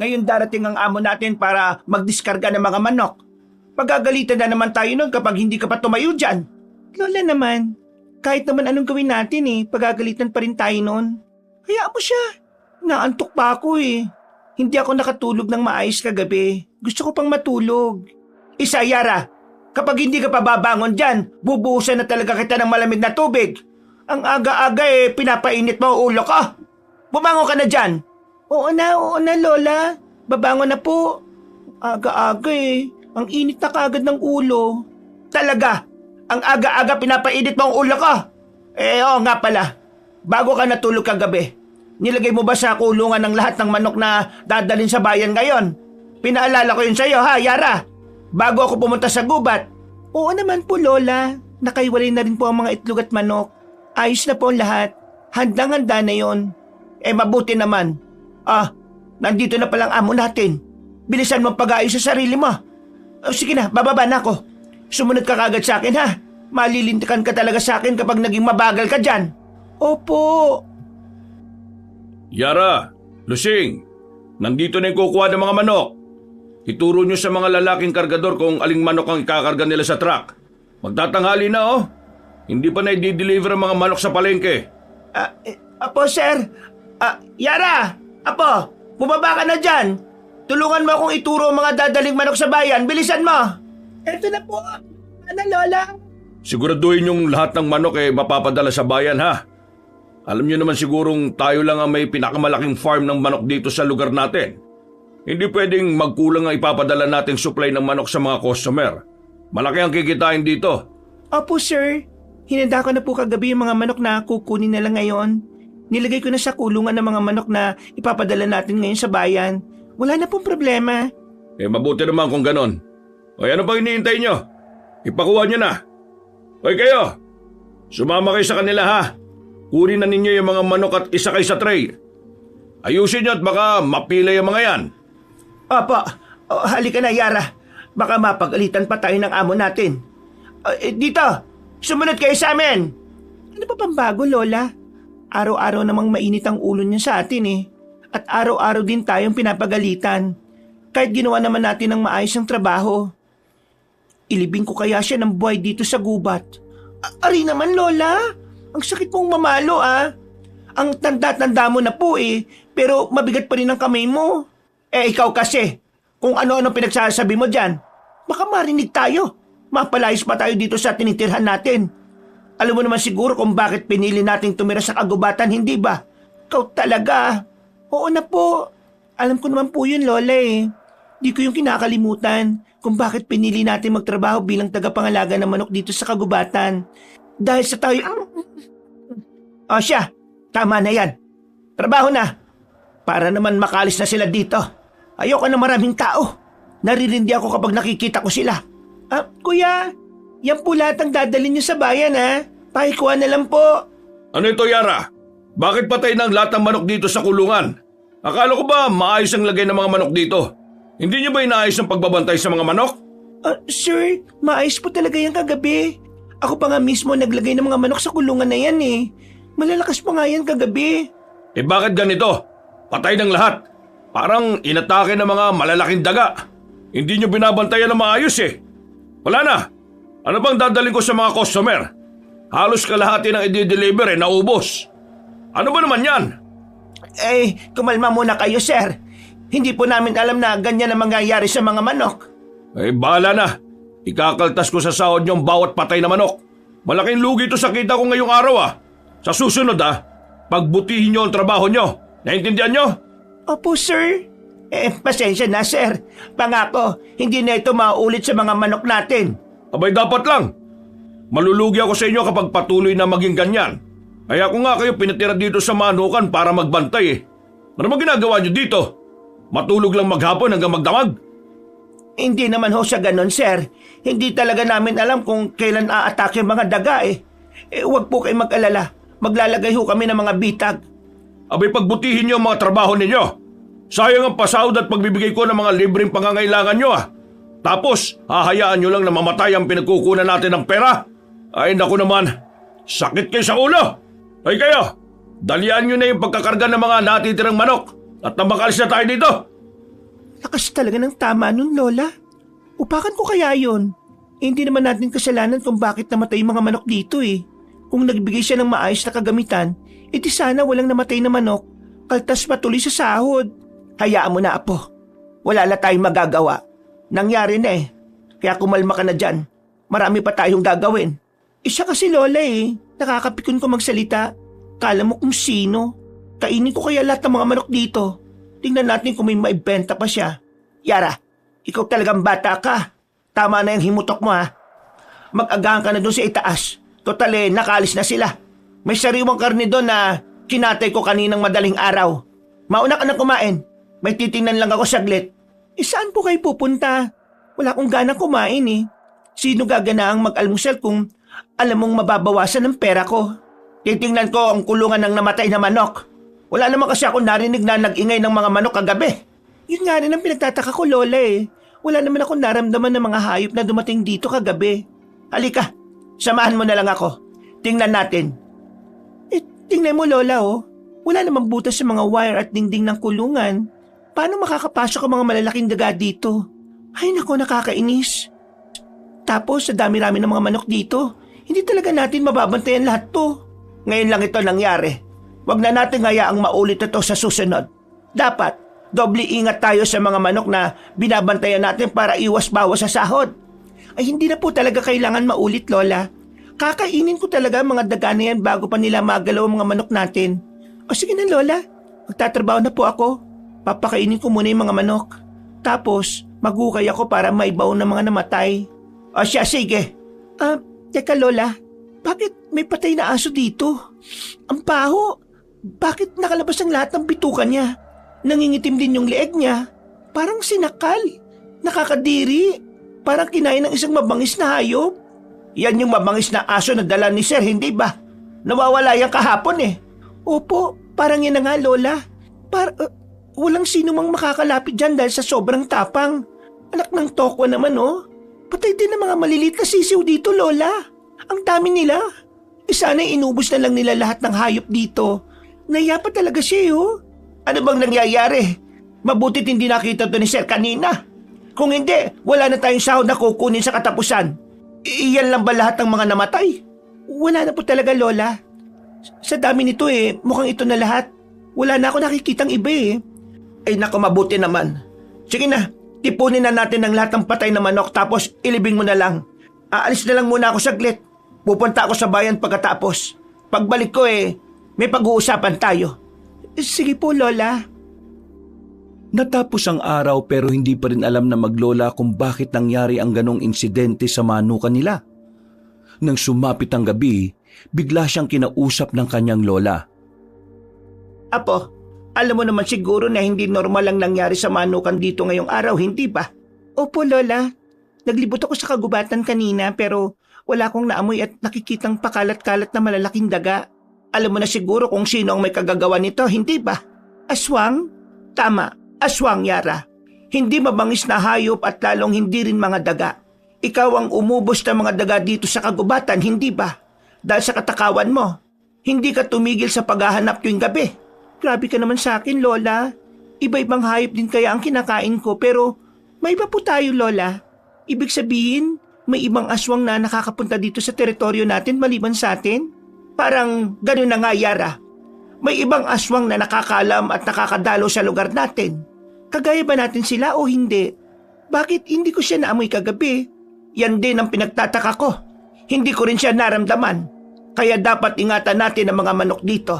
Ngayon darating ang amo natin para magdiskarga ng mga manok. Pagagalitan na naman tayo nun kapag hindi ka pa tumayo dyan. Lola naman, kahit naman anong gawin natin pagagalitan pa rin tayo nun. Hayaan mo siya. Naantok pa ako Hindi ako nakatulog ng maayos kagabi. Gusto ko pang matulog. Yara, kapag hindi ka pa babangon dyan, bubuhusan na talaga kita ng malamig na tubig. Ang aga-aga pinapainit mo ang ulo ko. Bumangon ka na dyan. Oo na Lola. Babangon na po. Aga-aga Ang init na kaagad ng ulo. Talaga? Ang aga-aga pinapainit mo ang ulo ko? Oo nga pala. Bago ka natulog kagabi, nilagay mo ba sa kulungan ng lahat ng manok na dadalhin sa bayan ngayon? Pinaalala ko yun sa'yo Yara. Bago ako pumunta sa gubat. Oo naman po Lola. Nakaiwalay na rin po ang mga itlog at manok. Ayos na po ang lahat. Handang-handa na yon. Mabuti naman. Nandito na palang amo natin. Bilisan mo pag-aayos sa sarili mo. Sige na, bababa na ako. Sumunod ka kagad sa akin Malilintikan ka talaga sa akin kapag naging mabagal ka dyan. Opo. Yara, Lusing, nandito na yung kukuha ng mga manok. Ituro nyo sa mga lalaking kargador kung aling manok ang ikakarga nila sa truck. Magtatanghali na Hindi pa na i-deliver ang mga manok sa palengke. Apo sir. Yara, Apo, bumaba ka na dyan. Tulungan mo akong ituro ang mga dadaling manok sa bayan. Bilisan mo. Eto na po. Lola? Siguraduhin yung lahat ng manok mapapadala sa bayan Alam nyo naman sigurong tayo lang ang may pinakamalaking farm ng manok dito sa lugar natin. Hindi pwedeng magkulang ang ipapadala nating supply ng manok sa mga customer. Malaki ang kikitain dito. Opo sir. Hinanda ko na po kagabi yung mga manok na kukunin na lang ngayon. Nilagay ko na sa kulungan ng mga manok na ipapadala natin ngayon sa bayan. Wala na pong problema. Mabuti naman kung ganon. Ano pang iniintay nyo? Ipakuha nyo na. Kayo, sumama kayo sa kanila Kunin na ninyo yung mga manok at isa kayo sa tray. Ayusin nyo at baka mapilay ang mga yan. Opo, halika na Yara. Baka mapagalitan pa tayo ng amo natin. Dito, sumunod kayo sa amin. Ano pa pang bago Lola? Araw-araw namang mainit ang ulo niya sa atin At araw-araw din tayong pinapagalitan. Kahit ginawa naman natin ng maayos ang trabaho. Ilibing ko kaya siya ng buhay dito sa gubat. Ari naman Lola, ang sakit mong mamalo Ang tanda-tanda mo na po pero mabigat pa rin ang kamay mo. Ikaw kasi, kung ano-ano pinagsasabi mo dyan, baka marinig tayo. Mapalayas pa tayo dito sa tinitirhan natin. Alam mo naman siguro kung bakit pinili nating tumira sa kagubatan, hindi ba? Ikaw talaga. Oo na po. Alam ko naman po yun, Lola Di ko yung kinakalimutan kung bakit pinili natin magtrabaho bilang tagapangalaga ng manok dito sa kagubatan. Dahil sa tayo... siya. Tama na yan. Trabaho na. Para naman makalis na sila dito. Ayoko na maraming tao. Naririndi ako kapag nakikita ko sila. Kuya, yan po lahat ang dadalhin niyo sa bayan Pakikuha na lang po. Ano ito Yara? Bakit patay ng lahat ng manok dito sa kulungan? Akala ko ba maayos ang lagay ng mga manok dito? Hindi niyo ba inaayos ang pagbabantay sa mga manok? Sir, maayos po talaga yan kagabi. Ako pa nga mismo naglagay ng mga manok sa kulungan na yan Malalakas pa nga yan kagabi. Bakit ganito? Patay ng lahat. Parang inatake ng mga malalaking daga. Hindi niyo binabantayan na maayos Wala na. Ano bang dadalhin ko sa mga customer? Halos kalahati ng i-deliver naubos. Ano ba naman yan? Kumalma muna kayo sir. Hindi po namin alam na ganyan ang mangyayari sa mga manok. Bahala na. Ikakaltas ko sa sahod niyong bawat patay na manok. Malaking lugi ito sa kita ko ngayong araw Sa susunod pagbutihin niyo ang trabaho niyo. Naintindihan niyo? Opo sir. Pasensya na sir. Pangako, hindi na ito mauulit sa mga manok natin. Abay dapat lang. Malulugi ako sa inyo kapag patuloy na maging ganyan. Kaya ako nga kayo pinatira dito sa manukan para magbantay Ano bang ginagawa niyo dito? Matulog lang maghapon hanggang magdamag? Hindi naman ho sa ganon sir. Hindi talaga namin alam kung kailan aatake ang mga daga Huwag po kayo mag-alala. Maglalagay ho kami ng mga bitag. Abay pagbutihin niyo ang mga trabaho ninyo. Sayang ang pasahod at pagbibigay ko ng mga libreng pangangailangan niyo Tapos, hahayaan niyo lang na mamatay ang pinagkukunan natin ng pera? Ay naku naman, sakit kayo sa ulo! Ay kayo, dalian niyo na yung pagkakarga ng mga natitirang manok at na makalis na tayo dito. Lakas talaga ng tama nun, Lola. Upakan ko kaya yun? Hindi naman natin kasalanan kung bakit namatay yung mga manok dito eh. Kung nagbigay siya ng maayos na kagamitan, edi sana walang namatay na manok, kaltas patuloy sa sahod. Hayaan mo na, Apo. Wala na tayong magagawa. Nangyari na eh. Kaya kumalma ka na dyan. Marami pa tayong gagawin. Isa kasi Lola eh. Nakakapikon ko magsalita. Kala mo kung sino. Kainin ko kaya lahat ng mga manok dito. Tingnan natin kung may maibenta pa siya. Yara, ikaw talagang bata ka. Tama na yung himutok mo ha. Mag-agahan ka na doon sa itaas. Total eh, nakalis na sila. May sariwang karne doon na kinatay ko kaninang madaling araw. Mauna ka na kumain. May titingnan lang ako saglit. Saan po kayo pupunta? Wala akong gana kumain eh. Sino gaganaang mag-almusal kung alam mong mababawasan ng pera ko? Titingnan ko ang kulungan ng namatay na manok. Wala naman kasi ako narinig na nag-ingay ng mga manok kagabi. Yun nga rin ang pinagtataka ko, Lola eh. Wala naman akong naramdaman ng mga hayop na dumating dito kagabi. Halika, samahan mo na lang ako. Tingnan natin. Tingnan mo, Lola oh. Wala namang butas sa mga wire at dingding ng kulungan. Paano makakapasok ang mga malalaking daga dito? Ay nako, nakakainis. Tapos sa dami-rami ng mga manok dito, hindi talaga natin mababantayan lahat to. Ngayon lang ito nangyari. Huwag na natin hayaang maulit ito sa susunod. Dapat, doble ingat tayo sa mga manok na binabantayan natin para iwas-bawas sa sahod. Ay hindi na po talaga kailangan maulit, Lola. Kakainin ko talaga ang mga daga na yan bago pa nila magalaw ang mga manok natin. O sige na, Lola. Magtatrabaho na po ako. Papakainin ko muna yung mga manok. Tapos, magukay ako para maibaw ng mga namatay. O siya, sige. Teka Lola. Bakit may patay na aso dito? Ang baho. Bakit nakalabas ang lahat ng bituka niya? Nangingitim din yung leeg niya. Parang sinakal. Nakakadiri. Parang kinain ng isang mabangis na hayop. Yan yung mabangis na aso na dala ni Sir, hindi ba? Nawawala yan kahapon eh. Opo, parang yan na nga, Lola. Walang sino mang makakalapit dyan dahil sa sobrang tapang. Anak ng tokwa naman oh. Patay din ang mga malilit na sisiw dito, Lola. Ang dami nila. Sana'y inubos na lang nila lahat ng hayop dito. Naiya pa talaga siya oh. Ano bang nangyayari? Mabutit hindi nakita to ni Sir kanina. Kung hindi, wala na tayong sahod na kukunin sa katapusan. Iyan lang ba lahat ng mga namatay? Wala na po talaga, Lola. Sa dami nito eh, mukhang ito na lahat. Wala na ako nakikitang iba eh. Ay naku, mabuti naman. Sige na, tipunin na natin ang lahat ng patay na manok tapos ilibing mo na lang. Aalis na lang muna ako saglit. Pupunta ako sa bayan pagkatapos. Pagbalik ko eh, may pag-uusapan tayo. Sige po, Lola. Natapos ang araw pero hindi pa rin alam na maglola kung bakit nangyari ang ganong insidente sa manukan nila. Nang sumapit ang gabi, bigla siyang kinausap ng kanyang lola. Apo, alam mo naman siguro na hindi normal ang nangyari sa manukan dito ngayong araw, hindi ba? Opo, Lola. Naglibot ako sa kagubatan kanina pero wala akong naamoy at nakikitang pakalat-kalat na malalaking daga. Alam mo na siguro kung sino ang may kagagawa nito, hindi ba? Aswang? Tama, aswang, Yara. Hindi mabangis na hayop at lalong hindi rin mga daga. Ikaw ang umubos ng mga daga dito sa kagubatan, hindi ba? Dahil sa katakawan mo, hindi ka tumigil sa paghahanap tuwing gabi. Grabe ka naman sa akin, Lola. Iba-ibang hayop din kaya ang kinakain ko pero may iba po tayo, Lola. Ibig sabihin, may ibang aswang na nakakapunta dito sa teritoryo natin maliban sa atin? Parang ganun na nga, Yara. May ibang aswang na nakakalam at nakakadalo sa lugar natin. Kagaya ba natin sila o hindi? Bakit hindi ko siya naamoy kagabi? Yan din ang pinagtataka ko. Hindi ko rin siya naramdaman. Kaya dapat ingatan natin ang mga manok dito.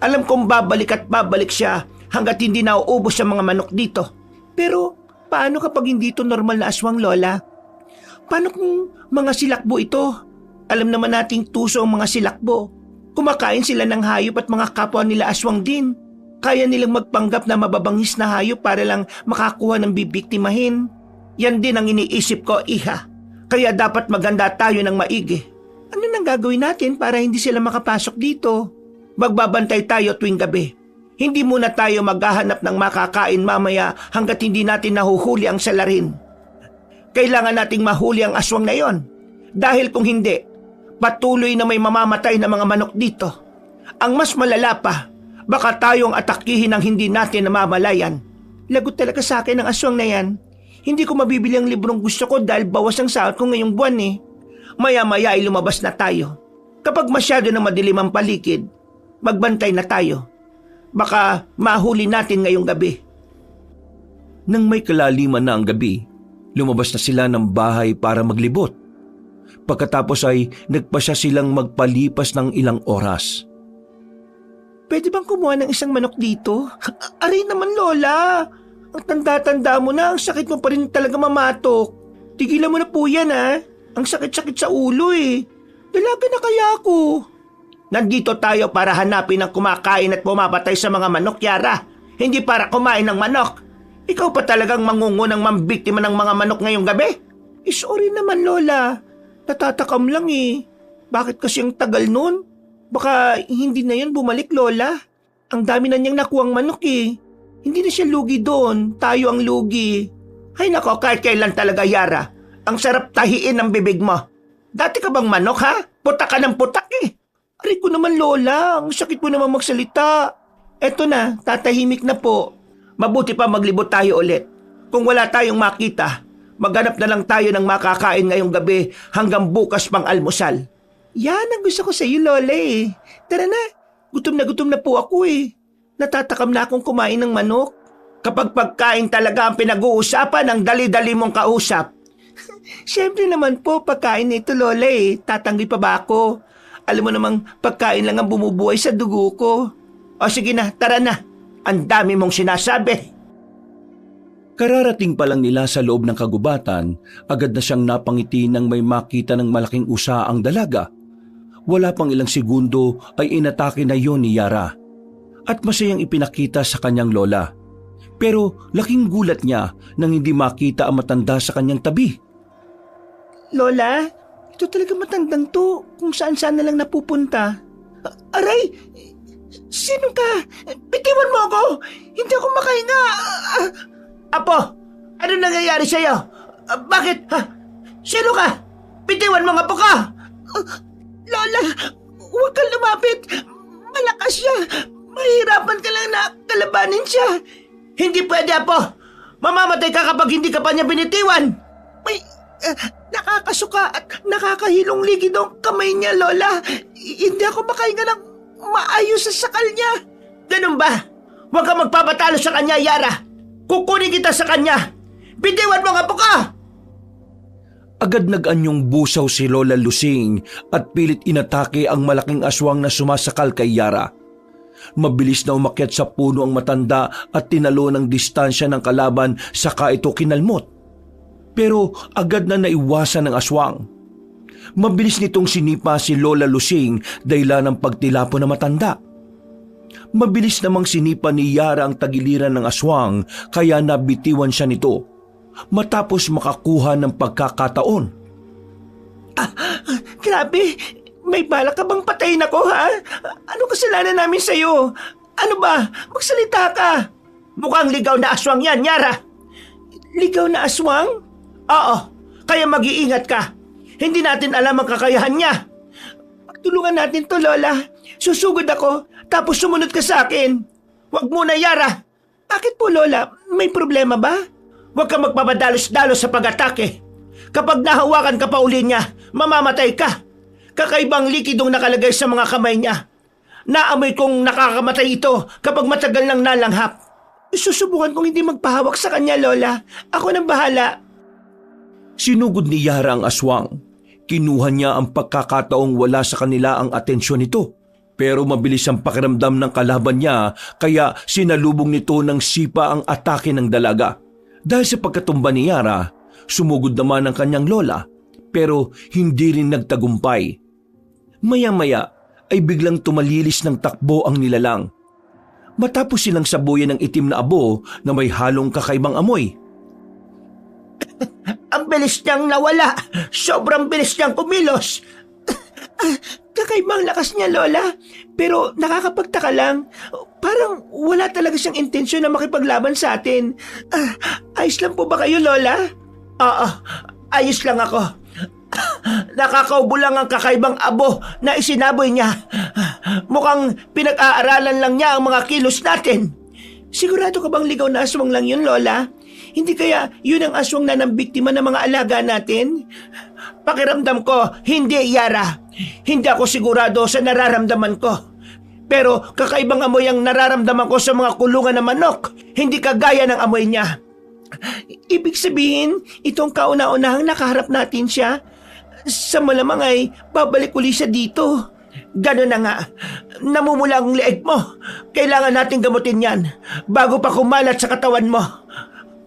Alam kong babalik at babalik siya hanggat hindi nauubos ang mga manok dito. Pero paano kapag hindi ito normal na aswang, Lola? Paano kung mga silakbo ito? Alam naman nating tuso ang mga silakbo. Kumakain sila ng hayop at mga kapwa nila aswang din. Kaya nilang magpanggap na mababangis na hayop para lang makakuha ng bibiktimahin. Yan din ang iniisip ko, Iha. Kaya dapat maganda tayo ng maigi. Ano nang gagawin natin para hindi sila makapasok dito? Magbabantay tayo tuwing gabi. Hindi muna tayo maghahanap ng makakain mamaya hanggat hindi natin nahuhuli ang salarin. Kailangan nating mahuli ang aswang na yon. Dahil kung hindi, patuloy na may mamamatay na mga manok dito. Ang mas malala pa, baka tayong atakihin ng hindi natin namamalayan. Lagot talaga sa akin ang aswang na yan. Hindi ko mabibili ang librong gusto ko dahil bawas ang sahod ko ngayong buwan eh. Maya-maya ay lumabas na tayo. Kapag masyado na madilim ang paligid, magbantay na tayo. Baka mahuli natin ngayong gabi. Nang may kalaliman na ang gabi, lumabas na sila ng bahay para maglibot. Pagkatapos ay nagpasya silang magpalipas ng ilang oras. Pwede bang kumuha ng isang manok dito? Aray naman, Lola. Ang tanda-tanda mo na, ang sakit mo pa rin talaga mamatok. Tigilan mo na po yan, ha? Ang sakit-sakit sa ulo eh. Dalaga na kaya ako. Nandito tayo para hanapin ang kumakain at pumapatay sa mga manok, Yara. Hindi para kumain ng manok. Ikaw pa talagang mangungunang mambiktima ng mga manok ngayong gabi? Sorry naman, Lola. Natatakam lang eh. Bakit kasi ang tagal nun? Baka hindi na yun bumalik, Lola. Ang dami na niyang nakuhang manok eh. Hindi na siya lugi doon. Tayo ang lugi. Ay nako, kahit kailan talaga, Yara. Ang sarap tahiin ng bibig mo. Dati ka bang manok, ha? Putak ka ng putak eh. Aray ko naman, Lola. Ang sakit mo naman magsalita. Eto na, tatahimik na po. Mabuti pa maglibot tayo ulit. Kung wala tayong makita, maghanap na lang tayo ng makakain ngayong gabi hanggang bukas pang almusal. Yan ang gusto ko sa iyo, Lola eh. Tara na, gutom na po ako eh. Natatakam na akong kumain ng manok. Kapag pagkain talaga ang pinag-uusapan, ang dali-dali mong kausap. Siyempre naman po, pagkain nito, Lola eh. Tatanggi pa ba ako? Alam mo namang pagkain lang ang bumubuhay sa dugo ko. O sige na, tara na. Ang dami mong sinasabi. Kararating pa lang nila sa loob ng kagubatan, agad na siyang napangiti nang may makita ng malaking usa ang dalaga. Wala pang ilang segundo ay inatake na yon ni Yara. At masayang ipinakita sa kanyang lola. Pero laking gulat niya nang hindi makita ang matanda sa kanyang tabi. Lola, ito talaga matandang to kung saan-saan na lang napupunta. Aray! Sino ka? Bitiwan mo ako! Hindi ako makahinga! Apo! Ano nangyayari sa'yo? Bakit? Ha? Sino ka? Bitiwan mo nga po ka! Lola, huwag kang lumapit! Malakas siya! Mahirapan ka lang na kalabanin siya! Hindi pwede, Apo! Mamamatay ka kapag hindi ka pa niya binitiwan! May nakakasuka at nakakahilong ligid ang kamay niya, Lola! Hindi ako makahinga ng maayos sa sakal niya! Ganun ba? Huwag kang magpapatalo sa kanya, Yara! Kukunin kita sa kanya! Bitiwan mo nga po ka! Agad nag-anyong busaw si Lola Lusing at pilit inatake ang malaking aswang na sumasakal kay Yara. Mabilis na umakyat sa puno ang matanda at tinalo ng distansya ng kalaban saka ito kinalmot. Pero agad na naiwasan ng aswang. Mabilis nitong sinipa si Lola Lusing dahilan ng pagtilapo na matanda. Mabilis namang sinipa ni Yara ang tagiliran ng aswang kaya nabitiwan siya nito matapos makakuha ng pagkakataon. Grabe! May balak ka bang patayin ako, ha? Ano kasalanan namin sa'yo? Ano ba? Magsalita ka! Mukhang ligaw na aswang yan, Yara! Ligaw na aswang? Oo, kaya mag-iingat ka. Hindi natin alam ang kakayahan niya. Pagtulungan natin to, Lola. Susugod ako, tapos sumunod ka sa akin. Huwag muna, Yara. Bakit po, Lola? May problema ba? Huwag kang magpapadalos-dalos sa pag-atake. Kapag nahawakan ka pa uli niya, mamamatay ka. Kakaibang likidong nakalagay sa mga kamay niya. Naamoy kong nakakamatay ito kapag matagal nang nalanghap. Susubukan kong hindi magpahawak sa kanya, Lola. Ako nang bahala. Sinugod ni Yara ang aswang. Kinuha niya ang pagkakataong wala sa kanila ang atensyon nito. Pero mabilis ang pakiramdam ng kalaban niya kaya sinalubong nito ng sipa ang atake ng dalaga. Dahil sa pagkatumba ni Yara, sumugod naman ang kanyang lola pero hindi rin nagtagumpay. Maya-maya ay biglang tumalilis ng takbo ang nilalang. Matapos silang sabuyan ng itim na abo na may halong kakaibang amoy. Ang bilis niyang nawala. Sobrang bilis niyang kumilos. Kakaibang lakas niya, Lola. Pero nakakapagtaka lang. Parang wala talaga siyang intensyon na makipaglaban sa atin. Ayos lang po ba kayo, Lola? Oo, ayos lang ako. Nakakaubo lang ang kakaibang abo na isinaboy niya. Mukhang pinag-aaralan lang niya ang mga kilos natin. Sigurado ka bang ligaw na aswang lang yun, Lola? Hindi kaya yun ang aswang na biktima ng mga alaga natin? Pakiramdam ko, hindi, Yara. Hindi ako sigurado sa nararamdaman ko. Pero kakaibang amoy ang nararamdaman ko sa mga kulungan ng manok. Hindi kagaya ng amoy niya. Ibig sabihin, itong kauna-unahang nakaharap natin siya, sa malamang ay babalik uli siya dito. Gano'n na nga, namumula ang leeg mo. Kailangan natin gamutin yan bago pa kumalat sa katawan mo.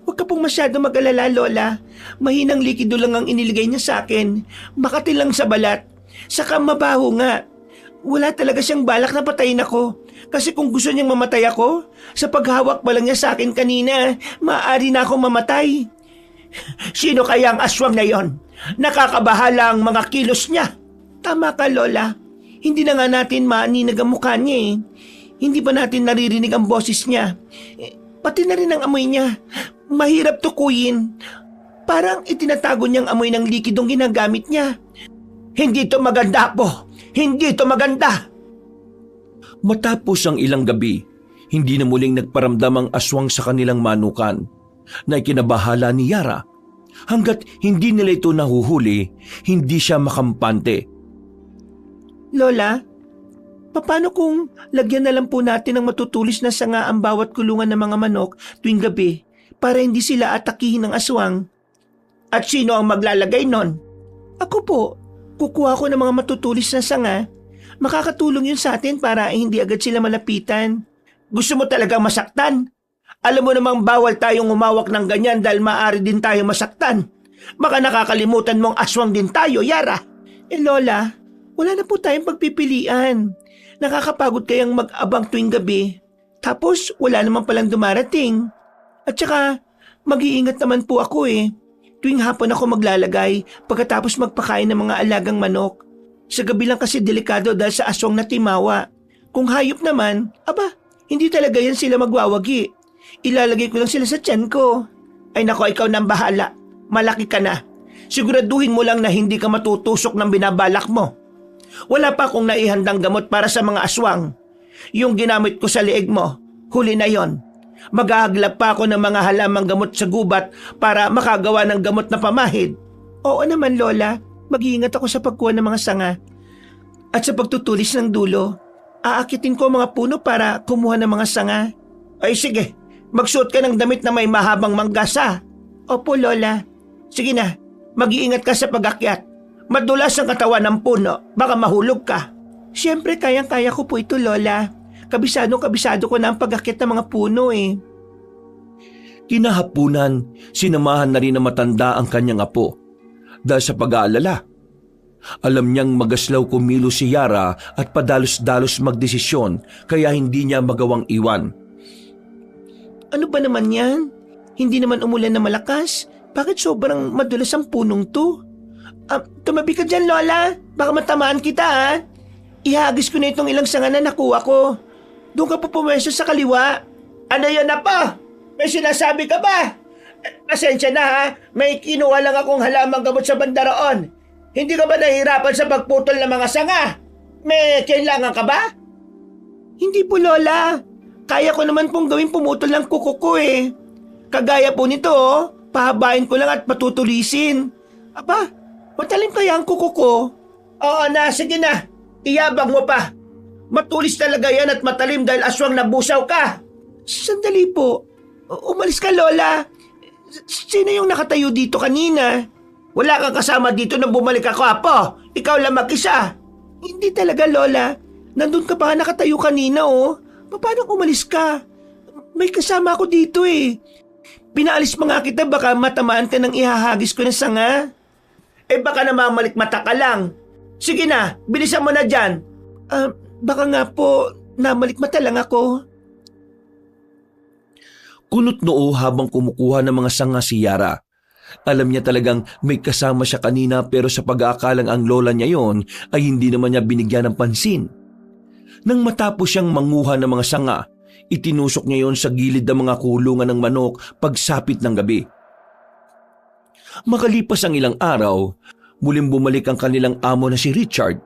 Huwag ka pong masyado mag-alala, Lola. Mahinang likido lang ang iniligay niya sa akin. Makati lang sa balat. Saka mabaho nga. Wala talaga siyang balak na patayin ako. Kasi kung gusto niyang mamatay ako, sa paghawak pa lang niya sa akin kanina, maaari na akong mamatay. Sino kaya ang aswang na yon? Nakakabahala ang mga kilos niya. Tama ka, Lola. Hindi na nga natin maaninag ang mukha niya eh. Hindi ba natin naririnig ang boses niya? Pati na rin ang amoy niya. Mahirap tukuyin. Parang itinatago niyang amoy ng likidong ginagamit niya. Hindi ito maganda po. Hindi ito maganda. Matapos ang ilang gabi, hindi na muling nagparamdam ang aswang sa kanilang manukan na ikinabahala ni Yara. Hanggat hindi nila ito nahuhuli, hindi siya makampante. Lola, paano kung lagyan na lang po natin ng matutulis na sanga ang bawat kulungan ng mga manok tuwing gabi para hindi sila atakihin ng aswang? At sino ang maglalagay nun? Ako po, kukuha ko ng mga matutulis na sanga. Makakatulong yun sa atin para hindi agad sila malapitan. Gusto mo talagang masaktan? Alam mo namang bawal tayong umawak ng ganyan dahil maaari din tayo masaktan. Baka nakakalimutan mong aswang din tayo, Yara. Lola, wala na po tayong pagpipilian. Nakakapagod kayang mag-abang tuwing gabi. Tapos wala naman palang dumarating. At saka mag-iingat naman po ako eh. Tuwing hapon ako maglalagay pagkatapos magpakain ng mga alagang manok. Sa gabi lang kasi delikado dahil sa aswang na timawa. Kung hayop naman, hindi talaga yan sila magwawagi. Ilalagay ko lang sila sa tiyan ko. Ay nako, ikaw nang bahala. Malaki ka na. Siguraduhin mo lang na hindi ka matutusok ng binabalak mo. Wala pa akong naihandang gamot para sa mga aswang. Yung ginamit ko sa leeg mo, huli na yon. Maghahaglap pa ako ng mga halamang gamot sa gubat para makagawa ng gamot na pamahid. Oo naman, Lola. Mag-iingat ako sa pagkuha ng mga sanga. At sa pagtutulis ng dulo, aakitin ko mga puno para kumuha ng mga sanga. Ay sige, magsuot ka ng damit na may mahabang manggasa. Opo, Lola. Sige na, mag-iingat ka sa pag-akyat. Madulas ang katawan ng puno, baka mahulog ka. Siyempre, kayang-kaya ko po ito, Lola. Kabisado ko na ang pag-akyat ng mga puno eh. Kinahapunan, sinamahan na rin na matanda ang kanyang apo. Dahil sa pag-aalala, alam niyang magaslaw kumilos si Yara at padalos-dalos magdesisyon kaya hindi niya magawang iwan. Ano ba naman yan? Hindi naman umulan na malakas. Bakit sobrang madulas ang punong to? Tumabi ka dyan, Lola. Baka matamaan kita, ha? Ihagis ko na itong ilang sanga na nakuha ko. Doon ka po pumwesto sa kaliwa. Ano yan na pa? May sinasabi ka ba? Pasensya na, ha? May kinuha lang akong halamang gamot sa bandaroon. Hindi ka ba nahihirapan sa pagputol ng mga sanga? May kailangan ka ba? Hindi po, Lola. Kaya ko naman pong gawing pumutol ng kuko ko eh. Kagaya po nito, pahabain ko lang at patutulisin. Matalim kaya ang kuko ko? Oo na, sige na. Iyabang mo pa. Matulis talaga yan at matalim dahil aswang nabusaw ka. Sandali po. Umalis ka, Lola. Sino yung nakatayo dito kanina? Wala kang kasama dito nang bumalik ako, Apo. Ikaw lang mag-isa. Hindi talaga, Lola. Nandun ka pa nga nakatayo kanina, oh. Paano umalis ka? May kasama ako dito eh. Pinaalis pa nga kita, baka matamaan ka ng ihahagis ko ng sanga. Baka namamalik mata ka lang. Sige na, bilisan mo na dyan. Baka nga po, namalik mata lang ako. Kunot noo habang kumukuha ng mga sanga si Yara. Alam niya talagang may kasama siya kanina pero sa pag-aakalang ang lola niya yon ay hindi naman niya binigyan ng pansin. Nang matapos siyang manguha ng mga sanga, itinusok niya yon sa gilid ng mga kulungan ng manok pagsapit ng gabi. Makalipas ang ilang araw, muling bumalik ang kanilang amo na si Richard.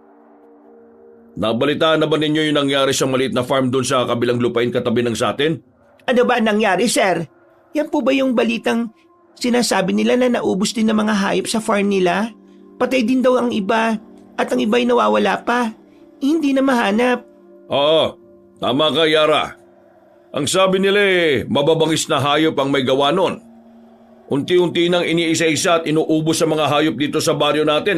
Nabalitaan na ba ninyo yung nangyari sa maliit na farm doon sa kabilang lupain katabi ng sa atin? Ano ba ang nangyari, sir? Yan po ba yung balitang sinasabi nila na naubos din ng mga hayop sa farm nila? Patay din daw ang iba at ang iba'y nawawala pa. Hindi na mahanap. Oo, tama ka Yara. Ang sabi nila mababangis na hayop ang may gawa nun. Unti-unti nang iniisa-isa at inuubos sa mga hayop dito sa baryo natin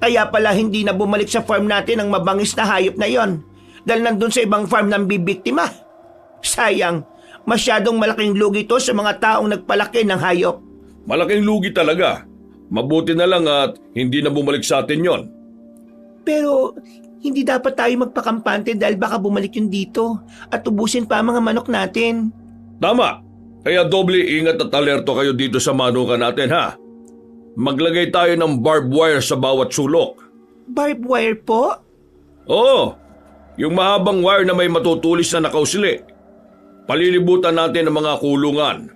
Kaya pala hindi na bumalik sa farm natin ang mabangis na hayop na yon. Dahil nandun sa ibang farm ng bibiktima. Sayang, masyadong malaking lugi to sa mga taong nagpalaki ng hayop. Malaking lugi talaga. Mabuti na lang at hindi na bumalik sa atin yon. Pero hindi dapat tayo magpakampante dahil baka bumalik yun dito at ubusin pa ang mga manok natin. Tama. Kaya doble ingat at alerto kayo dito sa manukan natin Maglagay tayo ng barbed wire sa bawat sulok. Barbed wire po? Oo, yung mahabang wire na may matutulis na nakausli. Palilibutan natin ang mga kulungan.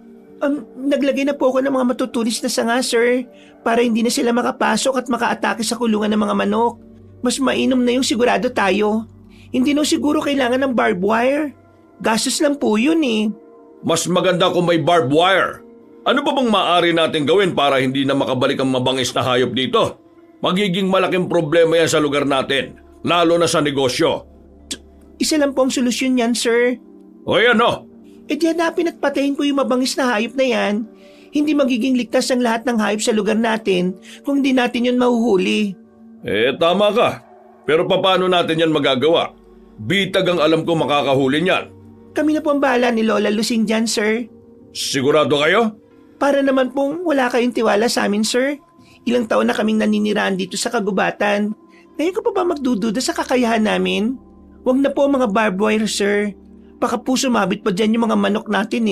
Naglagay na po ako ng mga matutulis na sanga, sir, para hindi na sila makapasok at makaatake sa kulungan ng mga manok. Mas mainam na yung sigurado tayo. Hindi na siguro kailangan ng barbed wire. Gastos lang po yun Mas maganda kung may barbed wire. Ano pa bang maaari natin gawin para hindi na makabalik ang mabangis na hayop dito? Magiging malaking problema yan sa lugar natin, lalo na sa negosyo. Isa lang po ang solusyon yan, sir. O yan Di hanapin at patayin ko yung mabangis na hayop na yan. Hindi magiging ligtas ang lahat ng hayop sa lugar natin kung hindi natin yun mahuhuli. Tama ka. Pero paano natin yan magagawa? Bitag ang alam ko makakahuli niyan. Kami na po ang bahala ni Lola Lusing dyan, sir. Sigurado kayo? Para naman pong wala kayong tiwala sa amin, sir. Ilang taon na kaming naniniraan dito sa kagubatan. Ngayon ko pa ba magdududa sa kakayahan namin? Huwag na po mga barbed wire, sir. Baka po sumabit pa dyan yung mga manok natin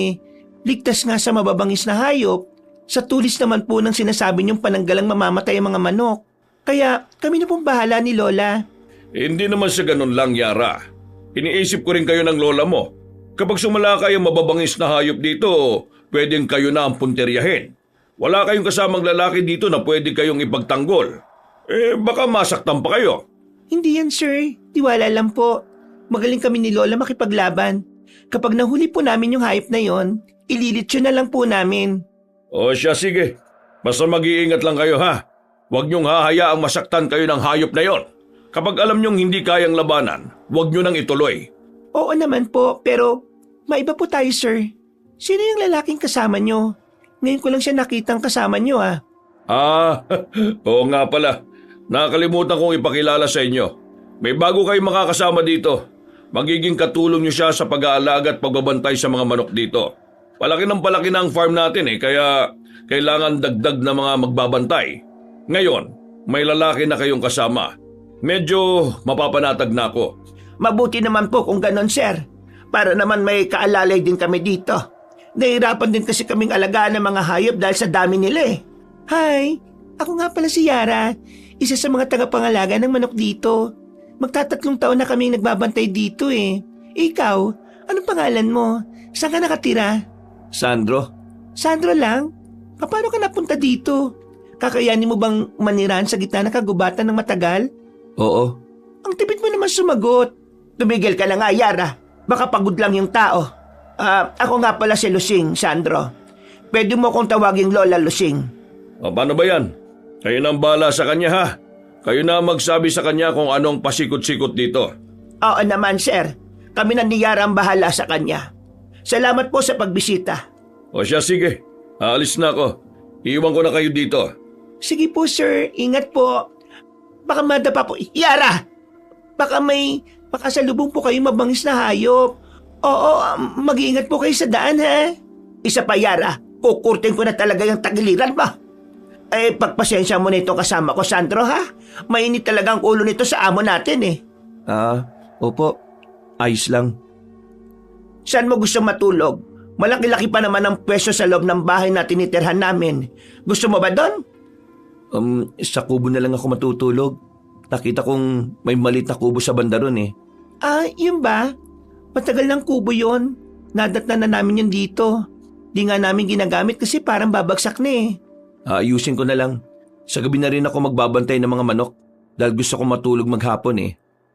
Ligtas nga sa mababangis na hayop. Sa tulis naman po ng sinasabi niyong pananggalang mamamatay ang mga manok. Kaya kami na pong bahala ni Lola. Hindi naman sa ganun lang, Yara. Iniisip ko rin kayo ng lola mo. Kapag sumala kayo mababangis na hayop dito, pwedeng kayo na ang punteryahin. Wala kayong kasamang lalaki dito na pwede kayong ipagtanggol. Baka masaktan pa kayo. Hindi yan, sir. Tiwala lang po. Magaling kami ni Lola makipaglaban. Kapag nahuli po namin yung hayop na yon, ililitsyo na lang po namin. O siya, sige. Basta mag-iingat lang kayo Huwag niyong hahayaang masaktan kayo ng hayop na yon. Kapag alam niyong hindi kayang labanan, huwag niyo nang ituloy. Oo naman po, pero maiba po tayo, sir. Sino yung lalaking kasama niyo? Ngayon ko lang siya nakitang kasama niyo Oo nga pala. Nakakalimutan kong ipakilala sa inyo. May bago kayong makakasama dito. Magiging katulong niyo siya sa pag-aalaga at pagbabantay sa mga manok dito. Palaki na ang farm natin kaya kailangan dagdag na mga magbabantay. Ngayon, may lalaki na kayong kasama. Medyo mapapanatag na ako. Mabuti naman po kung ganon, sir. Para naman may kaalalay din kami dito. Nahirapan din kasi kaming alagaan ng mga hayop dahil sa dami nila Hi, ako nga pala si Yara. Isa sa mga tagapangalaga ng manok dito. Magtatatlong taon na kaming nagbabantay dito Ikaw, anong pangalan mo? Saan ka nakatira? Sandro? Sandro lang? Paano ka napunta dito? Kakayanin mo bang manirahan sa gitna ng kagubatan ng matagal? Oo. Ang tipid mo naman sumagot. Tumigil ka na nga, Yara. Baka pagod lang yung tao. Ako nga pala si Lusing, Sandro. Pwede mo akong tawaging Lola Lusing. Paano ba yan? Kayo nang bala sa kanya Kayo na magsabi sa kanya kung anong pasikot-sikot dito. Oo naman, sir. Kami na ni Yara ang bahala sa kanya. Salamat po sa pagbisita. O siya, sige. Aalis na ako. Iiwan ko na kayo dito. Sige po, sir. Ingat po. Baka madapa po. Yara! Baka may makasalubong po kayo mabangis na hayop. Oo, mag-iingat po kayo sa daan, Isa pa, Yara. Kukurtin ko na talaga yung tagiliran mo. Pagpasensya mo na itong kasama ko, Sandro, Mainit talaga ang ulo nito sa amo natin, Opo. Ayos lang. Saan mo gusto matulog? Malaki-laki pa naman ang pwesto sa loob ng bahay na tinitirhan namin. Gusto mo ba doon? Sa kubo na lang ako matutulog. Nakita kong may malit na kubo sa banda ron Yun ba? Matagal ng kubo yun. Nadatnan na namin yun dito. Di nga namin ginagamit kasi parang babagsak na Ayusin ko na lang. Sa gabi na rin ako magbabantay ng mga manok dahil gusto ko matulog maghapon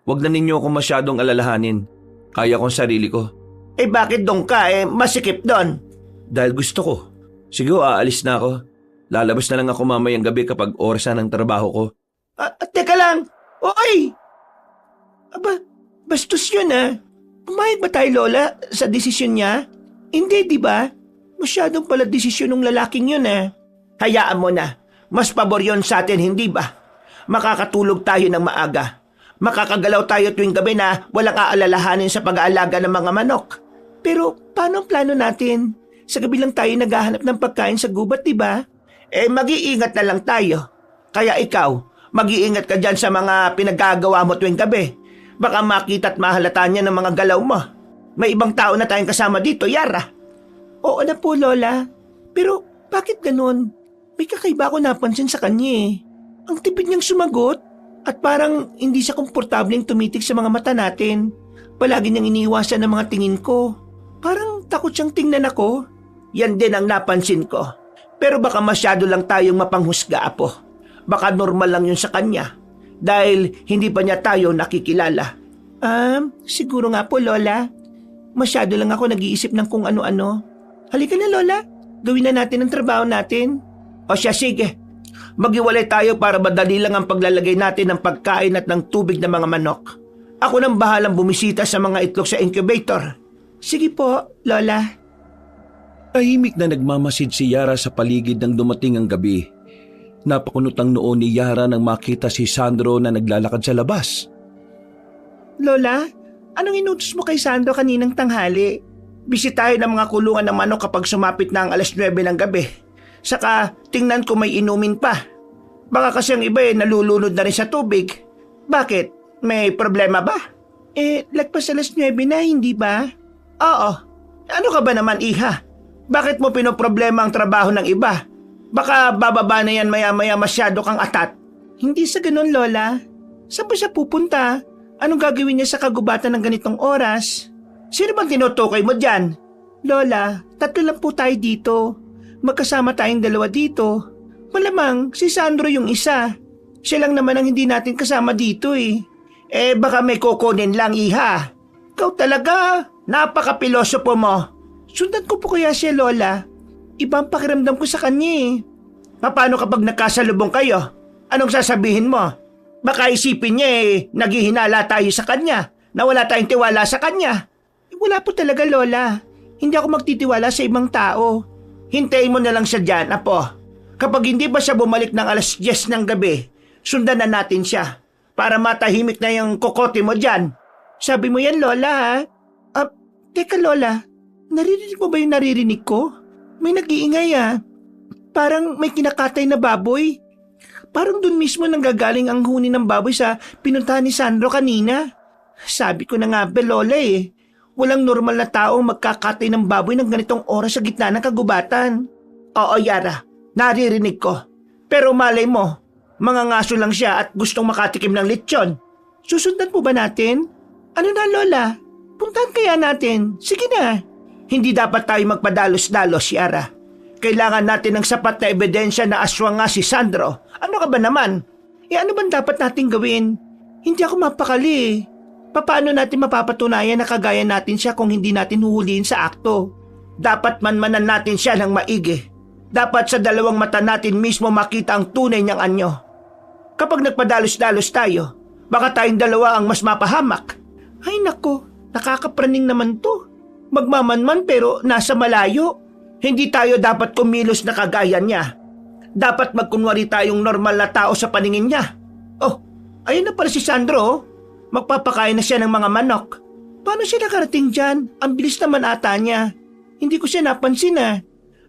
Huwag na ninyo ako masyadong alalahanin. Kaya kong sarili ko. Eh bakit doon ka? Masikip doon. Dahil gusto ko. Sige, aalis na ako. Lalabas na lang ako mamayang gabi kapag oras na ng trabaho ko. Teka lang. Oy! Aba, bastos yun Pumayag ba tayo, Lola, sa desisyon niya? Hindi, di ba? Masyadong pala desisyon ng lalaking yun Hayaan mo na. Mas pabor yun sa atin, hindi ba? Makakatulog tayo ng maaga. Makakagalaw tayo tuwing gabi na walang aalalahanin sa pag-aalaga ng mga manok. Pero paano ang plano natin? Sa gabi lang tayo naghahanap ng pagkain sa gubat, di ba? Mag-iingat na lang tayo. Kaya ikaw, mag-iingat ka dyan sa mga pinagagawa mo tuwing gabi. Baka makita at mahalata niya ng mga galaw mo. May ibang tao na tayong kasama dito, Yara. Oo na po, Lola. Pero bakit ganun? May kakaiba ako napansin sa kanya Ang tipid niyang sumagot at parang hindi siya komportableng tumitig sa mga mata natin. Palagi niyang iniiwasan ng mga tingin ko. Parang takot siyang tingnan ako. Yan din ang napansin ko. Pero baka masyado lang tayong mapanghusga, Apo. Baka normal lang yun sa kanya. Dahil hindi pa niya tayo nakikilala. Siguro nga po, Lola. Masyado lang ako nag-iisip ng kung ano-ano. Halika na, Lola. Gawin na natin ang trabaho natin. O siya, sige. Maghiwalay tayo para madali lang ang paglalagay natin ng pagkain at ng tubig ng mga manok. Ako nang bahalang bumisita sa mga itlog sa incubator. Sige po, Lola. Tahimik na nagmamasid si Yara sa paligid ng dumating ang gabi. Napakunot ang noo ni Yara nang makita si Sandro na naglalakad sa labas. Lola, anong inutos mo kay Sandro kaninang tanghali? Bisi tayo ng mga kulungan ng manok kapag sumapit na ang 9:00 ng gabi. Saka tingnan ko may inumin pa. Baka kasi ang iba nalulunod na rin sa tubig. Bakit? May problema ba? Lagpas 9:00 na, hindi ba? Oo. Ano ka ba naman, Iha? Bakit mo pinoproblema ang trabaho ng iba? Baka bababa na yan maya-maya masyado kang atat. Hindi sa ganun, Lola. Saan ba siya pupunta? Anong gagawin niya sa kagubatan ng ganitong oras? Sino bang tinutukoy mo dyan? Lola, 3 lang po tayo dito. Magkasama tayong 2 dito. Malamang si Sandro yung isa. Siya lang naman ang hindi natin kasama dito baka may kukunin lang, Iha. Ikaw talaga, napaka-pilosopo mo. Sundan ko po kaya siya, Lola. Ibang pakiramdam ko sa kanya Paano kapag nagkasalubong kayo? Anong sasabihin mo? Baka isipin niya naghihinala tayo sa kanya, na wala tayong tiwala sa kanya. Wala po talaga, Lola. Hindi ako magtitiwala sa ibang tao. Hintayin mo na lang siya dyan, Apo. Kapag hindi ba siya bumalik ng 10:00 ng gabi, sundan na natin siya para matahimik na yung kokote mo dyan. Sabi mo yan, Lola, Teka, Lola. Naririnig mo ba yung naririnig ko? May nag-iingay Parang may kinakatay na baboy. Parang dun mismo nanggagaling ang huni ng baboy sa pinuntahan ni Sandro kanina. Sabi ko na nga ba, Lola walang normal na tao magkakatay ng baboy ng ganitong oras sa gitna ng kagubatan. Oo, Yara, naririnig ko. Pero malay mo, mga ngaso lang siya at gustong makatikim ng lechon. Susundan po ba natin? Ano na, Lola? Puntahan kaya natin. Sige na. Hindi dapat tayo magpadalos-dalos, Yara. Kailangan natin ng sapat na ebidensya na aswang nga si Sandro. Ano ka ba naman? Ano bang dapat natin gawin? Hindi ako mapakali Paano natin mapapatunayan na kagaya natin siya kung hindi natin huhulihin sa akto? Dapat manmanan natin siya ng maigi. Dapat sa 2 mata natin mismo makita ang tunay niyang anyo. Kapag nagpadalos-dalos tayo, baka tayong 2 ang mas mapahamak. Ay nako, nakakapraning naman to. Magmamanman pero nasa malayo. Hindi tayo dapat kumilos na kagaya niya. Dapat magkunwari tayong normal na tao sa paningin niya. Oh, ayun na pala si Sandro. Magpapakain na siya ng mga manok. Paano siya nakarating dyan? Ang bilis naman ata niya. Hindi ko siya napansin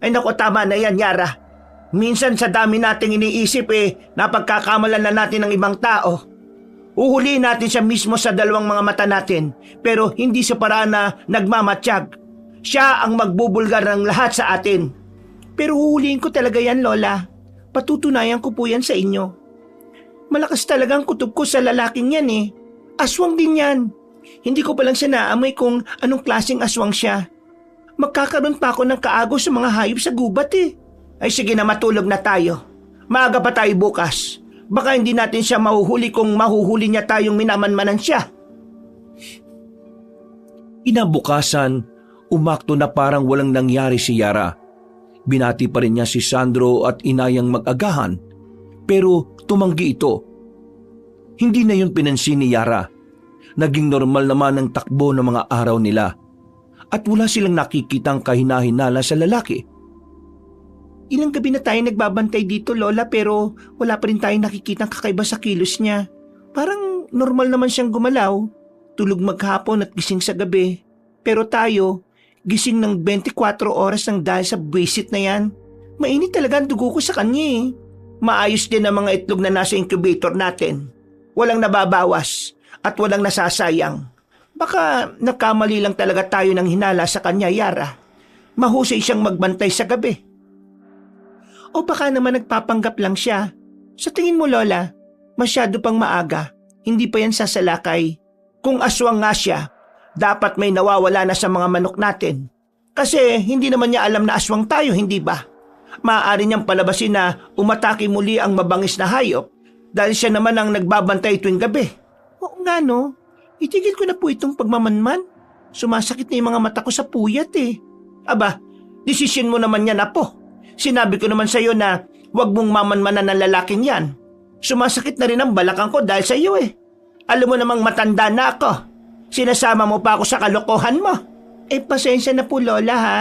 Ay naku, tama na yan, Yara. Minsan sa dami nating iniisip napagkakamalan na natin ng ibang tao. Uhulihin natin siya mismo sa 2 mga mata natin, pero hindi sa paraan na nagmamatsyag. Siya ang magbubulgar ng lahat sa atin. Pero huhulihin ko talaga yan, Lola. Patutunayan ko po yan sa inyo. Malakas talaga ang kutob ko sa lalaking yan Aswang din yan. Hindi ko pa lang siya naamoy kung anong klaseng aswang siya. Magkakaroon pa ako ng kaagos sa mga hayop sa gubat Ay sige na, matulog na tayo. Maaga pa tayo bukas. Baka hindi natin siya mahuhuli kung mahuhuli niya tayong minamanmanan siya. Inabukasan, umakto na parang walang nangyari si Yara. Binati pa rin niya si Sandro at inayang mag-agahan, pero tumanggi ito. Hindi na yun pinansin ni Yara. Naging normal naman ang takbo ng mga araw nila at wala silang nakikitang kahinahinala sa lalaki. Ilang gabi na tayo nagbabantay dito, Lola, pero wala pa rin tayong nakikitang kakaiba sa kilos niya. Parang normal naman siyang gumalaw. Tulog maghapon at gising sa gabi. Pero tayo, gising ng 24 oras ng dahil sa buwisit na yan. Mainit talaga ang dugo ko sa kanya eh. Maayos din ang mga itlog na nasa incubator natin. Walang nababawas at walang nasasayang. Baka nakamali lang talaga tayo ng hinala sa kanya, Yara. Mahusay siyang magbantay sa gabi. O baka naman nagpapanggap lang siya. Sa tingin mo, Lola, masyado pang maaga. Hindi pa yan sasalakay. Kung aswang nga siya, dapat may nawawala na sa mga manok natin. Kasi hindi naman niya alam na aswang tayo, hindi ba? Maaari niyang palabasin na umatake muli ang mabangis na hayop dahil siya naman ang nagbabantay tuwing gabi. Oo nga no, itigil ko na po itong pagmamanman. Sumasakit na yung mga mata ko sa puyat eh. Aba, desisyon mo naman yan, Apo. Sinabi ko naman sa iyo na huwag mong mamanmanan ng lalaking yan. Sumasakit na rin ang balakang ko dahil sa iyo eh. Alam mo namang matanda na ako. Sinasama mo pa ako sa kalokohan mo. Eh pasensya na po, Lola, ha.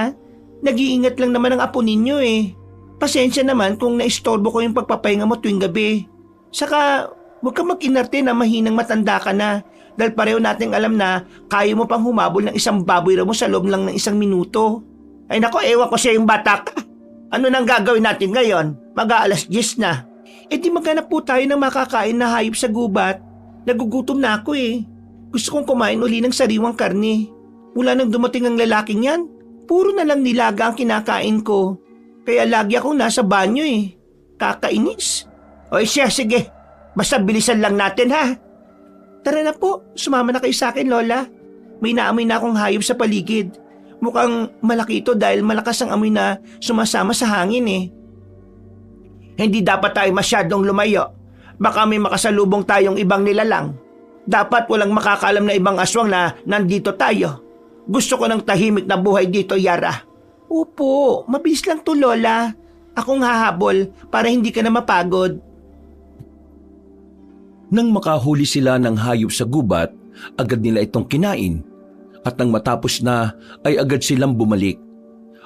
Nag-iingat lang naman ang apo ninyo eh. Pasensya naman kung naistorbo ko yung pagpapahinga mo tuwing gabi. Saka huwag kang mag-inarte na mahinang matanda ka na. Dahil pareho nating alam na kaya mo pang humabol ng isang baboy mo sa loob lang ng 1 minuto. Ay nako, ewan ko sa yung bata ka. Ano nang gagawin natin ngayon? Mag-aalas 10 na. Eh di maghanap po tayo ng makakain na hayop sa gubat. Nagugutom na ako eh. Gusto kong kumain uli ng sariwang karne. Mula nang dumating ang lalaking yan, puro na lang nilaga ang kinakain ko. Kaya lagi akong nasa banyo eh. Kakainis. O siya, sige. Basta bilisan lang natin ha. Tara na po, sumama na kayo sa akin, Lola. May naamoy na akong hayop sa paligid. Mukhang malaki ito dahil malakas ang amoy na sumasama sa hangin eh. Hindi dapat tayo masyadong lumayo. Baka may makasalubong tayong ibang nilalang. Dapat walang makakaalam na ibang aswang na nandito tayo. Gusto ko ng tahimik na buhay dito, Yara. Opo, mabilis lang to, Lola. Akong hahabol para hindi ka na mapagod. Nang makahuli sila ng hayop sa gubat, agad nila itong kinain. At nang matapos na, ay agad silang bumalik.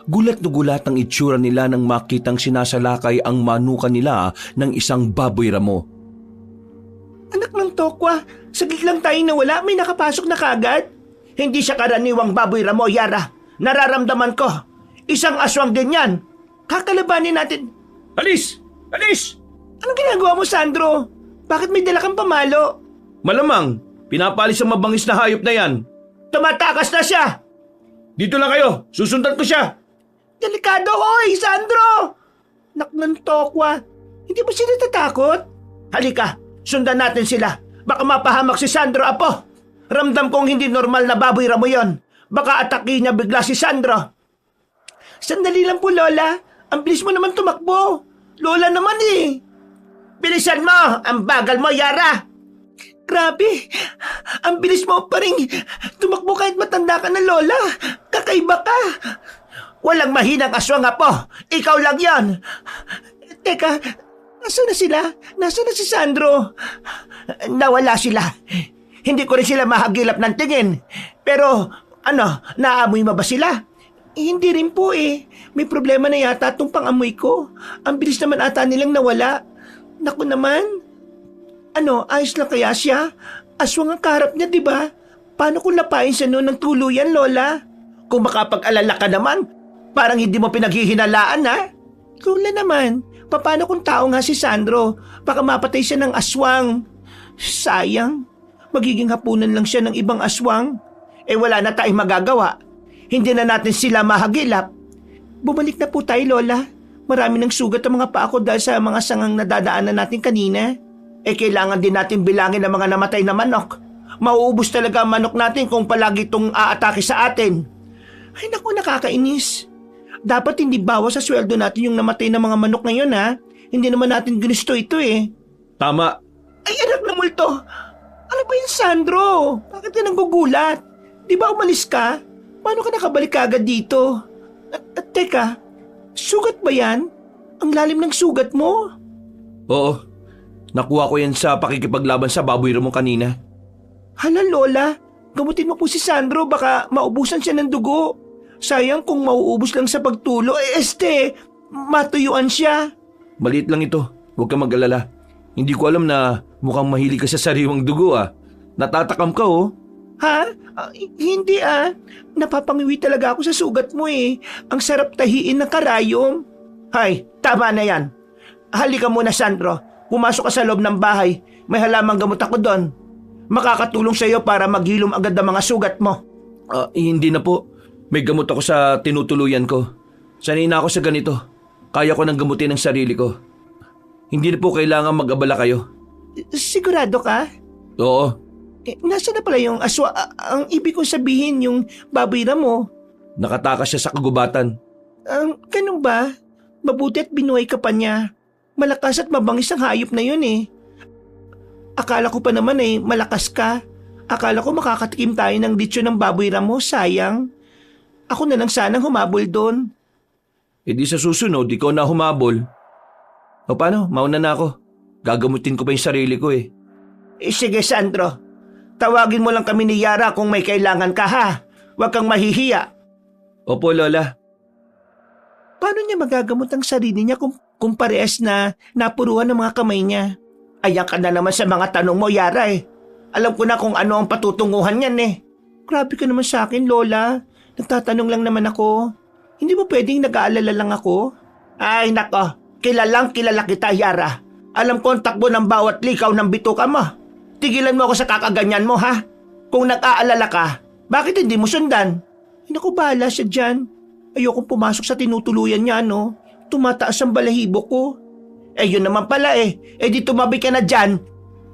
Gulat na gulat ang itsura nila nang makitang sinasalakay ang manuka nila ng isang baboy ramo. Anak ng tokwa, saglit lang tayo nawala, may nakapasok na kagad. Hindi siya karaniwang baboy ramo, Yara. Nararamdaman ko. Isang aswang din yan. Kakalabanin natin. Alis! Alis! Anong ginagawa mo, Sandro? Bakit may dala kang pamalo? Malamang, pinapalis ang mabangis na hayop na yan. Tumatakas na siya! Dito lang kayo, susundan ko siya. Delikado, oy, Sandro! Nak ng tokwa, hindi ba siya natatakot? Halika, sundan natin sila. Baka mapahamak si Sandro, Apo. Ramdam kong hindi normal na baboy ramo yon. Baka atake niya bigla si Sandro. Sandali lang po, Lola. Ang bilis mo naman tumakbo. Lola naman eh. Bilisan mo! Ang bagal mo, Yara! Grabe! Ang bilis mo pa rin tumakbo kahit matanda ka na, Lola. Kakaiba ka. Walang mahinang aswang, Apo. Ikaw lang yon. Teka, nasa na sila? Nasa na si Sandro? Nawala sila. Hindi ko rin sila mahagilap ng tingin. Pero, naamoy mo ba sila? Hindi rin po eh. May problema na yata itong pangamoy ko. Ang bilis naman ata nilang nawala. Naku naman. Ayos lang kaya siya? Aswang ang kaharap niya, di ba? Paano kung napain siya noon ng tuluyan, Lola? Kung makapag-alala ka naman, parang hindi mo pinaghihinalaan, ha? Lola naman, paano kung tao nga si Sandro? Baka mapatay siya ng aswang. Sayang. Magiging hapunan lang siya ng ibang aswang. Eh wala na tayong magagawa. Hindi na natin sila mahagilap. Bumalik na po tayo, Lola. Marami ng sugat ang mga paa ko dahil sa mga sangang nadadaanan natin kanina. Eh kailangan din natin bilangin ang mga namatay na manok. Mauubos talaga ang manok natin kung palagi itong aatake sa atin. Ay naku, nakakainis. Dapat hindi bawas sa sweldo natin yung namatay na mga manok ngayon, ha? Hindi naman natin ginusto ito eh. Tama. Ay anak na multo. Ano ba yun, Sandro? Bakit ka nanggugulat? Di ba umalis ka? Paano ka nakabalik agad dito? At teka, sugat ba yan? Ang lalim ng sugat mo? Oo, nakuha ko yan sa pakikipaglaban sa baboy mo kanina. Hala Lola, gamutin mo po si Sandro, baka maubusan siya ng dugo. Sayang kung mauubos lang sa pagtulo, matuyuan siya. Maliit lang ito, huwag kang mag-alala. Hindi ko alam na mukhang mahilig ka sa sariwang dugo Natatakam ka Ha? Hindi Napapangiwi talaga ako sa sugat mo Ang sarap tahiin ng karayom. Hay, tama na yan. Halika muna Sandro, pumasok ka sa loob ng bahay. May halamang gamot ako doon. Makakatulong sa iyo para maghilom agad ang mga sugat mo. Hindi na po. May gamot ako sa tinutuluyan ko. Sanay na ako sa ganito. Kaya ko nang gamutin ang sarili ko. Hindi na po kailangan mag-abala kayo. Sigurado ka? Oo. Nasaan na pala yung aswa? Ang ibig kong sabihin yung baboy mo. Nakatakas siya sa kagubatan. Ganun ba? Mabuti at binuhay ka pa niya. Malakas at mabangis ang hayop na yun Akala ko pa naman malakas ka. Akala ko makakatikim tayo ng litsyo ng baboy mo, sayang. Ako na lang sanang humabol doon. Di sa susunod, ikaw na humabol. O paano, mauna na ako. Gagamutin ko pa yung sarili ko Sige Sandro, tawagin mo lang kami ni Yara kung may kailangan ka Huwag kang mahihiya. Opo, Lola. Paano niya magagamot ang sarili niya kung parehas na napuruhan ng mga kamay niya? Ayan ka na naman sa mga tanong mo, Yara Alam ko na kung ano ang patutunguhan niyan Grabe ka naman sa akin, Lola. Nagtatanong lang naman ako. Hindi mo pwedeng nag-aalala lang ako? Ay nako, kilalang kilala kita, Yara. Alam ko ang takbo ng bawat likaw ng bituka mo. Tigilan mo ako sa kakaganyan mo, Kung nag-aalala ka, bakit hindi mo sundan? Naku, bahala siya dyan. Ayokong pumasok sa tinutuluyan niya, Tumataas ang balahibo ko. Yun naman pala di tumabi ka na dyan.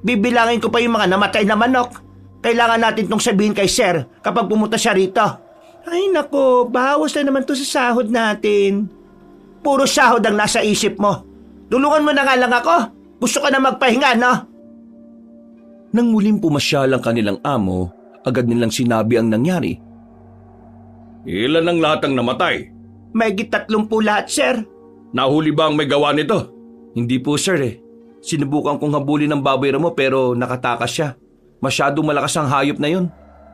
Bibilangin ko pa yung mga namatay na manok. Kailangan natin tong sabihin kay Sir kapag pumunta siya rito. Ay nako, bawas na naman to sa sahod natin. Puro sahod ang nasa isip mo. Tulungan mo na nga lang ako. Gusto ka na magpahinga, no? Nang muling pumasyal ang kanilang amo, agad nilang sinabi ang nangyari. Ilan ang lahat ang namatay? Mahigit 30 lahat, Sir. Nahuli ba ang may gawa nito? Hindi po, sir Sinubukan kong habulin ng baboy mo pero nakatakas siya. Masyadong malakas ang hayop na yun.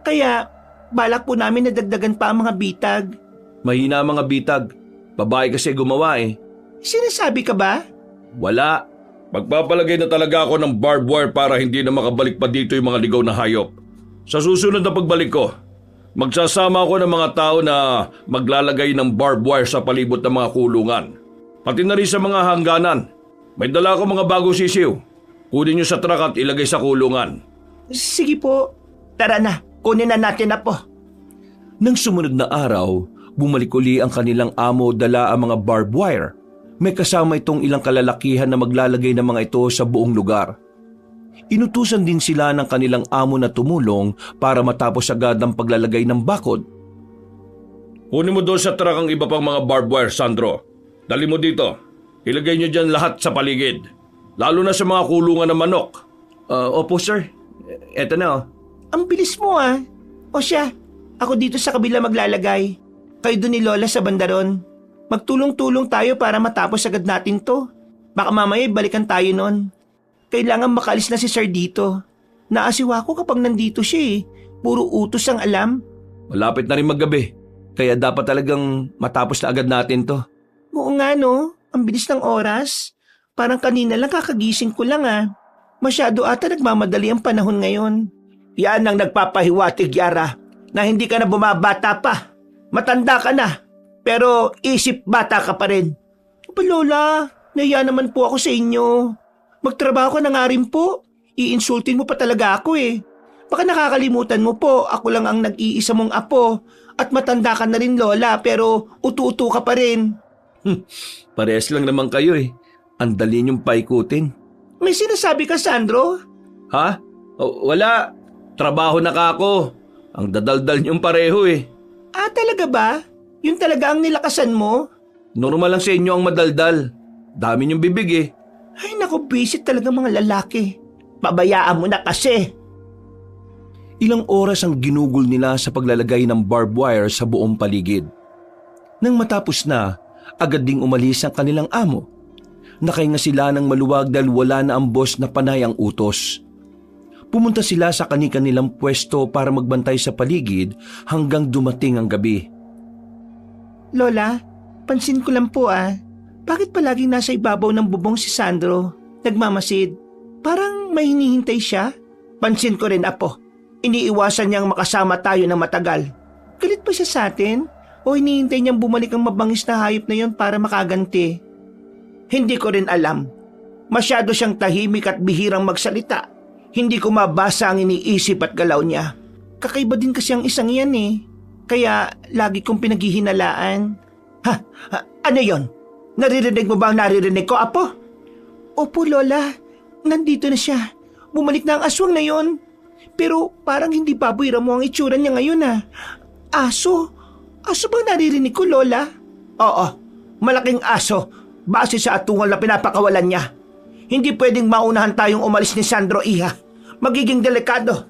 Kaya, balak po namin na dagdagan pa ang mga bitag. Mahina ang mga bitag. Babae kasi gumawa Sinasabi ka ba? Wala. Magpapalagay na talaga ako ng barbed wire para hindi na makabalik pa dito yung mga ligaw na hayop. Sa susunod na pagbalik ko, magsasama ako ng mga tao na maglalagay ng barbed wire sa palibot ng mga kulungan. Pati na rin sa mga hangganan. May dala ako mga bagong sisiw. Kunin nyo sa truck at ilagay sa kulungan. Sige po. Tara na, kunin na natin na po. Nang sumunod na araw, bumalik uli ang kanilang amo dala ang mga barbed wire. May kasama itong ilang kalalakihan na maglalagay ng mga ito sa buong lugar. Inutusan din sila ng kanilang amo na tumulong para matapos agad ang paglalagay ng bakod. Kunin mo doon sa truck ang iba pang mga barbed wire, Sandro. Dali mo dito. Ilagay nyo dyan lahat sa paligid. Lalo na sa mga kulungan ng manok. Opo, sir. Eto na Ang bilis mo O siya, ako dito sa kabila maglalagay. Kayo doon ni Lola sa bandaron. Magtulong-tulong tayo para matapos agad natin to. Baka mamaya balikan tayo nun. Kailangan makalis na si Sir dito. Naasiwa ko kapag nandito siya Puro utos ang alam. Malapit na rin maggabi. Kaya dapat talagang matapos na agad natin to. Oo nga ang bilis ng oras. Parang kanina lang kakagising ko lang Masyado ata nagmamadali ang panahon ngayon. Yan ang nagpapahiwatig, Yara, na hindi ka na bumabata pa. Matanda ka na, pero isip bata ka pa rin. Opa Lola, nahiya naman po ako sa inyo. Magtrabaho ka na nga rin po. Iinsultin mo pa talaga ako Baka nakakalimutan mo po, ako lang ang nag-iisa mong apo. At matanda ka na rin, Lola, pero utu-utu ka pa rin. Parehas lang naman kayo Ang dali niyong paikutin. May sinasabi ka, Sandro? Ha? Wala. Trabaho na ka ako. Ang dadaldal niyong pareho Talaga ba? Yun talaga ang nilakasan mo? Normal lang sa inyo ang madaldal. Dami niyong bibig Ay naku, visit talaga mga lalaki. Pabayaan mo na kasi. Ilang oras ang ginugol nila sa paglalagay ng barbed wire sa buong paligid. Nang matapos na, agad ding umalis ang kanilang amo. Nakahinga sila ng maluwag dahil wala na ang boss na panay ang utos. Pumunta sila sa kani-kanilang pwesto para magbantay sa paligid hanggang dumating ang gabi. Lola, pansin ko lang po bakit palaging nasa ibabaw ng bubong si Sandro? Nagmamasid. Parang may hinihintay siya. Pansin ko rin, Apo. Iniiwasan niyang makasama tayo ng matagal. Galit pa siya sa atin? O hinihintay niyang bumalik ang mabangis na hayop na yon para makaganti? Hindi ko rin alam. Masyado siyang tahimik at bihirang magsalita. Hindi ko mabasa ang iniisip at galaw niya. Kakaiba din kasi ang isang yan Kaya lagi kong pinaghihinalaan. Ano yon? Naririnig mo ba ang naririnig ko, Apo? Opo, Lola. Nandito na siya. Bumalik na ang aswang na yon. Pero parang hindi baboy mo ang itsura niya ngayon Aso? Aso bang naririnig ko, Lola? Oo, malaking aso. Base sa atungal na pinapakawalan niya. Hindi pwedeng maunahan tayong umalis ni Sandro, Iha. Magiging delikado.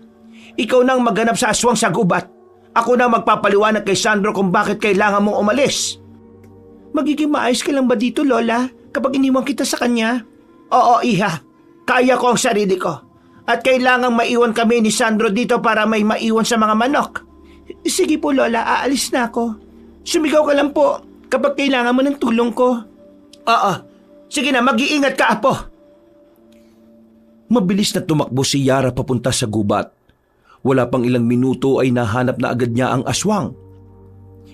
Ikaw nang maghanap sa aswang sa gubat. Ako na magpapaliwanag kay Sandro kung bakit kailangan mong umalis. Magiging maayos ka lang ba dito, Lola, kapag iniwan kita sa kanya? Oo, Iha. Kaya ko ang sarili ko. At kailangang maiwan kami ni Sandro dito para may maiwan sa mga manok. Sige po, Lola, aalis na ako. Sumigaw ka lang po kapag kailangan mo ng tulong ko. Oo. Sige na, mag-iingat ka, Apo. Mabilis na tumakbo si Yara papunta sa gubat. Wala pang ilang minuto ay nahanap na agad niya ang aswang.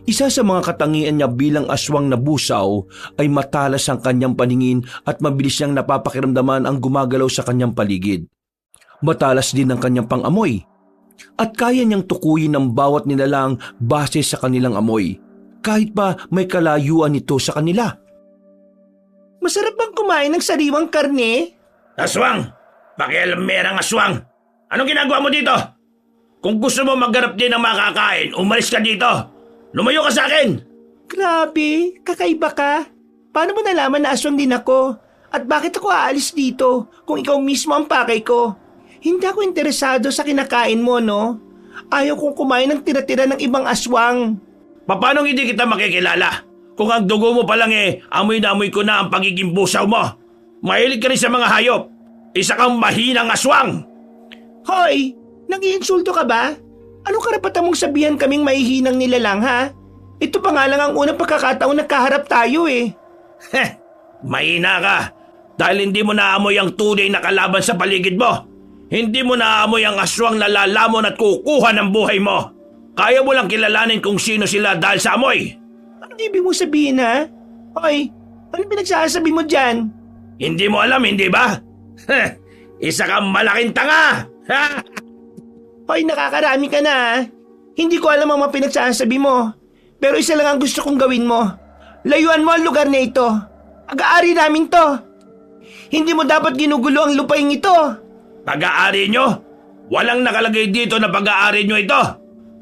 Isa sa mga katangian niya bilang aswang na busaw ay matalas ang kanyang paningin at mabilis niyang napapakiramdaman ang gumagalaw sa kanyang paligid. Matalas din ang kanyang pangamoy at kaya niyang tukuyin ang bawat nilalang base sa kanilang amoy, kahit pa may kalayuan nito sa kanila. Masarap bang kumain ng sariwang karne? Aswang! Pakialamerang aswang! Anong ginagawa mo dito? Kung gusto mo maghanap din ng makakain, umalis ka dito! Lumayo ka sa akin! Grabe, kakaiba ka. Paano mo nalaman na aswang din ako? At bakit ako aalis dito kung ikaw mismo ang pakay ko? Hindi ako interesado sa kinakain mo, no? Ayaw kong kumain ng tira-tira ng ibang aswang. Paano hindi kita makikilala? Kung ang dugo mo pa lang amoy na amoy ko na ang pagiging busaw mo. Mahilig ka rin sa mga hayop. Isa kang mahinang aswang. Hoy, nag-iinsulto ka ba? Anong karapatan mong sabihan kaming mahihinang nilalang, ha? Ito pa nga lang ang unang pagkakataon nagkaharap tayo Mahina ka. Dahil hindi mo naamoy ang tunay na kalaban sa paligid mo. Hindi mo naamoy ang aswang na lalamon at kukuha ng buhay mo. Kaya mo lang kilalanin kung sino sila dahil sa amoy. Anong ibig mo sabihin, ha? Hoy, ano pinagsasabi mo dyan? Hindi mo alam, hindi ba? Isa kang malaking tanga! Hoy, nakakarami ka na, ha? Hindi ko alam ang mga pinagsasabi mo. Pero isa lang ang gusto kong gawin mo. Layuan mo ang lugar na ito. Pag-aari namin to. Hindi mo dapat ginugulo ang lupaing ito. Pag-aari nyo? Walang nakalagay dito na pag-aari nyo ito.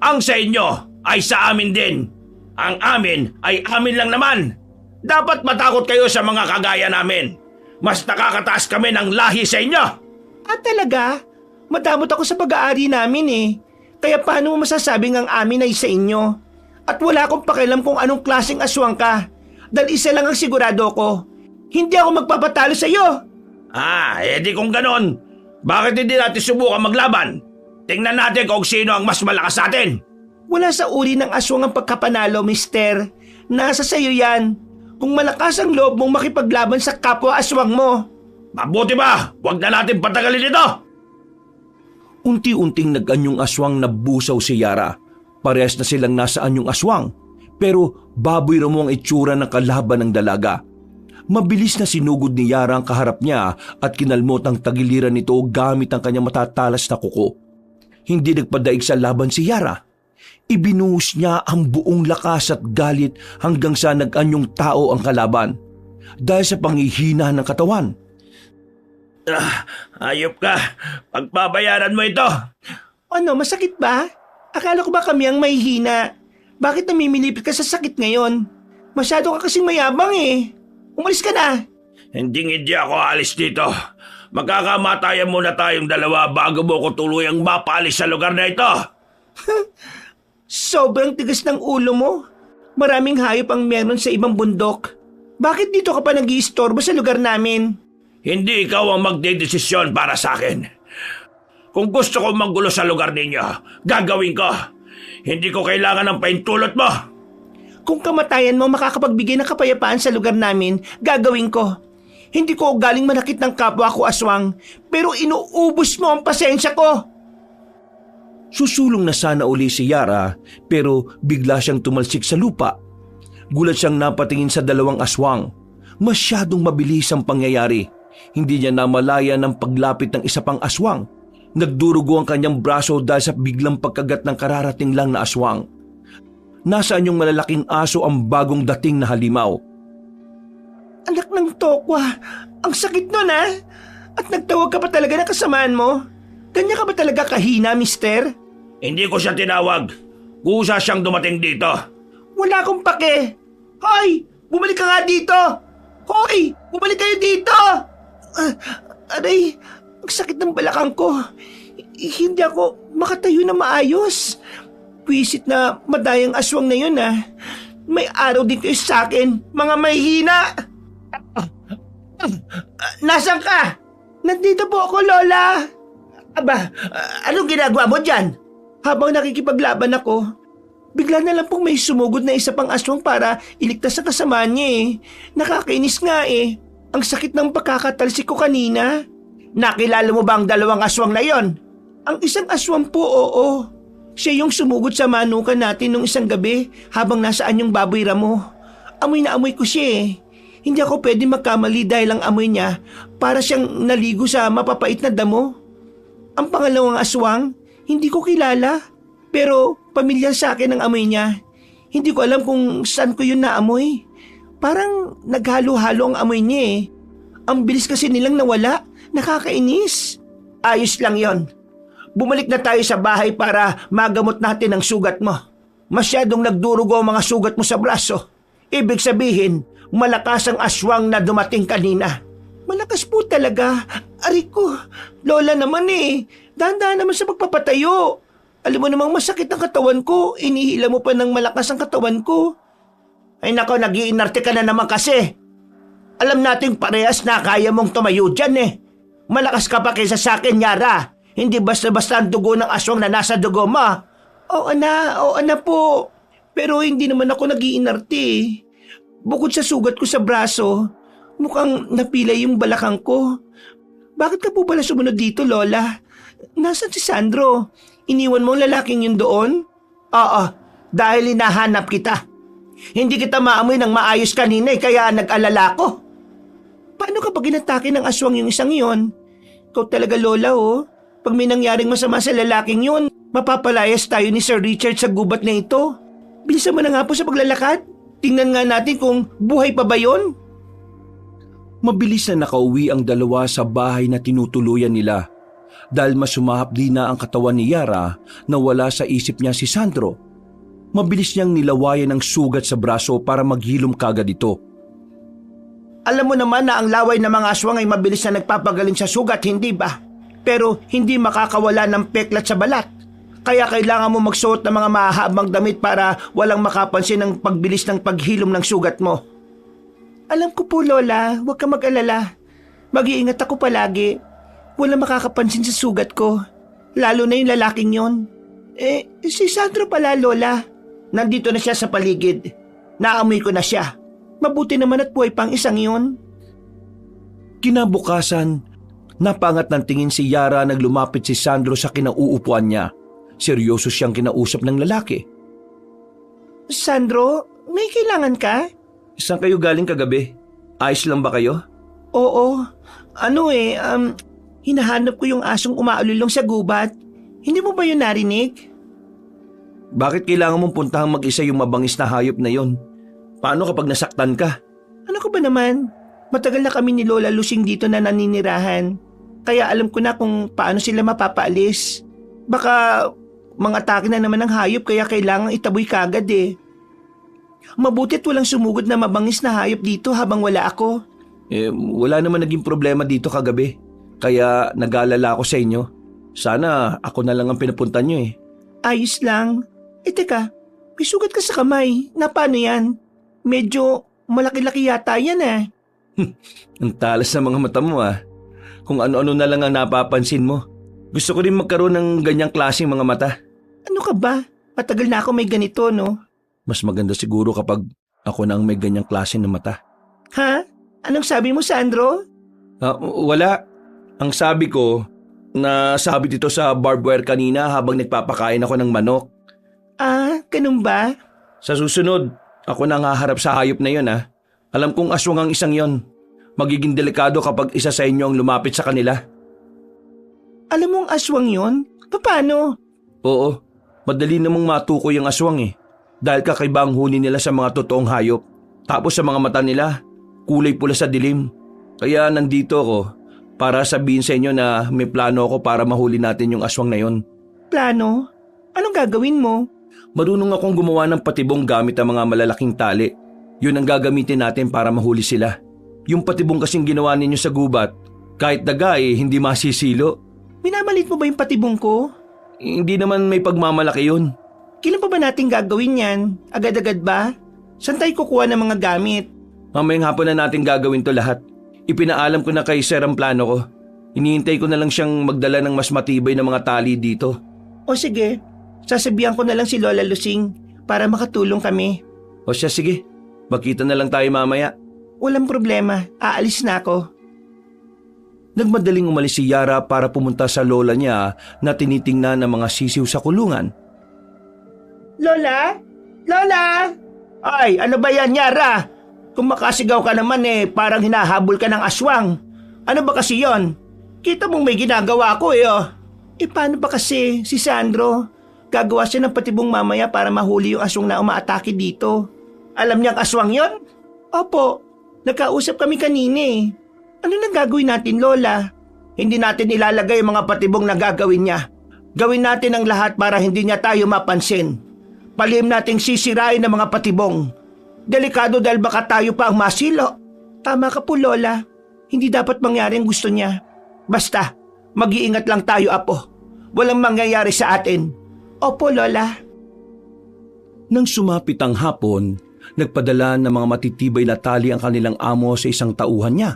Ang sa inyo ay sa amin din. Ang amin ay amin lang naman. Dapat matakot kayo sa mga kagaya namin. Mas nakakataas kami ng lahi sa inyo. Talaga? Madamot ako sa pag-aari namin Kaya paano mo masasabing ang amin ay sa inyo? At wala akong pakialam kung anong klaseng aswang ka. Dahil isa lang ang sigurado ko. Hindi ako magpapatalo sa iyo. Edi kung ganon. Bakit hindi natin subukan maglaban? Tingnan natin kung sino ang mas malakas sa atin. Wala sa uri ng aswang ang pagkapanalo, mister. Nasa sayo yan. Kung malakas ang loob mong makipaglaban sa kapwa aswang mo. Mabuti ba? Huwag na natin patagalin ito. Unti-unting nag-anyong aswang na busaw si Yara. Parehas na silang nasa anyong aswang. Pero baboy raw mo ang itsura ng kalaban ng dalaga. Mabilis na sinugod ni Yara ang kaharap niya at kinalmot ang tagiliran nito gamit ang kanyang matatalas na kuko. Hindi nagpadaig sa laban si Yara. Ibinuhos niya ang buong lakas at galit hanggang sa nag-anyong tao ang kalaban. Dahil sa panghihina ng katawan. Ayop ka. Pagbabayaran mo ito. Ano, masakit ba? Akala ko ba kami ang mahihina? Bakit namimilipit ka sa sakit ngayon? Masyado ka kasing mayabang Umalis ka na. Hindi ako alis dito. Magkakamatayan muna tayong dalawa bago mo ko tuluyang mapaalis sa lugar na ito. Sobrang tigas ng ulo mo. Maraming hayop ang meron sa ibang bundok. Bakit dito ka pa nag-iistorbo sa lugar namin? Hindi ikaw ang magdedesisyon para sa akin. Kung gusto ko manggulo sa lugar ninyo, gagawin ko. Hindi ko kailangan ng paintulot mo. Kung kamatayan mo makakapagbigay ng kapayapaan sa lugar namin, gagawin ko. Hindi ko galing manakit ng kapwa ko aswang, pero inuubos mo ang pasensya ko. Susulong na sana uli si Yara pero bigla siyang tumalsik sa lupa. Gulat siyang napatingin sa dalawang aswang. Masyadong mabilis ang pangyayari. Hindi niya namalaya ng paglapit ng isa pang aswang. Nagdurugo ang kanyang braso dahil sa biglang pagkagat ng kararating lang na aswang. Nasaan yung malalaking aso ang bagong dating na halimaw? Anak ng tokwa, ang sakit nun ha? At nagtawag ka pa talaga ng kasamaan mo? Ganyan ka ba talaga kahina, mister? Hindi ko siya tinawag. Kusa siyang dumating dito. Wala akong pake. Hoy! Bumalik ka nga dito! Hoy! Bumalik kayo dito! Aray, ang sakit ng balakang ko. Hindi ako makatayo na maayos. Pwisit na madayang aswang na yun ah. May araw din kayo sa akin, mga mahihina! Nasaan ka? Nandito po ako, Lola. Aba, anong ginagawa mo dyan? Habang nakikipaglaban ako, bigla na lang pong may sumugod na isa pang aswang para iligtas ang kasama niya eh. Nakakainis nga eh. Ang sakit ng pagkakatalsik ko kanina. Nakilala mo ba ang dalawang aswang na yon? Ang isang aswang po, oo. Siya yung sumugod sa manukan natin nung isang gabi habang nasaan yung baboy ramo. Amoy na amoy ko siya eh. Hindi ako pwede magkamali dahil ang amoy niya para siyang naligo sa mapapait na damo. Ang pangalawang aswang, hindi ko kilala. Pero pamilyar sa akin ang amoy niya. Hindi ko alam kung saan ko yun naamoy. Parang naghalo-halo ang amoy niya eh. Ang bilis kasi nilang nawala. Nakakainis. Ayos lang yon. Bumalik na tayo sa bahay para magamot natin ang sugat mo. Masyadong nagdurugo ang mga sugat mo sa braso. Ibig sabihin, malakas ang aswang na dumating kanina. Malakas po talaga. Aray ko, Lola naman eh. Dahan-dahan naman sa pagpapatayo. Alam mo namang masakit ang katawan ko. Inihila mo pa ng malakas ang katawan ko. Ay nako, nag-iinarte ka na naman kasi. Alam nating parehas na kaya mong tumayo dyan eh. Malakas ka pa kaysa sa akin, Yara. Hindi basta-basta ang dugo ng aswang na nasa dugo mo. Oo na po. Pero hindi naman ako nag-iinarte eh. Bukod sa sugat ko sa braso, mukhang napilay yung balakang ko. Bakit ka po pala sumunod dito, Lola? Nasaan si Sandro? Iniwan mo ang lalaking yun doon? Oo, dahil hinahanap kita. Hindi kita maamoy ng maayos kanina kaya nag-alala ko. Paano kapag inatake ng aswang yung isang yun? Ikaw talaga, Lola, oh. Pag may nangyaring masama sa lalaking yun, mapapalayas tayo ni Sir Richard sa gubat na ito. Bilisan mo na nga po sa paglalakad. Tingnan nga natin kung buhay pa ba yun. Mabilis na nakauwi ang dalawa sa bahay na tinutuluyan nila. Dahil mas sumahapdi na ang katawan ni Yara na wala sa isip niya si Sandro. Mabilis niyang nilawayan ang sugat sa braso para maghilom kagad ito. Alam mo naman na ang laway ng mga aswang ay mabilis na nagpapagaling sa sugat, hindi ba? Pero hindi makakawala ng peklat sa balat. Kaya kailangan mo magsuot ng mga mahahabang damit para walang makapansin ng pagbilis ng paghilom ng sugat mo. Alam ko po, Lola. Huwag ka mag-alala. Mag-iingat ako palagi. Walang makakapansin sa sugat ko. Lalo na yung lalaking yon. Si Sandro pala, Lola. Nandito na siya sa paligid. Naamoy ko na siya. Mabuti naman at buhay pang isang yon. Kinabukasan, napangat ng tingin si Yara nang lumapit si Sandro sa kinauupuan niya. Seryoso siyang kinausap ng lalaki. Sandro, may kailangan ka? Saan kayo galing kagabi? Ayos lang ba kayo? Oo. Hinahanap ko yung asong umaalulong sa gubat. Hindi mo ba yun narinig? Bakit kailangan mong puntahang mag-isa yung mabangis na hayop na yon? Paano kapag nasaktan ka? Ano ka ba naman? Matagal na kami ni Lola Lusing dito na naninirahan. Kaya alam ko na kung paano sila mapapaalis. Baka mga atake na naman ng hayop kaya kailangang itaboy kagad eh. Mabutit walang sumugod na mabangis na hayop dito habang wala ako. Wala naman naging problema dito kagabi. Kaya nag-aalala ako sa inyo. Sana ako na lang ang pinapunta nyo eh. Ayos lang. Teka, may sugat ka sa kamay. Na paano yan? Medyo malaki-laki yata yan Ang talas ng mga mata mo ah. Kung ano-ano na lang ang napapansin mo. Gusto ko rin magkaroon ng ganyang klaseng mga mata. Ano ka ba? Matagal na ako may ganito, no? Mas maganda siguro kapag ako na ang may ganyang klase ng mata. Ha? Anong sabi mo, Sandro? Wala. Ang sabi ko, nasabi dito sa barbed wire kanina habang nagpapakain ako ng manok. Ganun ba? Sa susunod, ako na ang haharap sa hayop na yon ah. Alam kong aswang ang isang yon. Magiging delikado kapag isa sa inyo ang lumapit sa kanila. Alam mong aswang yon? Paano? Oo, madali namang matukoy ang aswang eh. Dahil kakaiba ang huni nila sa mga totoong hayop. Tapos sa mga mata nila, kulay pula sa dilim. Kaya nandito ako para sabihin sa inyo na may plano ako para mahuli natin yung aswang na yon. Plano? Anong gagawin mo? Marunong akong gumawa ng patibong gamit ang mga malalaking tali. Yun ang gagamitin natin para mahuli sila. Yung patibong kasing ginawa ninyo sa gubat, kahit daga hindi masisilo. Minamalit mo ba yung patibong ko? Hindi naman may pagmamalaki yun. Kailan pa ba natin gagawin yan? Agad-agad ba? Saan tayo kukuha ng mga gamit? Mamayang hapon na natin gagawin to lahat. Ipinaalam ko na kay Sir ang plano ko. Hinihintay ko na lang siyang magdala ng mas matibay na mga tali dito. O sige, sasabihan ko na lang si Lola Lusing para makatulong kami. O siya sige, magkita na lang tayo mamaya. Walang problema, aalis na ako. Nagmadaling umalis si Yara para pumunta sa lola niya na tinitingnan ng mga sisiw sa kulungan. Lola? Lola? Ay, ano ba yan, Yara? Kung makasigaw ka naman parang hinahabol ka ng aswang. Ano ba kasi yon? Kita mong may ginagawa ko oh. Paano ba kasi si Sandro? Gagawa siya ng patibong mamaya para mahuli yung aswang na umaatake dito. Alam niyang aswang yon? Opo, nagkausap kami kanina Ano nang gagawin natin, Lola? Hindi natin ilalagay yung mga patibong na gagawin niya. Gawin natin ang lahat para hindi niya tayo mapansin. Palihim nating sisirain ang mga patibong. Delikado dahil baka tayo pa ang masilo. Tama ka po, Lola. Hindi dapat mangyari ang gusto niya. Basta, mag-iingat lang tayo, Apo. Walang mangyayari sa atin. Opo, Lola. Nang sumapit ang hapon, nagpadala ng mga matitibay na tali ang kanilang amo sa isang tauhan niya.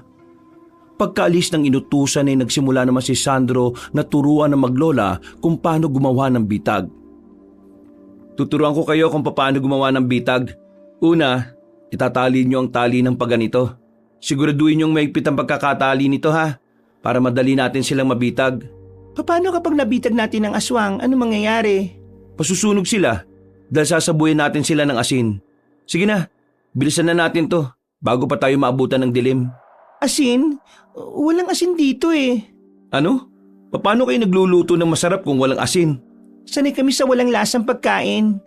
Pagkaalis ng inutusan nagsimula naman si Sandro na turuan ng maglola kung paano gumawa ng bitag. Tuturuan ko kayo kung paano gumawa ng bitag. Una, itatali niyo ang tali ng paganito. Siguraduhin niyong maigpit ang pagkakatali nito ha, para madali natin silang mabitag. Paano kapag nabitag natin ng aswang? Ano mangyayari? Pasusunog sila dahil sasabuhin natin sila ng asin. Sige na, bilisan na natin to bago pa tayo maabutan ng dilim. Asin? Walang asin dito Ano? Paano kayo nagluluto ng masarap kung walang asin? Sanay kami sa walang lasang pagkain.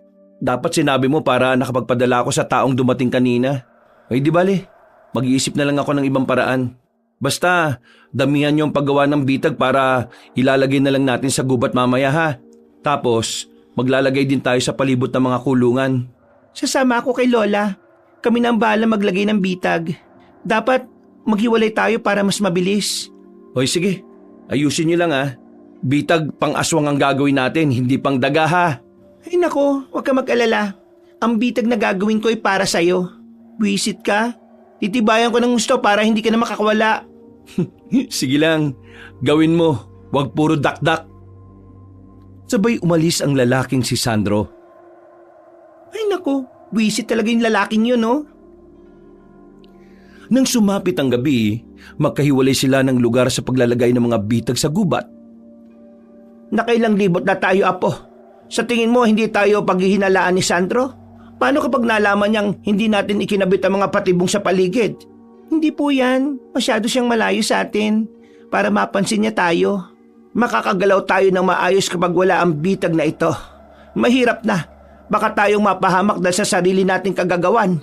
Dapat sinabi mo para nakapagpadala ako sa taong dumating kanina. Ay di bale, mag-iisip na lang ako ng ibang paraan. Basta, damihan niyo ang paggawa ng bitag para ilalagay na lang natin sa gubat mamaya ha. Tapos, maglalagay din tayo sa palibot ng mga kulungan. Sasama ako kay Lola. Kami na ang bahala maglagay ng bitag. Dapat maghiwalay tayo para mas mabilis. Hoy sige, ayusin niyo lang ha. Bitag pang aswang ang gagawin natin, hindi pang daga ha. Ay nako, huwag ka mag-alala. Ang bitag na gagawin ko ay para sa'yo. Buwisit ka. Titibayan ko ng gusto para hindi ka na makakawala. Sige lang, gawin mo. Huwag puro dakdak. Sabay umalis ang lalaking si Sandro. Ay nako, buwisit talaga yung lalaking yun Nang sumapit ang gabi, magkahiwalay sila ng lugar sa paglalagay ng mga bitag sa gubat. Nakailang libot na tayo, Apo. Sa tingin mo, hindi tayo paghihinalaan ni Sandro? Paano kapag nalaman niyang hindi natin ikinabit ang mga patibong sa paligid? Hindi po yan. Masyado siyang malayo sa atin. Para mapansin niya tayo. Makakagalaw tayo ng maayos kapag wala ang bitag na ito. Mahirap na. Baka tayong mapahamak dahil sa sarili nating kagagawan.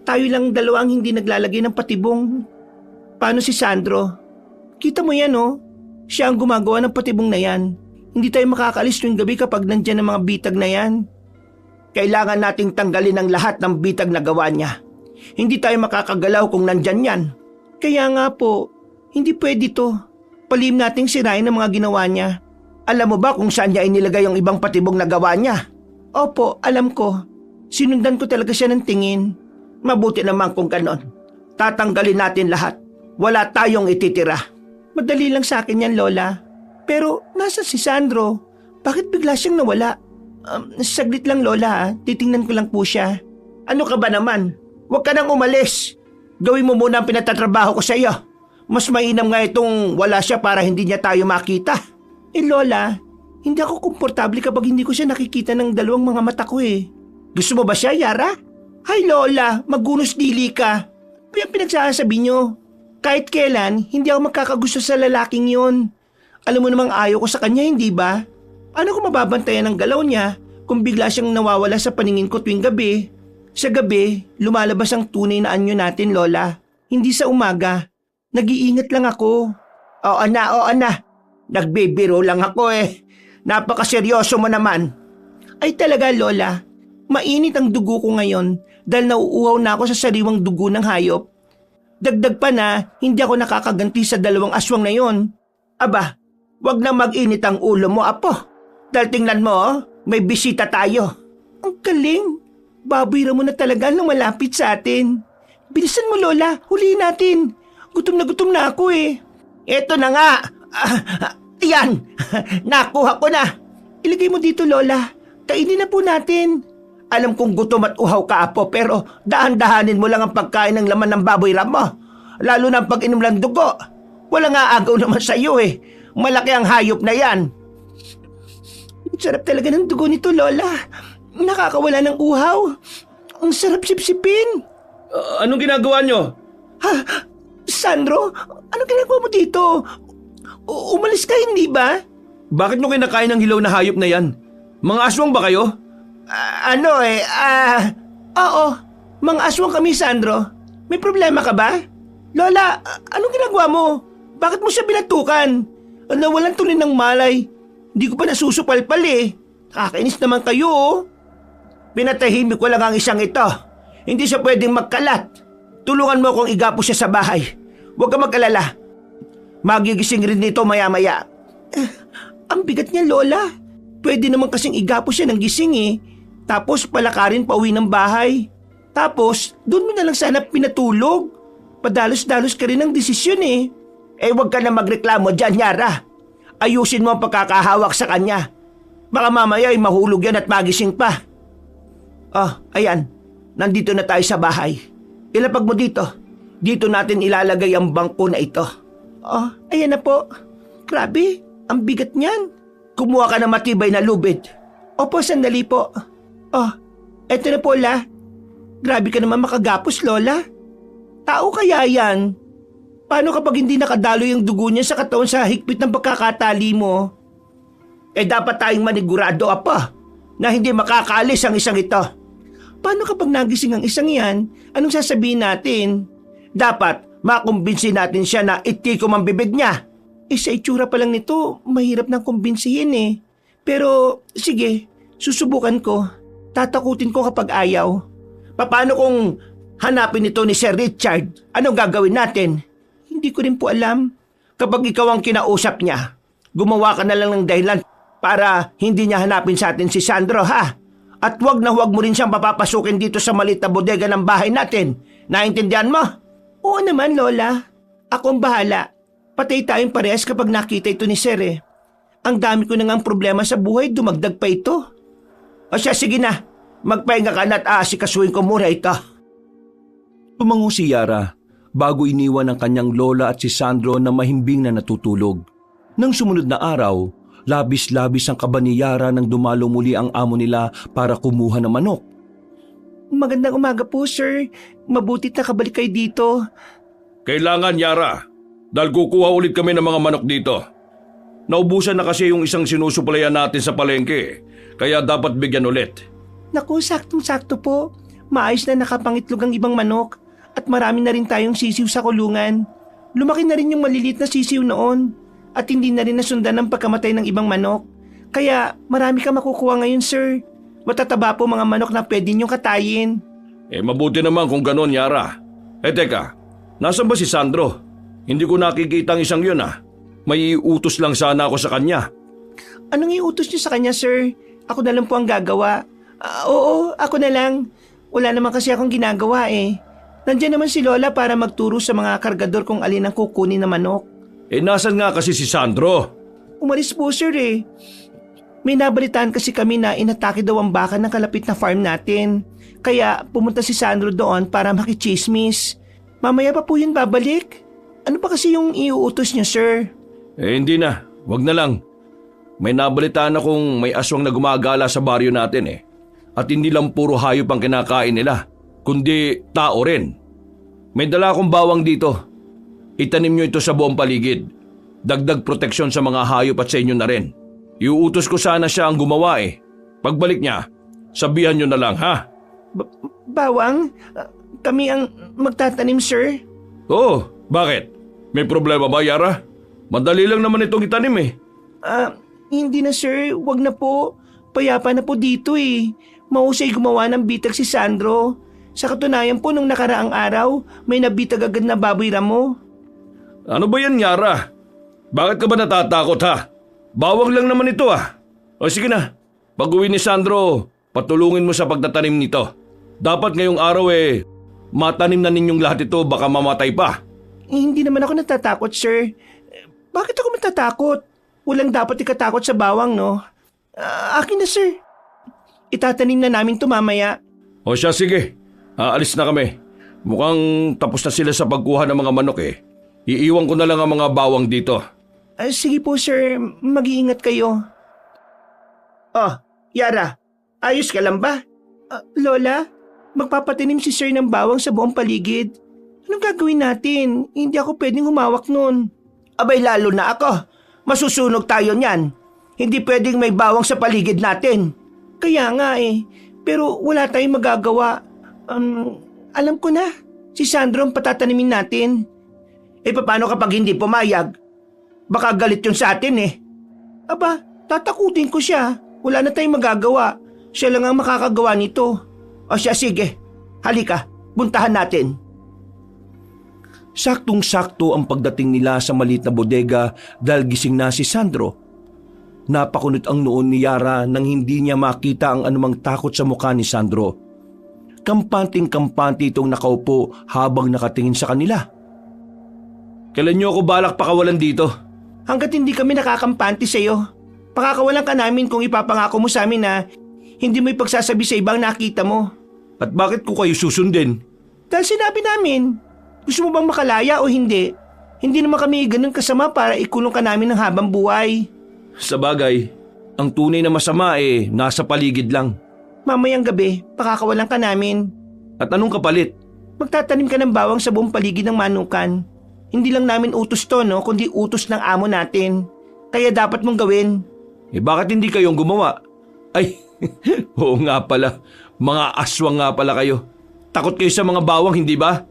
Tayo lang dalawang hindi naglalagay ng patibong. Paano si Sandro? Kita mo yan Siya ang gumagawa ng patibong na yan. Hindi tayo makakaalis tuwing gabi kapag nandyan ang mga bitag na yan. Kailangan nating tanggalin ang lahat ng bitag na gawa niya. Hindi tayo makakagalaw kung nandyan yan. Kaya nga po, hindi pwede to. Palihim nating sirain ang mga ginawa niya. Alam mo ba kung saan niya inilagay yung ibang patibong na gawa niya? Opo, alam ko. Sinundan ko talaga siya ng tingin. Mabuti naman kung ganon. Tatanggalin natin lahat. Wala tayong ititira. Madali lang sa akin yan, Lola. Pero nasa si Sandro? Bakit bigla siyang nawala? Saglit lang, Lola. Titingnan ko lang po siya. Ano ka ba naman? Huwag ka nang umalis. Gawin mo muna ang pinatatrabaho ko sa iyo. Mas mainam nga itong wala siya para hindi niya tayo makita. Lola, hindi ako komportable kapag hindi ko siya nakikita ng dalawang mga mata ko eh. Gusto mo ba siya, Yara? Hay Lola, magunos dili ka. Yung pinagsasabi niyo. Kahit kailan, hindi ako magkakagusto sa lalaking yun. Alam mo namang ayaw ko sa kanya, hindi ba? Paano ko mababantayan ang galaw niya kung bigla siyang nawawala sa paningin ko tuwing gabi? Sa gabi, lumalabas ang tunay na anyo natin, Lola. Hindi sa umaga. Nag-iingat lang ako. Oo na. Nagbibiro lang ako eh. Napakaseryoso mo naman. Ay talaga, Lola. Mainit ang dugo ko ngayon dahil nauuhaw na ako sa sariwang dugo ng hayop. Dagdag pa na hindi ako nakakaganti sa dalawang aswang na yon. Aba, wag na mag-init ang ulo mo, Apo. Dahil tingnan mo, may bisita tayo. Ang galing. Baboy mo na talaga nang malapit sa atin. Bilisan mo, Lola. Huliin natin. Gutom na ako eh. Eto na nga. Yan. Nakuha ko na. Ilagay mo dito, Lola. Kainin na po natin. Alam kong gutom at uhaw ka, Apo, pero dahan-dahanin mo lang ang pagkain ng laman ng baboy ram mo. Lalo na ang pag-inom ng dugo. Wala nga agaw naman sa iyo eh. Malaki ang hayop na yan. Sarap talaga ng dugo nito, Lola. Nakakawala ng uhaw. Ang sarap sipsipin. Anong ginagawa nyo? Ha? Sandro? Anong ginagawa mo dito? Umalis ka, hindi ba? Bakit nyo kinakain ng hilaw na hayop na yan? Mga aswang ba kayo? Oo. Mga aswang kami, Sandro. May problema ka ba? Lola, anong ginagawa mo? Bakit mo siya binatukan? Nawalan tuloy ng malay. Hindi ko pa nasusupalpal eh. Kakainis naman kayo oh. Pinatahimik ko lang ang isang ito. Hindi siya pwedeng magkalat. Tulungan mo akong igapo siya sa bahay. Huwag ka mag-alala. Magigising rin nito maya-maya. Ang bigat niya, Lola. Pwede naman kasing igapo siya ng gising eh. Tapos palakarin pa uwi ng bahay. Tapos, doon mo na lang sana pinatulog. Padalos-dalos ka rin ng desisyon eh. Huwag ka na magreklamo dyan, Yara. Ayusin mo ang pagkakahawak sa kanya. Baka mamaya ay mahulog yan at magising pa. Ayan. Nandito na tayo sa bahay. Ilapag mo dito. Dito natin ilalagay ang bangko na ito. Ayan na po. Grabe, ang bigat niyan. Kumuha ka ng matibay na lubid. Opo, sandali po. Eto na po, La. Grabe ka naman makagapos, Lola. Tao kaya yan? Paano kapag hindi nakadalo yung dugo niya sa katawan sa higpit ng pagkakatali mo? Dapat tayong manigurado, Apa, na hindi makakaalis ang isang ito. Paano kapag nagising ang isang yan? Anong sasabihin natin? Dapat makumbinsi natin siya na itikom ang bibig niya. Sa itsura pa lang nito, mahirap nang kumbinsihin eh. Pero sige, susubukan ko. Tatakutin ko kapag ayaw. Paano kung hanapin ito ni Sir Richard? Anong gagawin natin? Hindi ko rin po alam. Kapag ikaw ang kinausap niya, gumawa ka na lang ng dahilan para hindi niya hanapin sa atin si Sandro, ha? At huwag na huwag mo rin siyang papapasukin dito sa maliit na bodega ng bahay natin. Naintindihan mo? Oo naman, Lola. Ako ang bahala. Patay tayong parehas kapag nakita ito ni Sir eh. Ang dami ko na ngang problema sa buhay, dumagdag pa ito. Sige na. Magpahinga ka na at aasikasuhin ko muna ito. Tumango si Yara bago iniwan ang kanyang lola at si Sandro na mahimbing na natutulog. Nang sumunod na araw, labis-labis ang kaba ni Yara nang dumalo muli ang amo nila para kumuha ng manok. Magandang umaga po, Sir. Mabutit na kabalik kayo dito. Kailangan, Yara. Dahil kukuha ulit kami ng mga manok dito. Naubusan na kasi yung isang sinusuplayan natin sa palengke, kaya dapat bigyan ulit. Naku, saktong-sakto po. Maayos na nakapangitlog ang ibang manok at marami na rin tayong sisiw sa kulungan. Lumaki na rin yung maliliit na sisiw noon at hindi na rin nasundan ng pagkamatay ng ibang manok. Kaya marami ka makukuha ngayon, Sir. Matataba po mga manok na pwede niyong katayin. Mabuti naman kung ganon, Yara. Teka, nasan ba si Sandro? Hindi ko nakikita ang isang yun ah. May utos lang sana ako sa kanya. Anong iutos niyo sa kanya, sir? Ako na lang po ang gagawa. Oo, ako na lang. Wala naman kasi akong ginagawa eh. Nandiyan naman si Lola para magturo sa mga kargador kung alin ang kukunin na manok. Nasan nga kasi si Sandro? Umalis po, sir eh. May nabalitaan kasi kami na inatake daw ang baka ng kalapit na farm natin. Kaya pumunta si Sandro doon para makichismis. Mamaya pa po yun babalik. Ano pa kasi yung iuutos niyo, sir? Hindi na. Wag na lang. May nabalitaan akong may aswang na gumagala sa baryo natin eh. At hindi lang puro hayop ang kinakain nila, kundi tao rin. May dala akong bawang dito. Itanim nyo ito sa buong paligid. Dagdag proteksyon sa mga hayop at sa inyo na rin. Iuutos ko sana siya ang gumawa eh. Pagbalik niya, sabihan nyo na lang ha? Bawang? Kami ang magtatanim, sir? Oo, bakit? May problema ba, Yara? Madali lang naman itong itanim eh. Hindi na, sir. Wag na po. Payapa na po dito eh. Mahusay gumawa ng bitag si Sandro. Sa katunayan po, nung nakaraang araw, may nabitag agad na baboy ramo. Ano ba yan, Yara? Bakit ka ba natatakot ha? Bawang lang naman ito ah. O sige na, pag-uwi ni Sandro, patulungin mo sa pagtatanim nito. Dapat ngayong araw matanim na ninyong lahat ito, baka mamatay pa. Hindi naman ako natatakot, sir. Bakit ako matatakot? Walang dapat ikatakot sa bawang, no? Akin na, sir. Itatanim na namin ito mamaya. O siya, sige. Aalis na kami. Mukhang tapos na sila sa pagkuha ng mga manok eh. Iiwan ko na lang ang mga bawang dito. Sige po, sir. Mag-iingat kayo. Oh, Yara. Ayos ka lang ba? Lola, magpapatinim si sir ng bawang sa buong paligid. Anong gagawin natin? Hindi ako pwedeng humawak nun. Abay, lalo na ako. Masusunog tayo niyan. Hindi pwedeng may bawang sa paligid natin. Kaya nga eh. Pero wala tayong magagawa. Alam ko na. Si Sandro ang patatanimin natin. Paano kapag hindi pumayag? Baka galit yun sa atin eh. Aba, tatakutin ko siya. Wala na tayong magagawa. Siya lang ang makakagawa nito. O siya, sige. Halika, buntahan natin. Saktong-sakto ang pagdating nila sa maliit na bodega dahil gising na si Sandro. Napakunot ang noon ni Yara nang hindi niya makita ang anumang takot sa mukha ni Sandro. Kampanting-kampante itong nakaupo habang nakatingin sa kanila. Kailan niyo ako balak pakawalan dito? Hanggat hindi kami nakakampante sa iyo, pakakawalan ka namin kung ipapangako mo sa amin na hindi mo ipagsasabi sa ibang nakita mo. At bakit ko kayo susundin? Dahil sinabi namin, gusto mo bang makalaya o hindi? Hindi naman kami ganun kasama para ikulong ka namin ng habang buhay. Sa bagay, ang tunay na masama nasa paligid lang. Mamayang gabi, pakakawalan ka namin. At anong kapalit? Magtatanim ka ng bawang sa buong paligid ng manukan. Hindi lang namin utos to, no? Kundi utos ng amo natin. Kaya dapat mong gawin. Bakit hindi kayong gumawa? Ay, oo nga pala. Mga aswang nga pala kayo. Takot kayo sa mga bawang, hindi ba?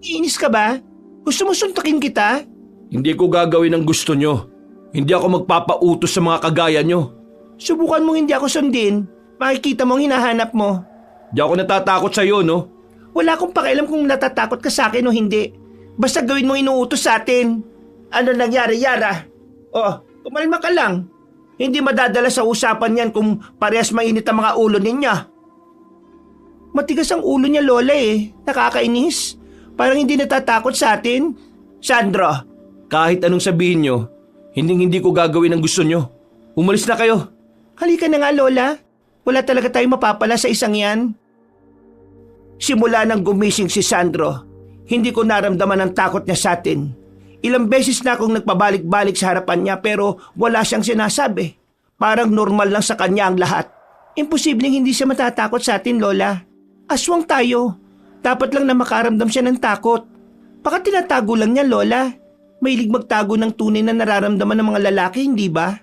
Iinis ka ba? Gusto mo suntukin kita? Hindi ko gagawin ang gusto nyo. Hindi ako magpapautos sa mga kagaya nyo. Subukan mong hindi ako sundin. Makikita mong hinahanap mo. Di ako natatakot sa'yo, no? Wala akong pakialam kung natatakot ka sa akin o hindi. Basta gawin mong inuutos sa atin. Ano nangyari, Yara? Kumalma ka lang. Hindi madadala sa usapan yan kung parehas mainit ang mga ulo ninyo. Matigas ang ulo niya, Lola eh. Nakakainis. Parang hindi natatakot sa atin. Sandro. Kahit anong sabihin nyo, hindi ko gagawin ang gusto nyo. Umalis na kayo. Halika na nga, Lola. Wala talaga tayong mapapala sa isang yan. Simula nang gumising si Sandro, hindi ko naramdaman ang takot niya sa atin. Ilang beses na akong nagpabalik-balik sa harapan niya pero wala siyang sinasabi. Parang normal lang sa kanya ang lahat. Imposibleng hindi siya matatakot sa atin, Lola. Aswang tayo. Dapat lang na makaramdam siya ng takot. Baka tinatago lang niya, Lola. Mahilig magtago ng tunay na nararamdaman ng mga lalaki, hindi ba?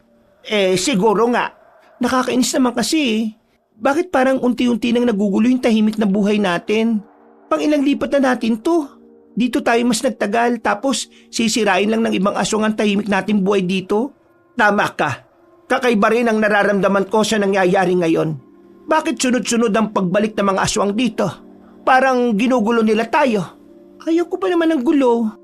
Siguro nga. Nakakainis naman kasi. Bakit parang unti-unti nang nagugulo yung tahimik na buhay natin? Pang ilang lipat na natin to. Dito tayo mas nagtagal tapos sisirain lang ng ibang aswang ang tahimik nating buhay dito? Tama ka. Kakaiba rin ang nararamdaman ko sa nangyayari ngayon. Bakit sunod-sunod ang pagbalik ng mga aswang dito? Parang ginugulo nila tayo. Ayaw ko pa naman ng gulo.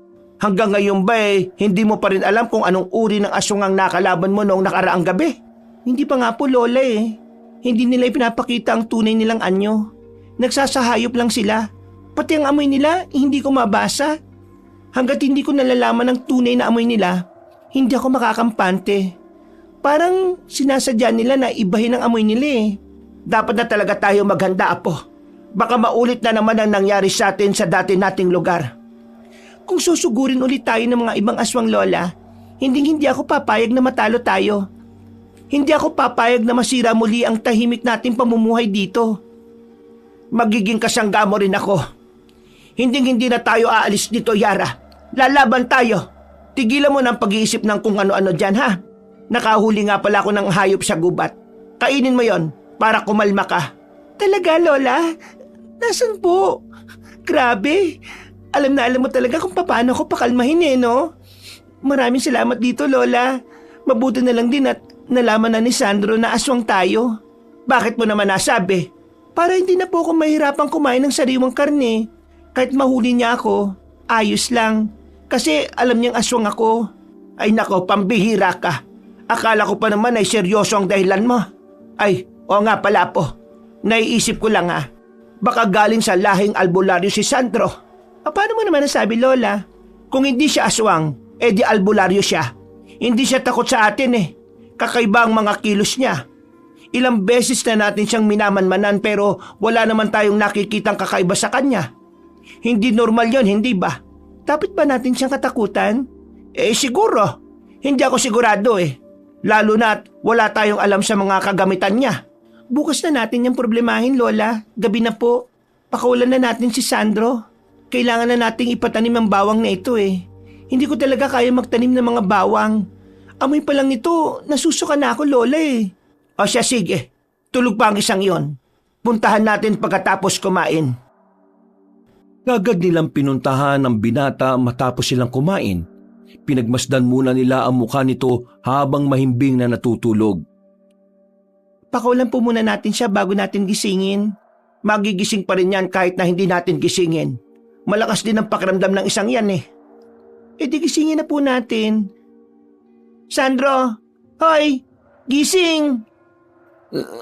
Hanggang ngayon ba hindi mo pa rin alam kung anong uri ng aswang ang nakalaban mo noong nakaraang gabi? Hindi pa nga po, Lola Hindi nila ipinapakita ang tunay nilang anyo. Nagsasahayop lang sila. Pati ang amoy nila, hindi ko mabasa. Hanggat hindi ko nalalaman ang tunay na amoy nila, hindi ako makakampante. Parang sinasadya nila na ibahin ang amoy nila Dapat na talaga tayo maghanda, Apo. Baka maulit na naman ang nangyari sa atin sa dati nating lugar. Kung susugurin ulit tayo ng mga ibang aswang, Lola, hindi ako papayag na matalo tayo. Hindi ako papayag na masira muli ang tahimik nating pamumuhay dito. Magiging kasangga mo rin ako. Hindi na tayo aalis dito, Yara. Lalaban tayo. Tigilan mo ng pag-iisip ng kung ano-ano dyan, ha? Nakahuli nga pala ako ng hayop sa gubat. Kainin mo yon para kumalma ka. Talaga, Lola? Nasaan po? Grabe. Alam na alam mo talaga kung paano ako pakalmahin no? Maraming salamat dito, Lola. Mabuti na lang din at nalaman na ni Sandro na aswang tayo. Bakit mo naman nasabi? Para hindi na po ako mahirapang kumain ng sariwang karne. Kahit mahuli niya ako, ayos lang. Kasi alam niyang aswang ako. Ay nako, pambihira ka. Akala ko pa naman ay seryoso ang dahilan mo. Ay, o nga pala po. Naiisip ko lang baka galing sa lahing albularyo si Sandro. Paano mo naman nasabi, Lola? Kung hindi siya aswang, di albularyo siya. Hindi siya takot sa atin Kakaiba ang mga kilos niya. Ilang beses na natin siyang minamanmanan pero wala naman tayong nakikitang kakaiba sa kanya. Hindi normal yon, hindi ba? Dapat ba natin siyang katakutan? Siguro. Hindi ako sigurado Lalo na't wala tayong alam sa mga kagamitan niya. Bukas na natin yung problemahin, Lola. Gabi na po. Pakawalan na natin si Sandro. Kailangan na nating ipatanim ang bawang na ito Hindi ko talaga kaya magtanim ng mga bawang. Amoy pa lang nito, nasusuka na ako, Lola O siya, sige. Tulog pa ang isang yon. Puntahan natin pagkatapos kumain. Agad nilang pinuntahan ang binata matapos silang kumain. Pinagmasdan muna nila ang mukha nito habang mahimbing na natutulog. Pakawalan po muna natin siya bago natin gisingin. Magigising pa rin yan kahit na hindi natin gisingin. Malakas din ang pakiramdam ng isang yan di gisingin na po natin. Sandro! Hoy! Gising!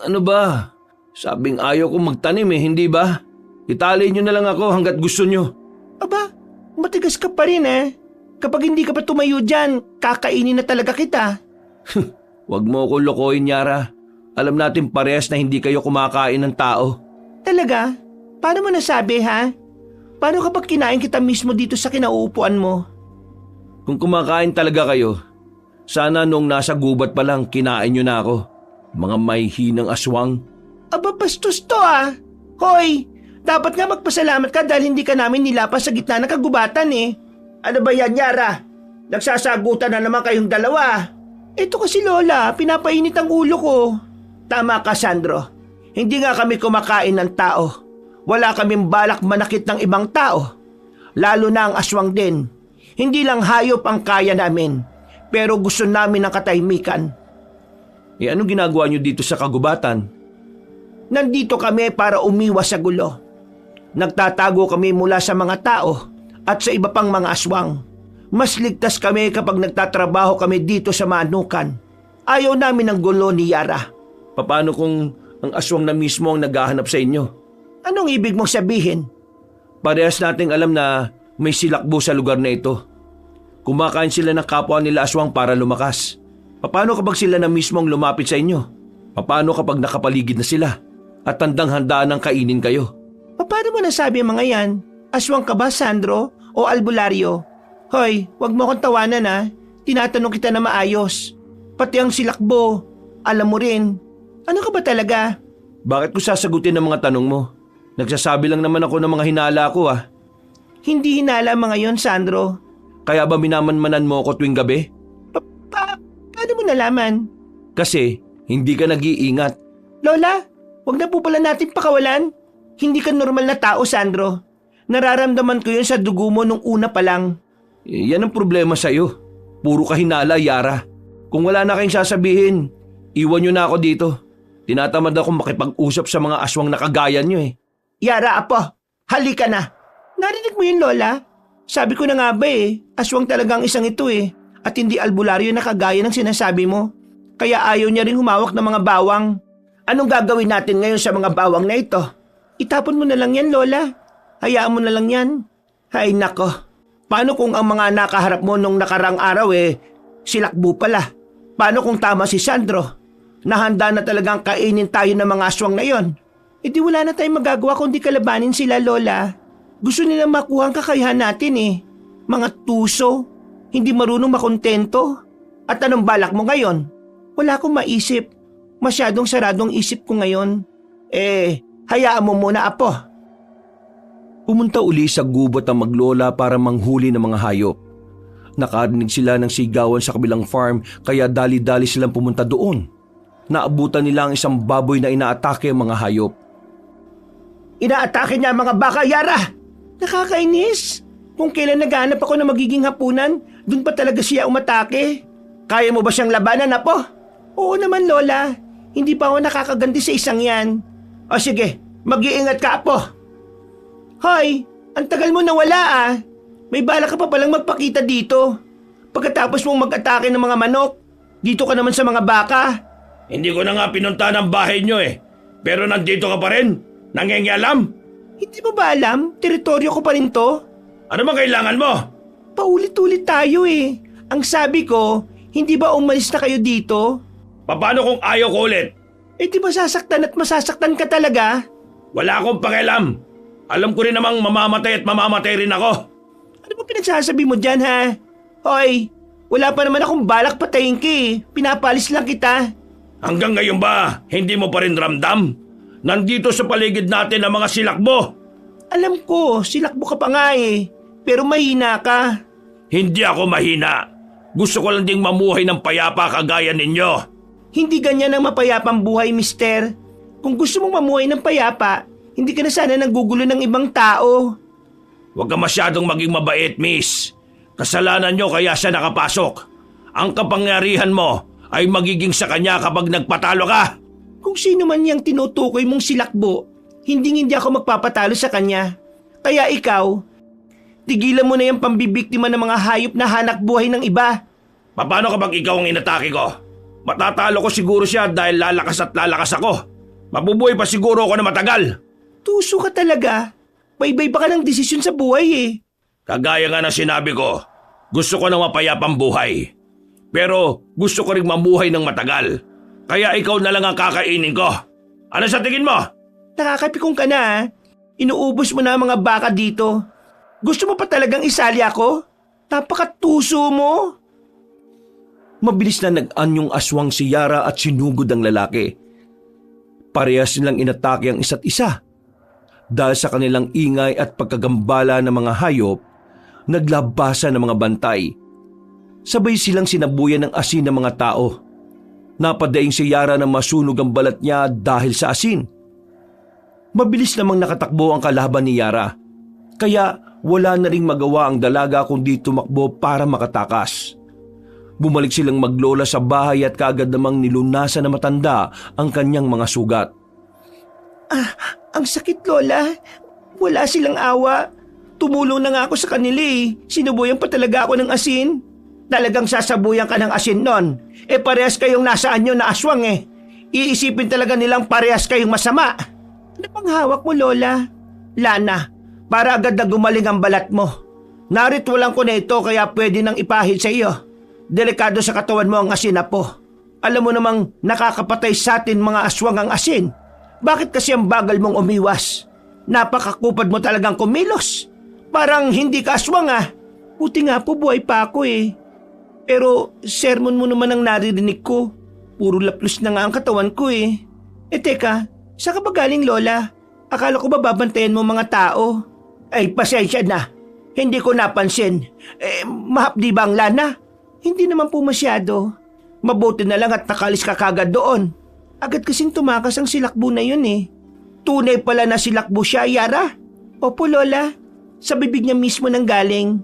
Ano ba? Sabing ayaw ko magtanim hindi ba? Itali nyo na lang ako hanggat gusto nyo. Aba, matigas ka pa rin Kapag hindi ka pa tumayo dyan, kakainin na talaga kita. Huwag mo ko lokohin, Yara. Alam natin parehas na hindi kayo kumakain ng tao. Talaga? Paano mo nasabi, ha? Paano kapag kinain kita mismo dito sa kinauupuan mo? Kung kumakain talaga kayo, sana nung nasa gubat pa lang kinain nyo na ako. Mga may hinang aswang. Aba, bastos to Hoy, dapat nga magpasalamat ka dahil hindi ka namin nilapas sa gitna ng kagubatan Ano ba yan, Yara? Nagsasagutan na naman kayong dalawa. Ito kasi, Lola, pinapainit ang ulo ko. Tama ka, Sandro. Hindi nga kami kumakain ng tao. Wala kaming balak manakit ng ibang tao. Lalo na ang aswang din. Hindi lang hayop ang kaya namin. Pero gusto namin ng katahimikan. Anong ginagawa nyo dito sa kagubatan? Nandito kami para umiwas sa gulo. Nagtatago kami mula sa mga tao at sa iba pang mga aswang. Mas ligtas kami kapag nagtatrabaho kami dito sa Manukan. Ayaw namin ng gulo ni Yara. Paano kung ang aswang na mismo ang naghahanap sa inyo? Anong ibig mong sabihin? Parehas nating alam na may silakbo sa lugar na ito. Kumakain sila ng kapwa nila aswang para lumakas. Paano kapag sila na mismo ang lumapit sa inyo? Paano kapag nakapaligid na sila at handang-handa ng kainin kayo? Paano mo nasabi mga yan? Aswang ka ba, Sandro? O albularyo? Hoy, wag mo akong tawanan Tinatanong kita na maayos. Pati ang silakbo. Alam mo rin. Ano ka ba talaga? Bakit ko sasagutin ang mga tanong mo? Nagsasabi lang naman ako ng mga hinala ko Hindi hinala mga yon, Sandro. Kaya ba minamanmanan mo ako tuwing gabi? Paano mo nalaman? Kasi hindi ka nag-iingat. Lola, wag na po pala natin pakawalan. Hindi ka normal na tao, Sandro. Nararamdaman ko yun sa dugo mo nung una pa lang. Yan ang problema sa'yo. Puro ka hinala, Yara. Kung wala na kayong sasabihin, iwan nyo na ako dito. Tinatamad ako makipag-usap sa mga aswang na kagaya nyo Yara, apo, halika na. Narinig mo yun, Lola? Sabi ko na nga ba aswang talagang isang ito at hindi albularyo na kagaya ng sinasabi mo. Kaya ayaw niya rin humawak ng mga bawang. Anong gagawin natin ngayon sa mga bawang na ito? Itapon mo na lang yan, Lola. Hayaan mo na lang yan. Ay nako, paano kung ang mga nakaharap mo nung nakarang araw silakbo pala? Paano kung tama si Sandro? Nahanda na talagang kainin tayo ng mga aswang na yon. Di wala na tayong magagawa kundi kalabanin sila, Lola. Gusto nilang makuha ang kakayahan natin Mga tuso, hindi marunong makontento. At anong balak mo ngayon? Wala akong maisip. Masyadong saradong isip ko ngayon. Hayaan mo muna, Apo. Pumunta uli sa gubat ang maglola para manghuli ng mga hayop. Nakarinig sila ng sigawan sa kabilang farm kaya dali-dali silang pumunta doon. Naabutan nila ang isang baboy na inaatake ang mga hayop. Inaatake niya ang mga baka, Yara! Nakakainis! Kung kailan naghahanap ako ng magiging hapunan, dun pa talaga siya umatake. Kaya mo ba siyang labanan, Apo? Oo naman, Lola. Hindi pa ako nakakaganti sa isang yan. O sige, mag-iingat ka, Apo. Hoy, ang tagal mo nawala May bala ka pa palang magpakita dito. Pagkatapos mong mag-atake ng mga manok, dito ka naman sa mga baka. Hindi ko na nga pinunta ng bahay nyo Pero nandito ka pa rin. Nangingialam. Hindi mo ba alam? Teritoryo ko pa rin to. Ano ba kailangan mo? Paulit-ulit tayo Ang sabi ko, hindi ba umalis na kayo dito? Paano kung ayaw ko ulit? Di ba sasaktan at masasaktan ka talaga? Wala akong pakialam. Alam ko rin namang mamamatay at mamamatay rin ako. Ano ba pinagsasabi mo dyan, ha? Hoy, wala pa naman akong balak patayin ka Pinapalis lang kita. Hanggang ngayon ba, hindi mo pa rin ramdam? Nandito sa paligid natin ang mga silakbo. Alam ko, silakbo ka pa nga Pero mahina ka. Hindi ako mahina. Gusto ko lang ding mamuhay ng payapa kagaya ninyo. Hindi ganyan ang mapayapang buhay, mister. Kung gusto mong mamuhay ng payapa, hindi ka na sana nanggugulo ng ibang tao. Huwag ka masyadong maging mabait, miss. Kasalanan nyo kaya siya nakapasok. Ang kapangyarihan mo ay magiging sa kanya kapag nagpatalo ka. Kung sino man yang tinutukoy mong silakbo, hindi ako magpapatalo sa kanya. Kaya ikaw, tigilan mo na yung pambibiktima ng mga hayop na hanak buhay ng iba. Paano kapag ikaw ang inatake ko? Matatalo ko siguro siya dahil lalakas at lalakas ako. Mabubuhay pa siguro ako na matagal. Tuso ka talaga. Baybay pa ka ng desisyon sa buhay Kagaya nga ng sinabi ko, gusto ko ng mapayapang buhay. Pero gusto ko rin mamuhay ng matagal. Kaya ikaw na lang ang kakainin ko. Ano sa tingin mo? Nakakapikong ka na Inuubos mo na ang mga baka dito. Gusto mo pa talagang isali ako? Napakatuso mo. Mabilis na nag-anyong aswang si Yara at sinugod ang lalaki. Parehas nilang inatake ang isa't isa. Dahil sa kanilang ingay at pagkagambala ng mga hayop, naglabasan ng mga bantay. Sabay silang sinabuyan ng asin ng mga tao. Napadaing si Yara na masunog ang balat niya dahil sa asin. Mabilis namang nakatakbo ang kalaban ni Yara. Kaya wala na ring magawa ang dalaga kundi tumakbo para makatakas. Bumalik silang maglola sa bahay at kaagad namang nilunasan na matanda ang kanyang mga sugat. Ang sakit, Lola. Wala silang awa. Tumulong na nga ako sa kanila Sinubuyan pa talaga ako ng asin. Talagang sasabuyan ka ng asin nun. Parehas kayong nasa anyo na aswang Iisipin talaga nilang parehas kayong masama. Ano pang hawak mo, Lola? Lana, para agad na gumaling ang balat mo. Naritualan ko na ito kaya pwede nang ipahid sa iyo. Delikado sa katawan mo ang asin, Apo. Alam mo namang nakakapatay sa atin mga aswang ang asin. Bakit kasi ang bagal mong umiwas? Napakakupad mo talagang kumilos. Parang hindi ka aswang Buti nga po buhay pa ako Pero sermon mo naman ang naririnig ko. Puro laplos na nga ang katawan ko teka, saan ka ba galing, Lola? Akala ko ba babantayan mo mga tao? Ay, pasensya na. Hindi ko napansin. Mahapdi ba ang lana? Hindi naman po masyado. Mabuti na lang at nakalis ka kagad doon. Agad kasing tumakas ang silakbo na yun Tunay pala na silakbo siya, Yara. Opo, Lola. Sa bibig niya mismo nang galing.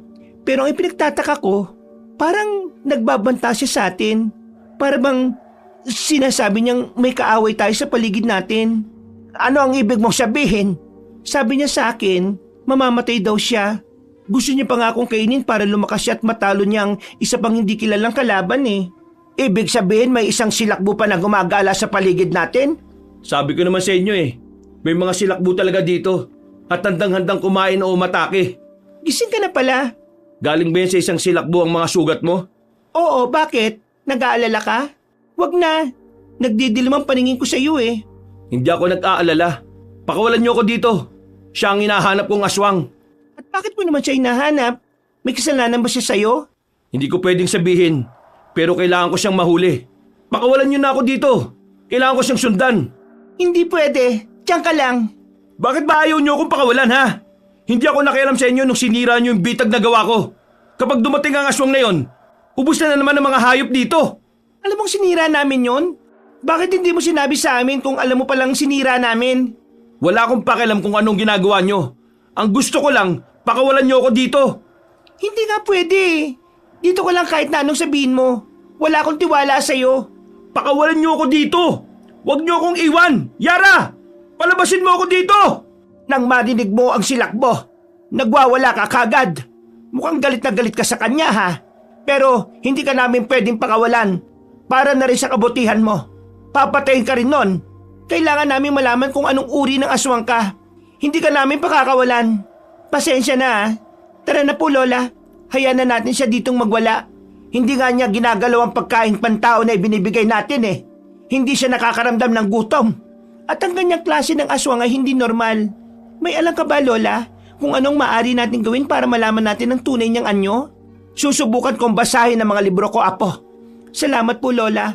Pero ang ipinagtataka ko, parang nagbabanta siya sa atin. Para bang sinasabi niyang may kaaway tayo sa paligid natin. Ano ang ibig mong sabihin? Sabi niya sa akin, mamamatay daw siya. Gusto niya pa nga akong kainin para lumakas siya at matalo niya ang isa pang hindi kilalang kalaban eh. Ibig sabihin may isang silakbo pa na gumagala sa paligid natin? Sabi ko naman sa inyo may mga silakbo talaga dito at handang-handang kumain o umatake. Gising ka na pala. Galing ba yan sa isang silakbo ang mga sugat mo? Oo, bakit? Nag-aalala ka? Wag na. Nagdidilim ang paningin ko sa iyo eh. Hindi ako nag-aalala. Pakawalan niyo ako dito. Siya ang hinahanap kong aswang. At bakit mo naman siya hinahanap? May kasalanan ba siya sa'yo? Hindi ko pwedeng sabihin, pero kailangan ko siyang mahuli. Pakawalan niyo na ako dito. Kailangan ko siyang sundan. Hindi pwede. Diyan ka lang. Bakit ba ayaw niyo akong pakawalan ha? Hindi ako nakialam sa inyo nung sinira niyo yung bitag na gawa ko. Kapag dumating ang aswang na yon, ubus na naman ang mga hayop dito. Alam mong sinira namin yon? Bakit hindi mo sinabi sa amin kung alam mo palang sinira namin? Wala akong pakialam kung anong ginagawa niyo. Ang gusto ko lang, pakawalan niyo ako dito. Hindi nga pwede. Dito ka lang kahit na anong sabihin mo. Wala akong tiwala sa'yo. Pakawalan niyo ako dito. Huwag niyo akong iwan. Yara! Palabasin mo ako dito! Nang marinig mo ang silakbo, nagwawala ka kagad. Mukhang galit na galit ka sa kanya ha. Pero hindi ka namin pwedeng pakawalan. Para na rin sa kabutihan mo. Papatayin ka rin nun. Kailangan namin malaman kung anong uri ng aswang ka. Hindi ka namin pakakawalan. Pasensya na ha. Tara na po Lola. Hayaan na natin siya ditong magwala. Hindi nga niya ginagalaw ang pagkain pantao na ibinibigay natin eh. Hindi siya nakakaramdam ng gutom. At ang ganyang klase ng aswang ay hindi normal. May alam ka ba Lola kung anong maaari natin gawin para malaman natin ang tunay niyang anyo? Susubukan kong basahin ang mga libro ko, Apo. Salamat po Lola.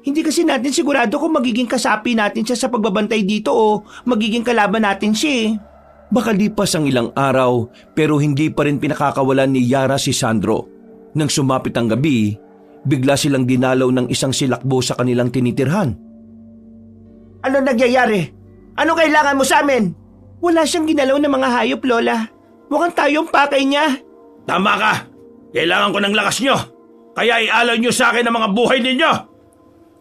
Hindi kasi natin sigurado kung magiging kasapi natin siya sa pagbabantay dito o magiging kalaban natin siya eh. Makalipas ang ilang araw pero hindi pa rin pinakakawalan ni Yara si Sandro. Nang sumapit ang gabi, bigla silang dinalaw ng isang silakbo sa kanilang tinitirhan. Ano nangyayari? Ano kailangan mo sa amin? Wala siyang ginalaw ng mga hayop, Lola. Mukhang tayo ang pakay niya. Tama ka. Kailangan ko ng lakas niyo. Kaya ialay niyo sa akin ang mga buhay ninyo.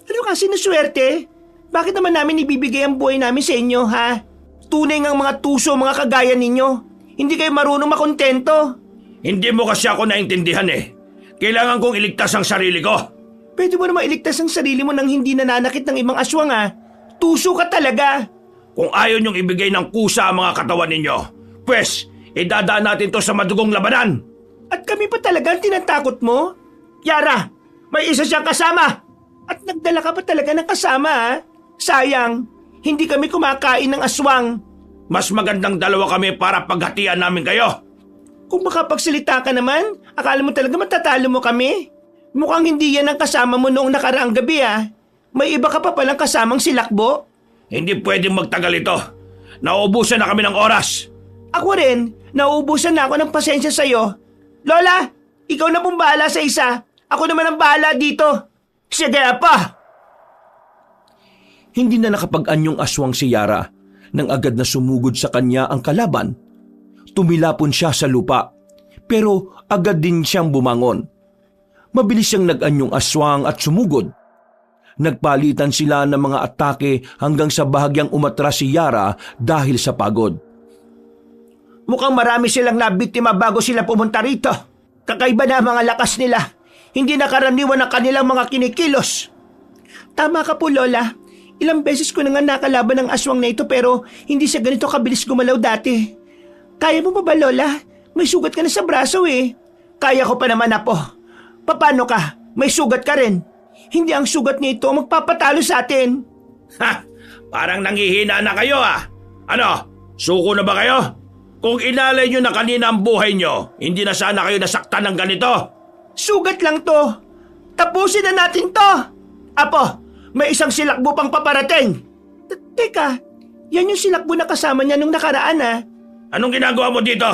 Ano kasi na swerte? Bakit naman namin ibibigay ang buhay namin sa inyo, ha? Tunay ngang mga tuso, mga kagaya ninyo. Hindi kayo marunong makontento. Hindi mo kasi ako naintindihan eh. Kailangan kong iligtas ang sarili ko. Pwede mo naman iligtas ang sarili mo nang hindi nananakit ng ibang aswang, ha? Tuso ka talaga. Kung ayaw niyong ibigay ng kusa ang mga katawan ninyo, pwes, idadaan natin to sa madugong labanan. At kami pa talaga ang tinatakot mo? Yara, may isa siyang kasama. At nagdala ka pa talaga ng kasama, ha? Sayang, hindi kami kumakain ng aswang. Mas magandang dalawa kami para paghatian namin kayo. Kung makapagsalita ka naman, akala mo talaga matatalo mo kami? Mukhang hindi yan ang kasama mo noong nakaraang gabi, ha? May iba ka pa palang kasamang silakbo? Hindi pwedeng magtagal ito. Nauubusan na kami ng oras. Ako rin, nauubusan na ako ng pasensya sa'yo. Lola, ikaw na pong bahala sa isa. Ako naman ang bahala dito. Sige, Apa! Hindi na nakapag-anyong aswang si Yara nang agad na sumugod sa kanya ang kalaban. Tumilapon siya sa lupa, pero agad din siyang bumangon. Mabilis siyang nag-anyong aswang at sumugod. Nagpalitan sila ng mga atake hanggang sa bahagyang umatras si Yara dahil sa pagod. Mukhang marami silang nabiktima bago sila pumunta rito. Kakaiba na ang mga lakas nila. Hindi nakaraniwan ang kanilang mga kinikilos. Tama ka po, Lola. Ilang beses ko na nga nakalaban ng aswang na ito pero hindi siya ganito kabilis gumalaw dati. Kaya mo ba, Lola? May sugat ka na sa braso eh. Kaya ko pa naman, Apo. Paano ka? May sugat ka rin. Hindi ang sugat nito magpapatalo sa atin. Ha! Parang nangihina na kayo ah. Ano? Suko na ba kayo? Kung inalay nyo na kanina ang buhay nyo, hindi na sana kayo nasaktan ng ganito. Sugat lang to. Tapusin na natin to. Apo, may isang silakbo pang paparating. Teka, yan yung silakbo na kasama niya nung nakaraan ah. Anong ginagawa mo dito?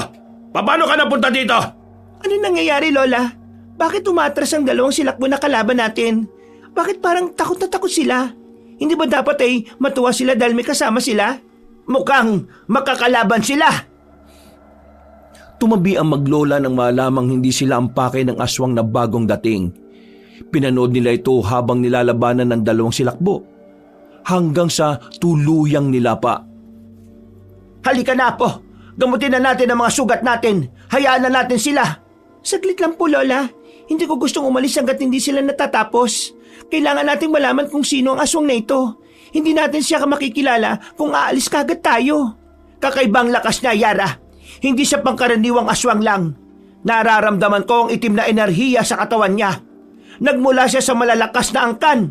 Paano ka napunta dito? Ano nangyayari, Lola? Bakit umatras ang dalawang silakbo na kalaban natin? Bakit parang takot na takot sila? Hindi ba dapat ay matuwa sila dahil may kasama sila? Mukhang makakalaban sila. Tumabi ang maglola nang malamang hindi sila ang pakay ng aswang na bagong dating. Pinanood nila ito habang nilalabanan ng dalawang silakbo. Hanggang sa tuluyang nilapa. Halika na po. Gamutin na natin ang mga sugat natin. Hayaan na natin sila. Saglit lang po, Lola. Hindi ko gustong umalis hanggat hindi sila natatapos. Kailangan nating malaman kung sino ang aswang na ito. Hindi natin siya makikilala kung aalis kagad tayo. Kakaibang lakas niya, Yara. Hindi siya pangkaraniwang aswang lang. Nararamdaman ko ang itim na enerhiya sa katawan niya. Nagmula siya sa malalakas na angkan.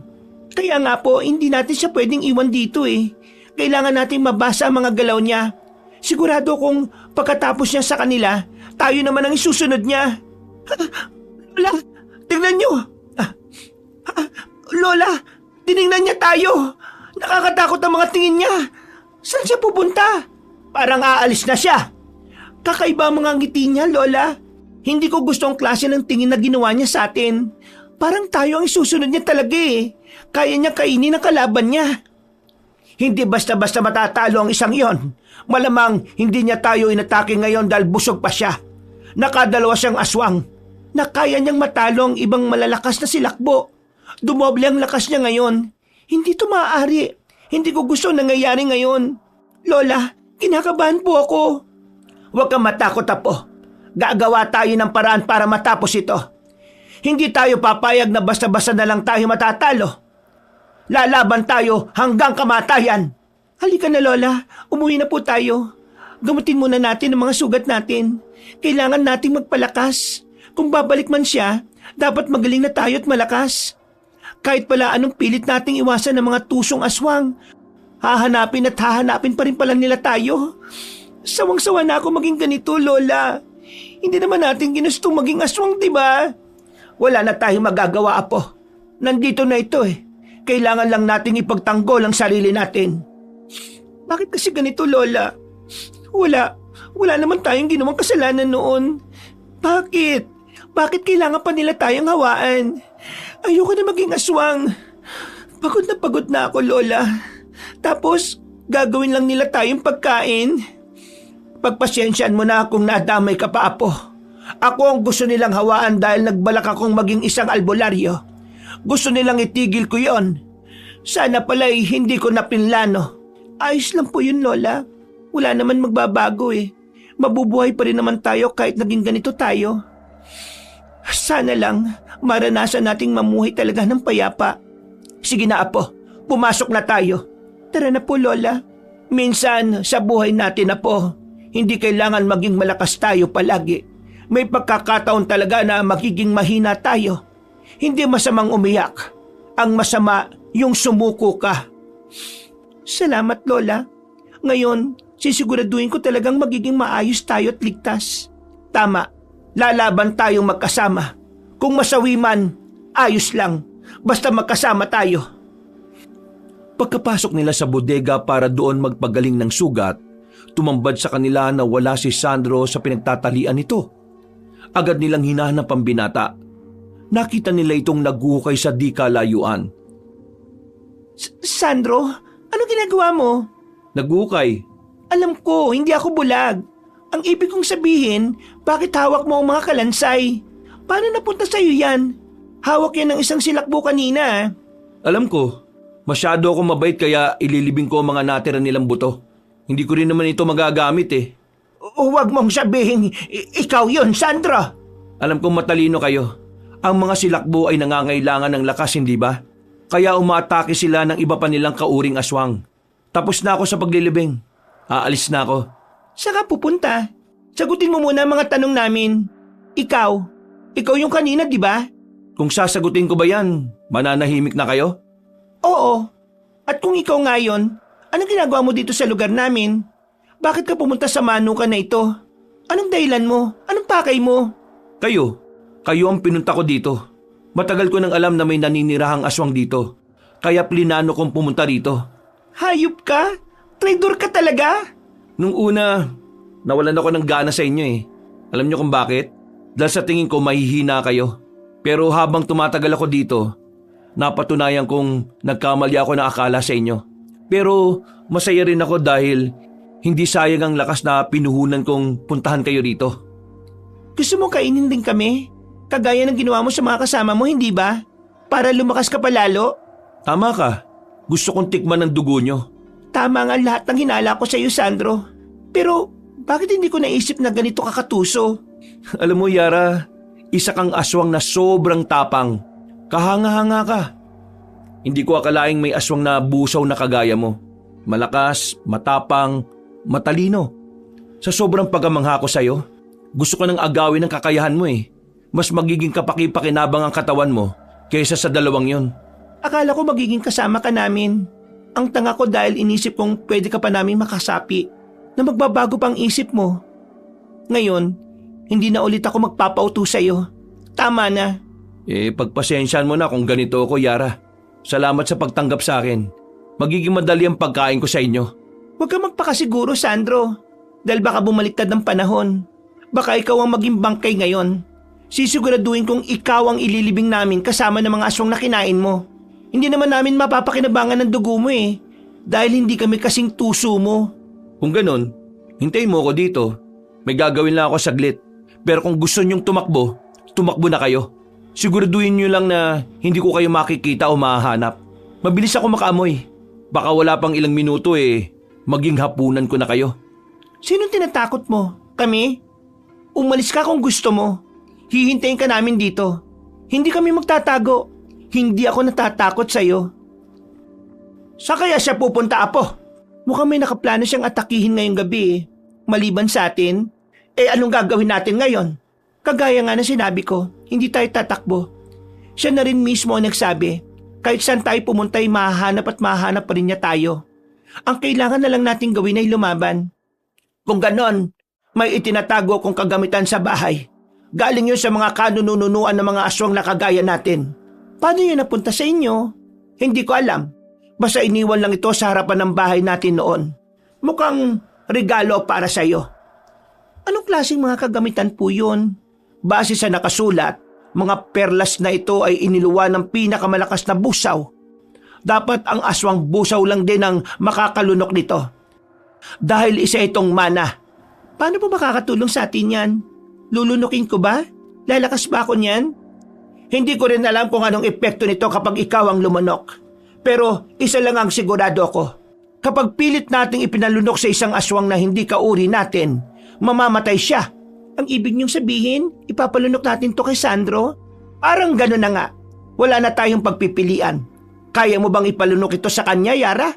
Kaya nga po, hindi natin siya pwedeng iwan dito eh. Kailangan nating mabasa ang mga galaw niya. Sigurado kung pagkatapos niya sa kanila, tayo naman ang isusunod niya. Lola, tingnan niyo. Lola, tinignan niya tayo. Nakakatakot ang mga tingin niya. Saan siya pupunta? Parang aalis na siya. Kakaiba ang mga ngiti niya, Lola. Hindi ko gusto ang klase ng tingin na ginawa niya sa atin. Parang tayo ang isusunod niya talaga eh. Kaya niya kainin ang kalaban niya. Hindi basta-basta matatalo ang isang yon. Malamang hindi niya tayo inatake ngayon dahil busog pa siya. Nakadalawa siyang aswang. Na kaya niyang matalo ang ibang malalakas na silakbo. Dumoble ang lakas niya ngayon. Hindi ito maaari. Hindi ko gusto nangyayari ngayon. Lola, kinakabahan po ako. Huwag kang matakot, Apo. Gagawa tayo ng paraan para matapos ito. Hindi tayo papayag na basta-basta na lang tayo matatalo. Lalaban tayo hanggang kamatayan. Halika na, Lola. Umuwi na po tayo. Gamutin muna natin ang mga sugat natin. Kailangan nating magpalakas. Kung babalik man siya, dapat magaling na tayo at malakas. Kahit pala anong pilit nating iwasan ng mga tusong aswang, hahanapin at hahanapin pa rin pala nila tayo. Sawang-sawa na ako maging ganito, Lola. Hindi naman natin ginustong maging aswang, di ba? Wala na tayong magagawa, Apo. Nandito na ito eh. Kailangan lang nating ipagtanggol ang sarili natin. Bakit kasi ganito, Lola? Wala naman tayong ginawang kasalanan noon. Bakit? Bakit kailangan pa nila tayong hawaan? Ayoko na maging aswang. Pagod na ako, Lola. Tapos, gagawin lang nila tayong pagkain. Pagpasyensyan mo na kung nadamay ka pa, Apo. Ako ang gusto nilang hawaan dahil nagbalak akong maging isang albularyo. Gusto nilang itigil ko yon. Sana pala'y hindi ko napinlano. Ayos lang po yun, Lola. Wala naman magbabago eh. Mabubuhay pa rin naman tayo kahit naging ganito tayo. Sana lang maranasan nating mamuhay talaga ng payapa. Sige na, Apo. Pumasok na tayo. Tara na po, Lola. Minsan sa buhay natin, Apo, hindi kailangan maging malakas tayo palagi. May pagkakataon talaga na magiging mahina tayo. Hindi masamang umiyak. Ang masama, yung sumuko ka. Salamat, Lola. Ngayon, sisiguraduhin ko talagang magiging maayos tayo at ligtas. Tama, lalaban tayong magkasama. Kung masawi man, ayos lang. Basta magkasama tayo. Pagkapasok nila sa bodega para doon magpagaling ng sugat, tumambad sa kanila na wala si Sandro sa pinagtatalian nito. Agad nilang hinahanap ang binata. Nakita nila itong naguhukay sa di kalayuan. Sandro, ano ginagawa mo? Naguhukay? Alam ko, hindi ako bulag. Ang ibig kong sabihin, bakit hawak mo ang mga kalansay? Paano napunta sa'yo yan? Hawak yan ng isang silakbo kanina. Alam ko, masyado akong mabait kaya ililibing ko ang mga natira nilang buto. Hindi ko rin naman ito magagamit eh. Huwag mong sabihin, ikaw yun, Sandro. Alam kong matalino kayo. Ang mga silakbo ay nangangailangan ng lakas, hindi ba? Kaya umaatake sila ng iba pa nilang kauring aswang. Tapos na ako sa paglilibing. Aalis na ako. Saan ka pupunta? Sagutin mo muna ang mga tanong namin. Ikaw yung kanina, di ba? Kung sasagutin ko ba yan, mananahimik na kayo? Oo. At kung ikaw nga yun, anong ginagawa mo dito sa lugar namin? Bakit ka pumunta sa manukan na ito? Anong dahilan mo? Anong pakay mo? Kayo ang pinunta ko dito. Matagal ko nang alam na may naninirahang aswang dito. Kaya plinano kong pumunta rito. Hayop ka? Traidor ka talaga? Nung una, nawalan ako ng gana sa inyo eh. Alam niyo kung bakit? Dahil sa tingin ko mahihina kayo. Pero habang tumatagal ako dito, napatunayan kong nagkamali ako ng akala sa inyo. Pero masaya rin ako dahil hindi sayang ang lakas na pinuhunan kong puntahan kayo rito. Gusto mo kainin din kami? Kagaya ng ginawa mo sa mga kasama mo, hindi ba? Para lumakas ka pa lalo? Tama ka. Gusto kong tikman ng dugo nyo. Tama nga lahat ng hinala ko sa iyo, Sandro. Pero bakit hindi ko naisip na ganito kakatuso? Alam mo, Yara, isa kang aswang na sobrang tapang. Kahanga-hanga ka. Hindi ko akalaing may aswang na busaw na kagaya mo. Malakas, matapang, matalino. Sa sobrang pagkamangha ko sa'yo, gusto ko nang agawin ang kakayahan mo eh. Mas magiging kapaki-pakinabang ang katawan mo kaysa sa dalawang yon. Akala ko magiging kasama ka namin. Ang tanga ko dahil inisip kong pwede ka pa namin makasapi na magbabago pang isip mo. Ngayon, hindi na ulit ako magpapauto sa'yo. Tama na. Pagpasensyaan mo na kung ganito ako, Yara. Salamat sa pagtanggap sa akin. Magiging madali ang pagkain ko sa inyo. Huwag ka magpakasiguro, Sandro. Dahil baka bumaliktad ng panahon. Baka ikaw ang maging bangkay ngayon. Sisiguraduhin kong ikaw ang ililibing namin kasama ng mga aswang na kinain mo. Hindi naman namin mapapakinabangan ng dugo mo eh. Dahil hindi kami kasing tuso mo. Kung ganun, hintayin mo ako dito. May gagawin lang ako saglit. Pero kung gusto niyong tumakbo, tumakbo na kayo. Siguraduhin niyo lang na hindi ko kayo makikita o mahahanap. Mabilis ako makaamoy. Baka wala pang ilang minuto maging hapunan ko na kayo. Sinong tinatakot mo? Kami? Umalis ka kung gusto mo. Hihintayin ka namin dito. Hindi kami magtatago. Hindi ako natatakot sa'yo. Sa kaya siya pupunta, Apo? Mukhang may nakaplano siyang atakihin ngayong gabi eh. Maliban sa atin, anong gagawin natin ngayon? Kagaya nga na sinabi ko, hindi tayo tatakbo. Siya na rin mismo ang nagsabi, kahit saan tayo pumunta ay mahahanap at mahahanap pa rin niya tayo. Ang kailangan na lang natin gawin ay lumaban. Kung ganon, may itinatago akong kagamitan sa bahay. Galing yun sa mga kanununuan ng mga aswang na kagaya natin. Paano yun napunta sa inyo? Hindi ko alam. Basta iniwan lang ito sa harapan ng bahay natin noon. Mukhang regalo para sa iyo. Anong klaseng mga kagamitan po yun? Base sa nakasulat, mga perlas na ito ay iniluwa ng pinakamalakas na busaw. Dapat ang aswang busaw lang din ang makakalunok nito. Dahil isa itong mana. Paano po makakatulong sa atin yan? Lulunukin ko ba? Lalakas ba ako niyan? Hindi ko rin alam kung anong epekto nito kapag ikaw ang lumunok. Pero isa lang ang sigurado ko. Kapag pilit nating ipinalunok sa isang aswang na hindi kauri natin, mamamatay siya. Ang ibig niyong sabihin, ipapalunok natin to kay Sandro? Parang gano'n na nga. Wala na tayong pagpipilian. Kaya mo bang ipalunok ito sa kanya, Yara?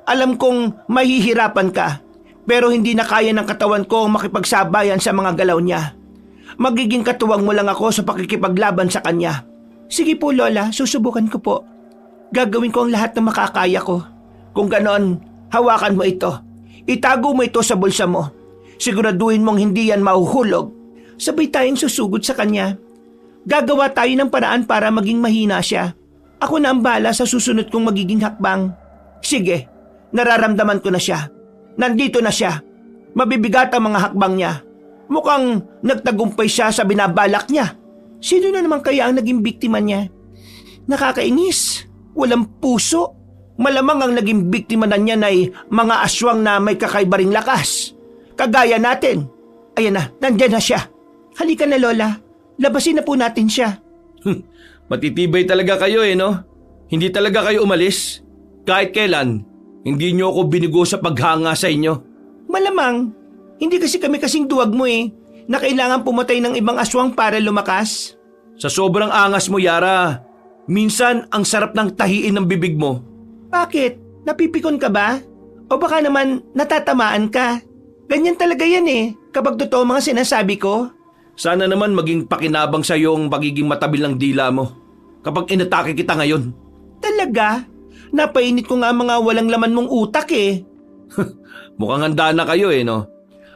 Alam kong mahihirapan ka, pero hindi na kaya ng katawan ko makipagsabayan sa mga galaw niya. Magiging katuwang mo lang ako sa pakikipaglaban sa kanya. Sige po, Lola, susubukan ko po. Gagawin ko ang lahat ng makakaya ko. Kung ganon, hawakan mo ito. Itago mo ito sa bulsa mo. Siguraduhin mong hindi yan mahuhulog. Sabay tayong susugod sa kanya. Gagawa tayo ng paraan para maging mahina siya. Ako na ang bahala sa susunod kong magiging hakbang. Sige, nararamdaman ko na siya. Nandito na siya. Mabibigat ang mga hakbang niya. Mukhang nagtagumpay siya sa binabalak niya. Sino na naman kaya ang naging biktima niya? Nakakainis. Walang puso. Malamang ang naging biktima na niya ay mga aswang na may kakaiba ring lakas. Kagaya natin. Ayan na, nandyan na siya. Halika na, Lola. Labasin na po natin siya. Matitibay talaga kayo no? Hindi talaga kayo umalis. Kahit kailan, hindi niyo ako binigo sa paghanga sa inyo. Malamang. Hindi kasi kami kasing duwag mo na kailangan pumatay ng ibang aswang para lumakas. Sa sobrang angas mo, Yara, minsan ang sarap ng tahiin ng bibig mo. Bakit? Napipikon ka ba? O baka naman natatamaan ka? Ganyan talaga yan kapag totoo mga sinasabi ko. Sana naman maging pakinabang sa iyo ang pagiging matabil ng dila mo kapag inatake kita ngayon. Talaga? Napainit ko nga mga walang laman mong utak Mukhang handa na kayo no?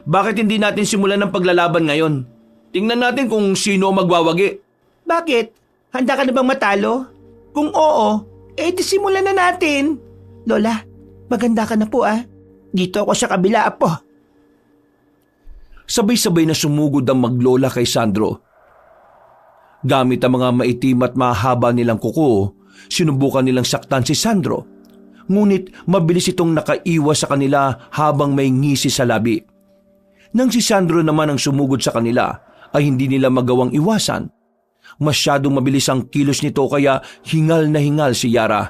Bakit hindi natin simulan ng paglalaban ngayon? Tingnan natin kung sino ang magwawagi. Bakit? Handa ka na bang matalo? Kung oo, di simulan na natin. Lola, maganda ka na po Dito ako sa kabila, Apo. Sabay-sabay na sumugod ang maglola kay Sandro. Gamit ang mga maitim at mahaba nilang kuko, sinubukan nilang saktan si Sandro. Ngunit mabilis itong nakaiwas sa kanila habang may ngisi sa labi. Nang si Sandro naman ang sumugod sa kanila, ay hindi nila magawang iwasan. Masyadong mabilis ang kilos nito kaya hingal na hingal si Yara.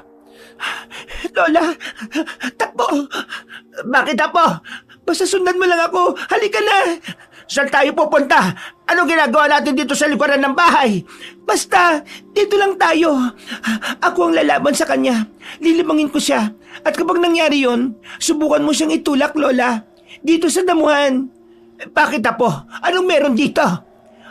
Lola, takbo! Bakit, Apo? Basta sundan mo lang ako. Halika na! Saan tayo pupunta? Anong ginagawa natin dito sa likuran ng bahay? Basta, dito lang tayo. Ako ang lalaban sa kanya. Lilimangin ko siya. At kapag nangyari yon, subukan mo siyang itulak, Lola. Dito sa damuhan. Bakit, Apo? Anong meron dito?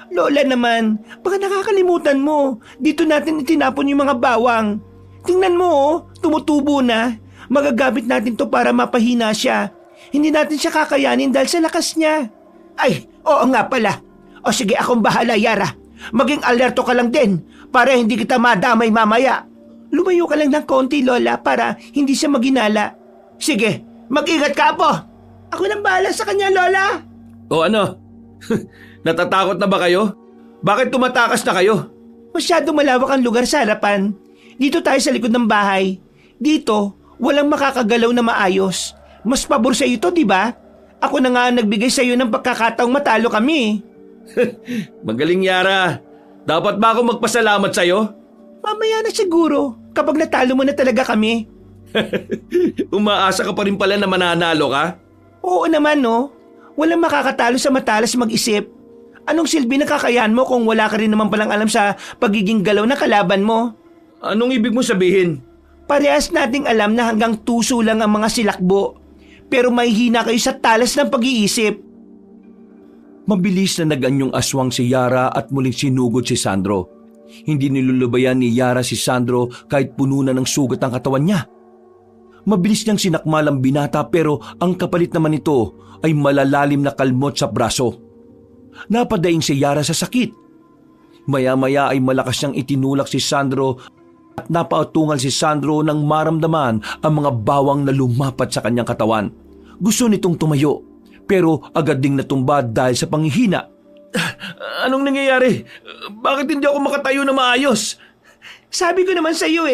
Lola naman, baka nakakalimutan mo. Dito natin itinapon yung mga bawang. Tingnan mo, oh, tumutubo na. Magagamit natin to para mapahina siya. Hindi natin siya kakayanin dahil sa lakas niya. Ay, oo nga pala. O sige, akong bahala, Yara. Maging alerto ka lang din para hindi kita madamay mamaya. Lumayo ka lang ng konti, Lola, para hindi siya maginala. Sige, mag-ingat ka, Apo. Ako nang bahala sa kanya, Lola. O ano? Natatakot na ba kayo? Bakit tumatakas na kayo? Masyado malawak ang lugar sa harapan. Dito tayo sa likod ng bahay. Dito, walang makakagalaw na maayos. Mas pabor sa iyo to, di ba? Ako na nga ang nagbigay sa iyo ng pagkakataong matalo kami. Magaling, Yara. Dapat ba ako magpasalamat sa'yo? Mamaya na siguro, kapag natalo mo na talaga kami. Umaasa ka pa rin pala na mananalo ka? Oo naman, no? Walang makakatalo sa matalas mag-isip. Anong silbi na kakayahan mo kung wala ka rin naman palang alam sa pagiging galaw na kalaban mo? Anong ibig mo sabihin? Parehas nating alam na hanggang tuso lang ang mga silakbo. Pero may hina kayo sa talas ng pag-iisip. Mabilis na naganyong aswang si Yara at muling sinugod si Sandro. Hindi nilulubayan ni Yara si Sandro kahit puno na ng sugat ang katawan niya. Mabilis niyang sinakmal ang binata pero ang kapalit naman nito ay malalalim na kalmot sa braso. Napadaing si Yara sa sakit. Maya-maya ay malakas niyang itinulak si Sandro at napautungal si Sandro nang maramdaman ang mga bawang na lumapat sa kanyang katawan. Gusto nitong tumayo pero agad ding natumba dahil sa panghihina. Anong nangyayari? Bakit hindi ako makatayo na maayos? Sabi ko naman sa iyo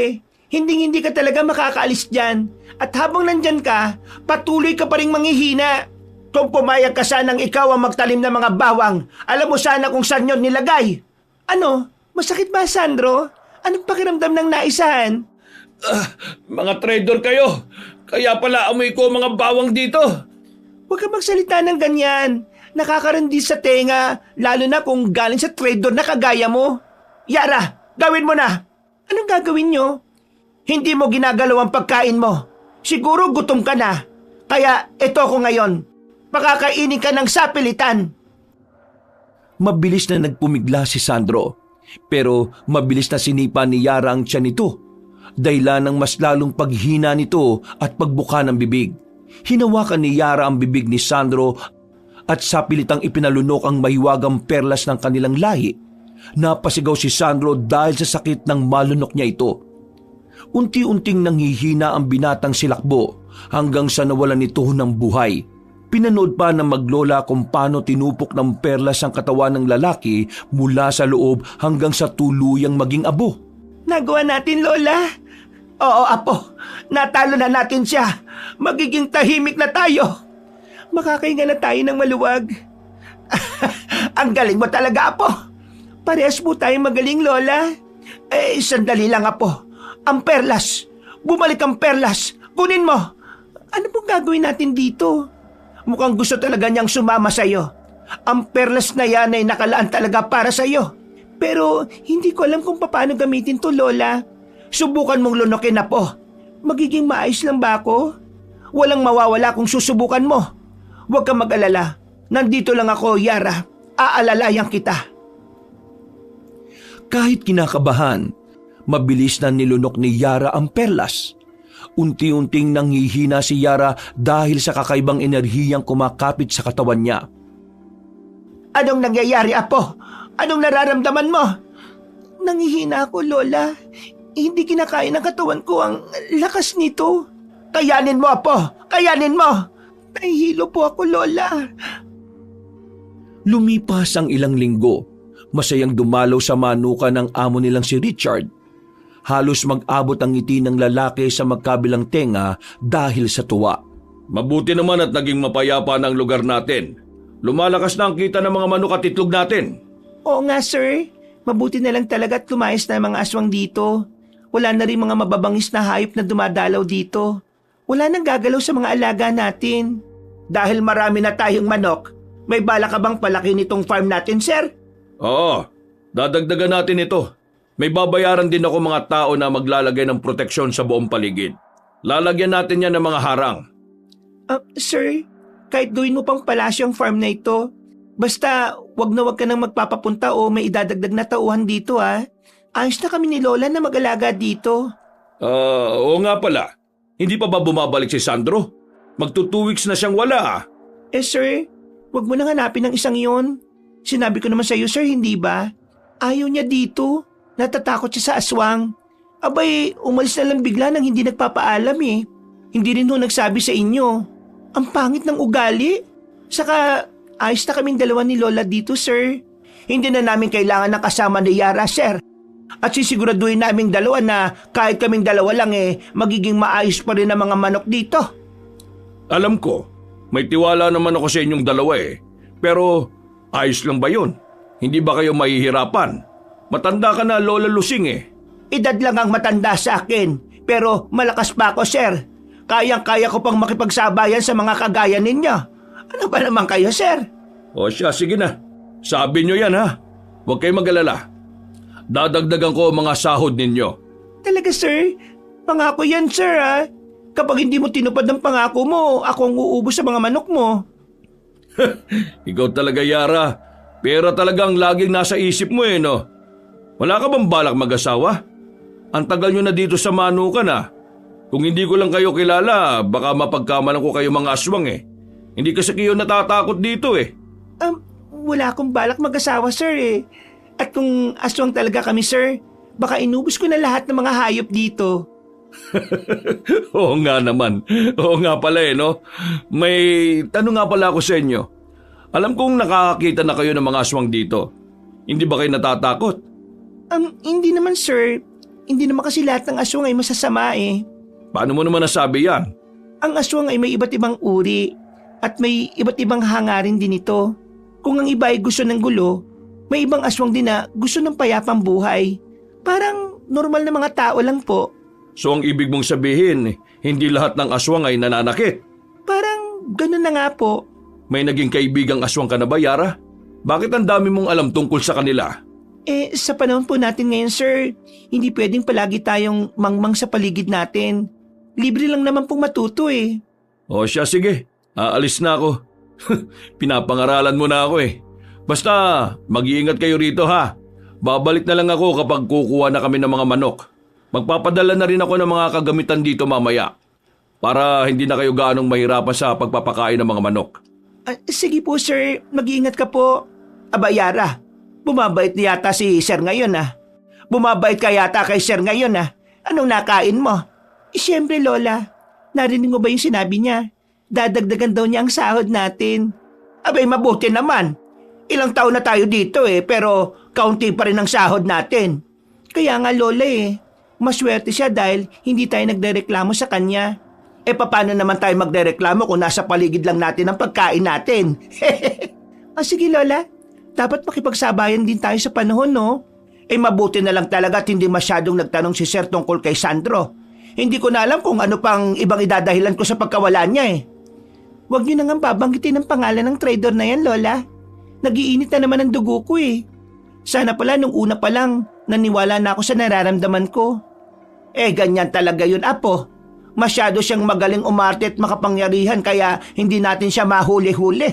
hindi ka talaga makakaalis dyan. At habang nandyan ka, patuloy ka pa rin manghihina. Kung pumayag ka sanang ikaw ang magtalim ng mga bawang, alam mo sana kung saan yun nilagay. Ano? Masakit ba, Sandro? Anong pakiramdam ng naisahan? Mga traitor kayo! Kaya pala amoy ko mga bawang dito! Huwag ka magsalita ng ganyan. Nakakarindi sa tenga, lalo na kung galing sa traitor na kagaya mo. Yara, gawin mo na! Anong gagawin nyo? Hindi mo ginagalaw ang pagkain mo. Siguro gutom ka na. Kaya ito ko ngayon. Pakakainin ka ng sapilitan. Mabilis na nagpumigla si Sandro. Pero mabilis na sinipa ni Yara ang tiyan nito. Dahilan ng mas lalong paghina nito at pagbuka ng bibig. Hinawakan ni Yara ang bibig ni Sandro at sapilitang ipinalunok ang mahiwagang perlas ng kanilang lahi. Napasigaw si Sandro dahil sa sakit ng malunok niya ito. Unti-unting nanghihina ang binatang silakbo hanggang sa nawalan nito ng buhay. Pinanood pa ng maglola kung paano tinupok ng perlas ang katawan ng lalaki mula sa loob hanggang sa tuluyang maging abo. Nagawa natin, Lola. Oo, Apo. Natalo na natin siya. Magiging tahimik na tayo. Makakahinga na tayo ng maluwag. Ang galing mo talaga, Apo. Parehas po tayong magaling, Lola. Sandali lang, Apo. Ang perlas. Bumalik ang perlas. Kunin mo. Ano pong gagawin natin dito? Mukhang gusto talaga niyang sumama sa'yo. Ang perlas na yan ay nakalaan talaga para sa'yo. Pero hindi ko alam kung paano gamitin to, Lola. Subukan mong lunokin na po. Magiging maayos lang ba ako? Walang mawawala kung susubukan mo. Huwag kang mag-alala. Nandito lang ako, Yara. Aalalayan kita. Kahit kinakabahan, mabilis na nilunok ni Yara ang perlas. Unti-unting nanghihina si Yara dahil sa kakaibang enerhiyang kumakapit sa katawan niya. Anong nangyayari, Apo? Anong nararamdaman mo? Nanghihina ako, Lola. Hindi kinakaya ng katawan ko ang lakas nito. Kayanin mo, Apo! Kayanin mo! Nahihilo po ako, Lola. Lumipas ang ilang linggo. Masayang dumalaw sa manuka ng amo nilang si Richard. Halos mag-abot ang ngiti ng lalaki sa magkabilang tenga dahil sa tuwa. Mabuti naman at naging mapayapa ng lugar natin. Lumalakas na ang kita ng mga manok at itlog natin. Oo nga, sir. Mabuti na lang talaga at lumayas na mga aswang dito. Wala na rin mga mababangis na hayop na dumadalaw dito. Wala nang gagalaw sa mga alaga natin. Dahil marami na tayong manok, May bala ka bang palaki nitong farm natin, sir? Oo, dadagdagan natin ito. May babayaran din ako mga tao na maglalagay ng proteksyon sa buong paligid. Lalagyan natin yan ng mga harang. Sir, kahit gawin mo pang palasyo ang farm na ito, basta wag na wag ka nang magpapapunta o may idadagdag na tauhan dito ha. Ayos na kami ni Lola na mag-alaga dito. Oo nga pala. Hindi pa ba bumabalik si Sandro? Magto 2 weeks na siyang wala. Sir, wag mo nang hanapin ng isang yon. Sinabi ko naman sa iyo, sir, hindi ba? Ayaw niya dito. Natatakot siya sa aswang. Abay, umalis na lang bigla nang hindi nagpapaalam eh. Hindi rin ho nagsabi sa inyo. Ang pangit ng ugali. Saka, ayos na kaming dalawa ni Lola dito, sir. Hindi na namin kailangan ng kasama ni Yara, sir. At sisiguraduhin naming dalawa na kahit kaming dalawa lang magiging maayos pa rin ang mga manok dito. Alam ko, may tiwala naman ako sa inyong dalawa Pero, ayos lang ba yun? Hindi ba kayo mahihirapan? Matanda ka na, Lola Lusing Edad lang ang matanda sa akin, pero malakas pa ako, sir. Kayang-kaya ko pang makipagsabayan sa mga kagaya ninyo. Ano ba naman kayo, sir? O siya, sige na. Sabi nyo yan ha. Huwag kayo mag-alala. Dadagdagan ko ang mga sahod ninyo. Talaga, sir? Pangako yan, sir, ha? Kapag hindi mo tinupad ang pangako mo, ako ang uubos sa mga manok mo. Ikaw talaga, Yara. Pera talagang laging nasa isip mo no? Wala ka bang balak mag-asawa? Ang tagal nyo na dito sa Manukan Kung hindi ko lang kayo kilala, baka mapagkamalan ko kayo mga aswang Hindi kasi kayo natatakot dito Wala akong balak mag-asawa, sir At kung aswang talaga kami, sir, baka inubos ko na lahat ng mga hayop dito. Oo nga naman. Oo nga pala no? May tanong nga pala ako sa inyo. Alam kong nakakakita na kayo ng mga aswang dito. Hindi ba kayo natatakot? Hindi naman, sir. Hindi naman kasi lahat ng aswang ay masasama Paano mo naman nasabi yan? Ang aswang ay may iba't ibang uri at may iba't ibang hangarin din ito. Kung ang iba ay gusto ng gulo, may ibang aswang din na gusto ng payapang buhay. Parang normal na mga tao lang po. So ang ibig mong sabihin, hindi lahat ng aswang ay nananakit? Parang ganun na nga po. May naging kaibigang aswang ka na ba, Yara? Bakit ang dami mong alam tungkol sa kanila? Sa panahon po natin ngayon, sir, hindi pwedeng palagi tayong mangmang sa paligid natin. Libre lang naman pong matuto O siya, sige. Aalis na ako. Pinapangaralan mo na ako Basta, mag-iingat kayo rito ha. Babalik na lang ako kapag kukuha na kami ng mga manok. Magpapadala na rin ako ng mga kagamitan dito mamaya. Para hindi na kayo gaanong mahirapan sa pagpapakain ng mga manok. Sige po, sir. Mag-iingat ka po. Aba, Yara, bumabait na yata si sir ngayon Bumabait ka yata kay sir ngayon Anong nakain mo? Siyempre, Lola. Narinig mo ba yung sinabi niya? Dadagdagan daw niya ang sahod natin. Abay, mabuti naman. Ilang taon na tayo dito pero kaunti pa rin ang sahod natin. Kaya nga, Lola maswerte siya dahil hindi tayo nagdereklamo sa kanya. Paano naman tayo magdereklamo kung nasa paligid lang natin ang pagkain natin? Sige, Lola. Dapat makipagsabayan din tayo sa panahon, no? Mabuti na lang talaga at hindi masyadong nagtanong si Sir tungkol kay Sandro. Hindi ko na alam kung ano pang ibang idadahilan ko sa pagkawala niya Huwag niyo na nga babanggitin ang pangalan ng traidor na yan, Lola. Nagiinit na naman ang dugo ko Sana pala nung una pa lang, naniwala na ako sa nararamdaman ko. Ganyan talaga yun, Apo. Masyado siyang magaling umarte at makapangyarihan kaya hindi natin siya mahuli-huli.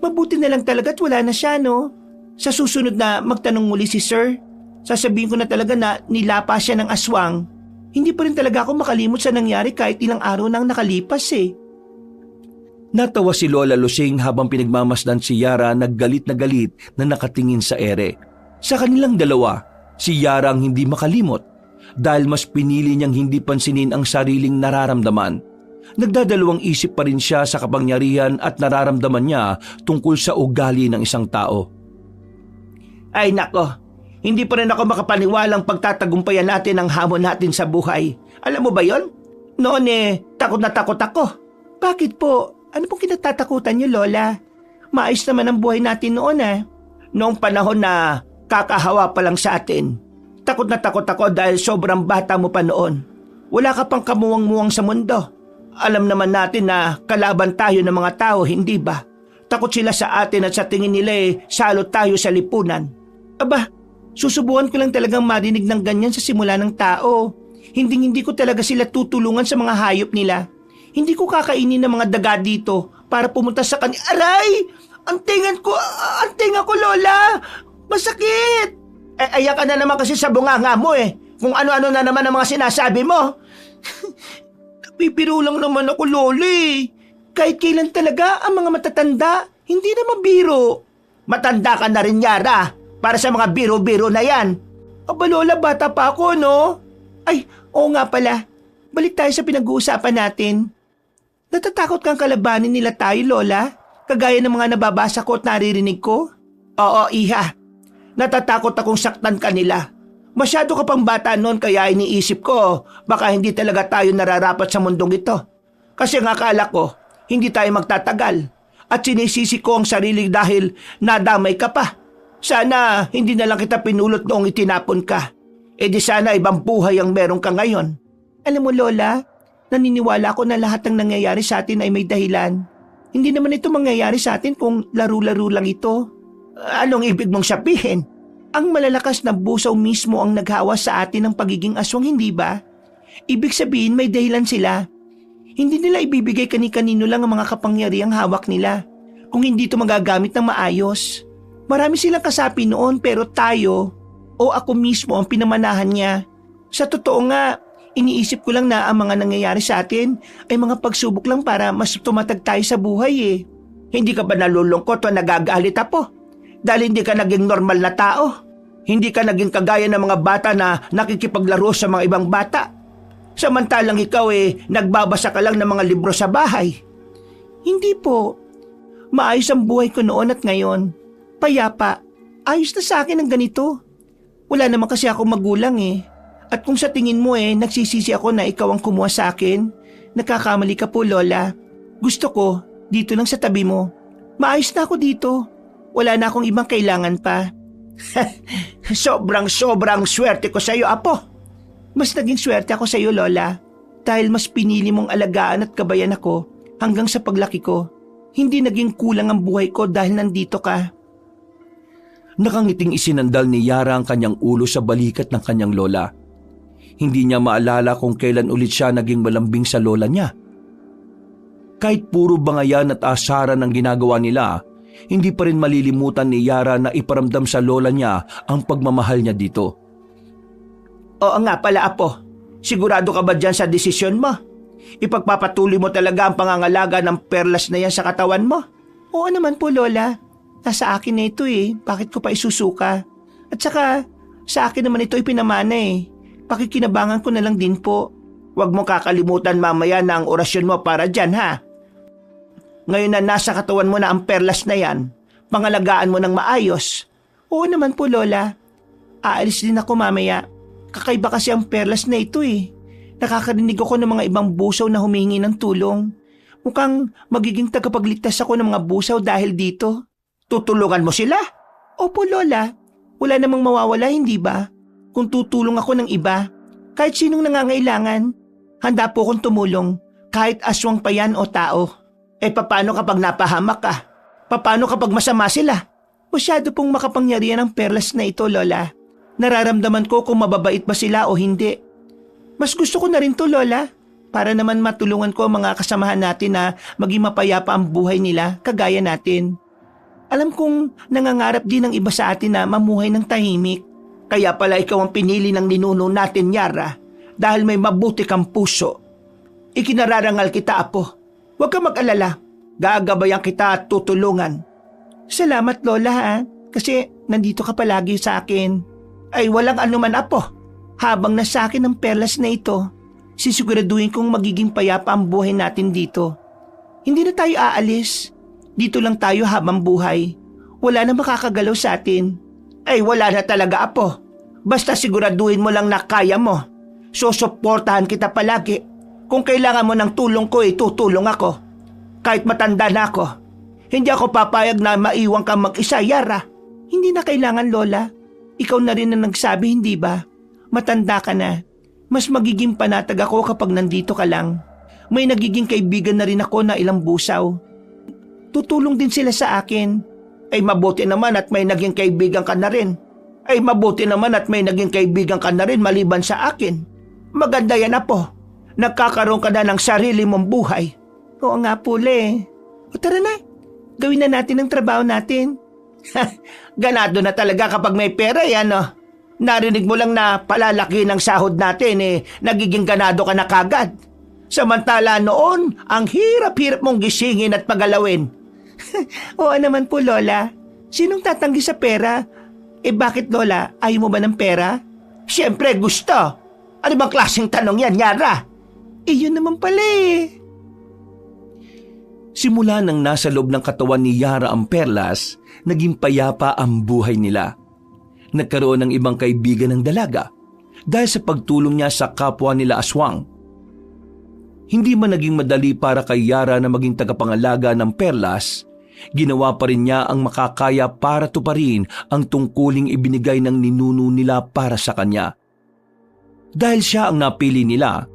Mabuti na lang talaga at wala na siya, no? Sa susunod na magtanong muli si Sir, sasabihin ko na talaga na nilapa siya ng aswang. Hindi pa rin talaga ako makalimot sa nangyari kahit ilang araw nang nakalipas Natawa si Lola Lusing habang pinagmamasdan si Yara na galit na nakatingin sa ere. Sa kanilang dalawa, si Yara ang hindi makalimot dahil mas pinili niyang hindi pansinin ang sariling nararamdaman. Nagdadalawang isip pa rin siya sa kapangyarihan at nararamdaman niya tungkol sa ugali ng isang tao. Ay nako, hindi pa rin ako makapaniwalang pagtatagumpayan natin ang hamon natin sa buhay. Alam mo ba yon? Noon takot na takot ako. Bakit po? Ano pong kinatatakutan niyo, Lola? Maayos naman ang buhay natin noon Noong panahon na kakahawa pa lang sa atin. Takot na takot ako dahil sobrang bata mo pa noon. Wala ka pang kamuwang-muwang sa mundo. Alam naman natin na kalaban tayo ng mga tao, hindi ba? Takot sila sa atin at sa tingin nila salot tayo sa lipunan. Aba, susubukan ko lang talagang marinig ng ganyan sa simula ng tao. Hindi ko talaga sila tutulungan sa mga hayop nila. Hindi ko kakainin ng mga daga dito para pumunta sa Aray! Ang tinga ko, Lola! Masakit! Ayak ka na naman kasi sa bunganga mo Kung ano-ano na naman ang mga sinasabi mo. Napipiro lang naman ako, Loli. Kahit kailan talaga ang mga matatanda, hindi na mabiro. Matanda ka na rin, Yara, para sa mga biro-biro na yan. Aba, Lola, bata pa ako, no? Ay, oo nga pala. Balik tayo sa pinag-uusapan natin. Natatakot kang kalabanin nila tayo, Lola? Kagaya ng mga nababasa ko at naririnig ko? Oo, Iha. Natatakot akong saktan ka nila. Masyado ka pang bata noon kaya iniisip ko baka hindi talaga tayo nararapat sa mundong ito. Kasi nga akala ko, hindi tayo magtatagal. At sinisisi ko ang sarili dahil nadamay ka pa. Sana hindi na lang kita pinulot noong itinapon ka. E di sana ibang buhay ang meron ka ngayon. Alam mo, Lola, naniniwala ako na lahat ng nangyayari sa atin ay may dahilan. Hindi naman ito mangyayari sa atin kung laro-laro lang ito. Anong ibig mong sabihin? Ang malalakas na busaw mismo ang naghawa sa atin ng pagiging aswang, hindi ba? Ibig sabihin may dahilan sila. Hindi nila ibibigay kani-kanino lang ang mga kapangyarihang hawak nila kung hindi ito magagamit ng maayos. Marami silang kasapi noon pero tayo o ako mismo ang pinamanahan niya. Sa totoo nga, iniisip ko lang na ang mga nangyayari sa atin ay mga pagsubok lang para mas tumatag tayo sa buhay Hindi ka ba nalulungkot o nagagalit po? Dahil hindi ka naging normal na tao. Hindi ka naging kagaya ng mga bata na nakikipaglaro sa mga ibang bata. Samantalang ikaw nagbabasa ka lang ng mga libro sa bahay. Hindi po. Maayos ang buhay ko noon at ngayon. Payapa. Ayos na sa akin ang ganito. Wala naman kasi ako magulang At kung sa tingin mo nagsisisi ako na ikaw ang kumuha sa akin, nagkakamali ka po, Lola. Gusto ko, dito lang sa tabi mo. Maayos na ako dito. Wala na akong ibang kailangan pa. Sobrang swerte ko sa iyo, Apo. Mas naging swerte ako sa iyo, Lola. Dahil mas pinili mong alagaan at kabayan ako hanggang sa paglaki ko. Hindi naging kulang ang buhay ko dahil nandito ka. Nakangiting isinandal ni Yara ang kanyang ulo sa balikat ng kanyang lola. Hindi niya maalala kung kailan ulit siya naging malambing sa lola niya. Kahit puro bangayan at asaran ang ginagawa nila, hindi pa rin malilimutan ni Yara na iparamdam sa lola niya ang pagmamahal niya dito. Oo nga pala, Apo. Sigurado ka ba dyan sa desisyon mo? Ipagpapatuloy mo talaga ang pangangalaga ng perlas na yan sa katawan mo? Oo naman po, Lola. Nasa akin na ito Bakit ko pa isusuka? At saka, sa akin naman ito ipinamana Pakikinabangan ko na lang din po. Huwag mo kakalimutan mamaya na ang orasyon mo para dyan, ha? Ngayon na nasa katawan mo na ang perlas na yan, pangalagaan mo ng maayos. Oo naman po, Lola. Aalis din ako mamaya. Kakaiba kasi ang perlas na ito Nakakarinig ako ng mga ibang busaw na humingi ng tulong. Mukhang magiging tagapagligtas ako ng mga busaw dahil dito. Tutulungan mo sila? Opo, Lola. Wala namang mawawala, hindi ba? Kung tutulong ako ng iba, kahit sinong nangangailangan, handa po akong tumulong, kahit aswang pa yan o tao. Paano kapag napahamak ka? Paano kapag masama sila? Masyado pong makapangyarihan ang perlas na ito, Lola. Nararamdaman ko kung mababait ba sila o hindi. Mas gusto ko na rin to, Lola, para naman matulungan ko ang mga kasamahan natin na maging mapayapa ang buhay nila kagaya natin. Alam kong nangangarap din ng iba sa atin na mamuhay ng tahimik. Kaya pala ikaw ang pinili ng ninuno natin, Yara, dahil may mabuti kang puso. Ikinararangal kita, Apo. Huwag ka mag-alala. Gagabayan kita at tutulungan. Salamat, Lola, ha? Kasi nandito ka palagi sa akin. Ay, walang anuman, Apo. Habang nasa akin ang perlas na ito, sisiguraduhin kong magiging payapa ang buhay natin dito. Hindi na tayo aalis. Dito lang tayo habang buhay. Wala na makakagalaw sa atin. Ay, wala na talaga, Apo. Basta siguraduhin mo lang na kaya mo. Susuportahan kita palagi. Kung kailangan mo ng tulong ko, tutulong ako. Kahit matanda na ako. Hindi ako papayag na maiwan kang mag-isa, Yara. Hindi na kailangan, Lola. Ikaw na rin ang nagsabi, hindi ba? Matanda ka na. Mas magiging panatag ako kapag nandito ka lang. May nagiging kaibigan na rin ako na ilang busaw. tutulong din sila sa akin. Ay mabuti naman at may naging kaibigan ka na rin. Maliban sa akin. Maganda yan, Apo. Nagkakaroon ka na ng sarili mong buhay. Oo nga po, Le. O tara na, gawin na natin ang trabaho natin. Ganado na talaga kapag may pera yan, no? Narinig mo lang na palalaki ng sahod natin, nagiging ganado ka na kagad. Samantala noon, ang hirap-hirap mong gisingin at pagalawin. Oo naman po, Lola. Sinong tatanggi sa pera? Bakit, Lola? Ayaw mo ba ng pera? Siyempre, gusto. Ano bang klaseng tanong yan, Yara? Yun naman pala Simula nang nasa loob ng katawan ni Yara ang perlas, naging payapa ang buhay nila. Nagkaroon ng ibang kaibigan ng dalaga dahil sa pagtulong niya sa kapwa nila aswang. Hindi man naging madali para kay Yara na maging tagapangalaga ng perlas, ginawa pa rin niya ang makakaya para tuparin ang tungkuling ibinigay ng ninuno nila para sa kanya. Dahil siya ang napili nila,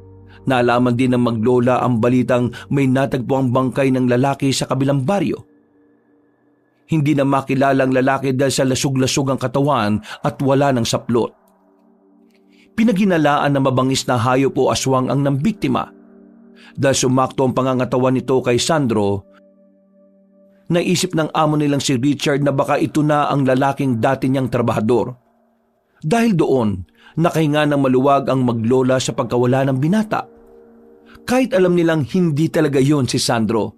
naalaman din ng maglola ang balitang may natagpo ang bangkay ng lalaki sa kabilang baryo. Hindi na makilala ang lalaki dahil sa lasug-lasug ang katawan at wala ng saplot. Pinaginalaan na mabangis na hayop o aswang ang nambiktima. Dahil sumakto ang pangangatawan nito kay Sandro, naisip ng amo nilang si Richard na baka ito na ang lalaking dati niyang trabahador. Dahil doon, nakahinga ng maluwag ang maglola sa pagkawala ng binata. Kahit alam nilang hindi talaga yon si Sandro.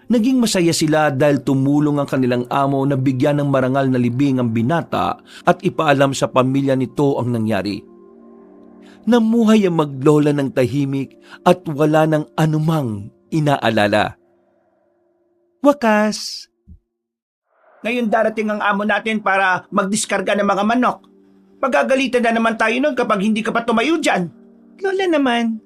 Naging masaya sila dahil tumulong ang kanilang amo na bigyan ng marangal na libing ang binata at ipaalam sa pamilya nito ang nangyari. Namuhay ang maglola ng tahimik at wala ng anumang inaalala. Wakas! Ngayon darating ang amo natin para magdiskarga ng mga manok. Pagagalitan na naman tayo nun kapag hindi ka pa tumayo dyan. Lola naman,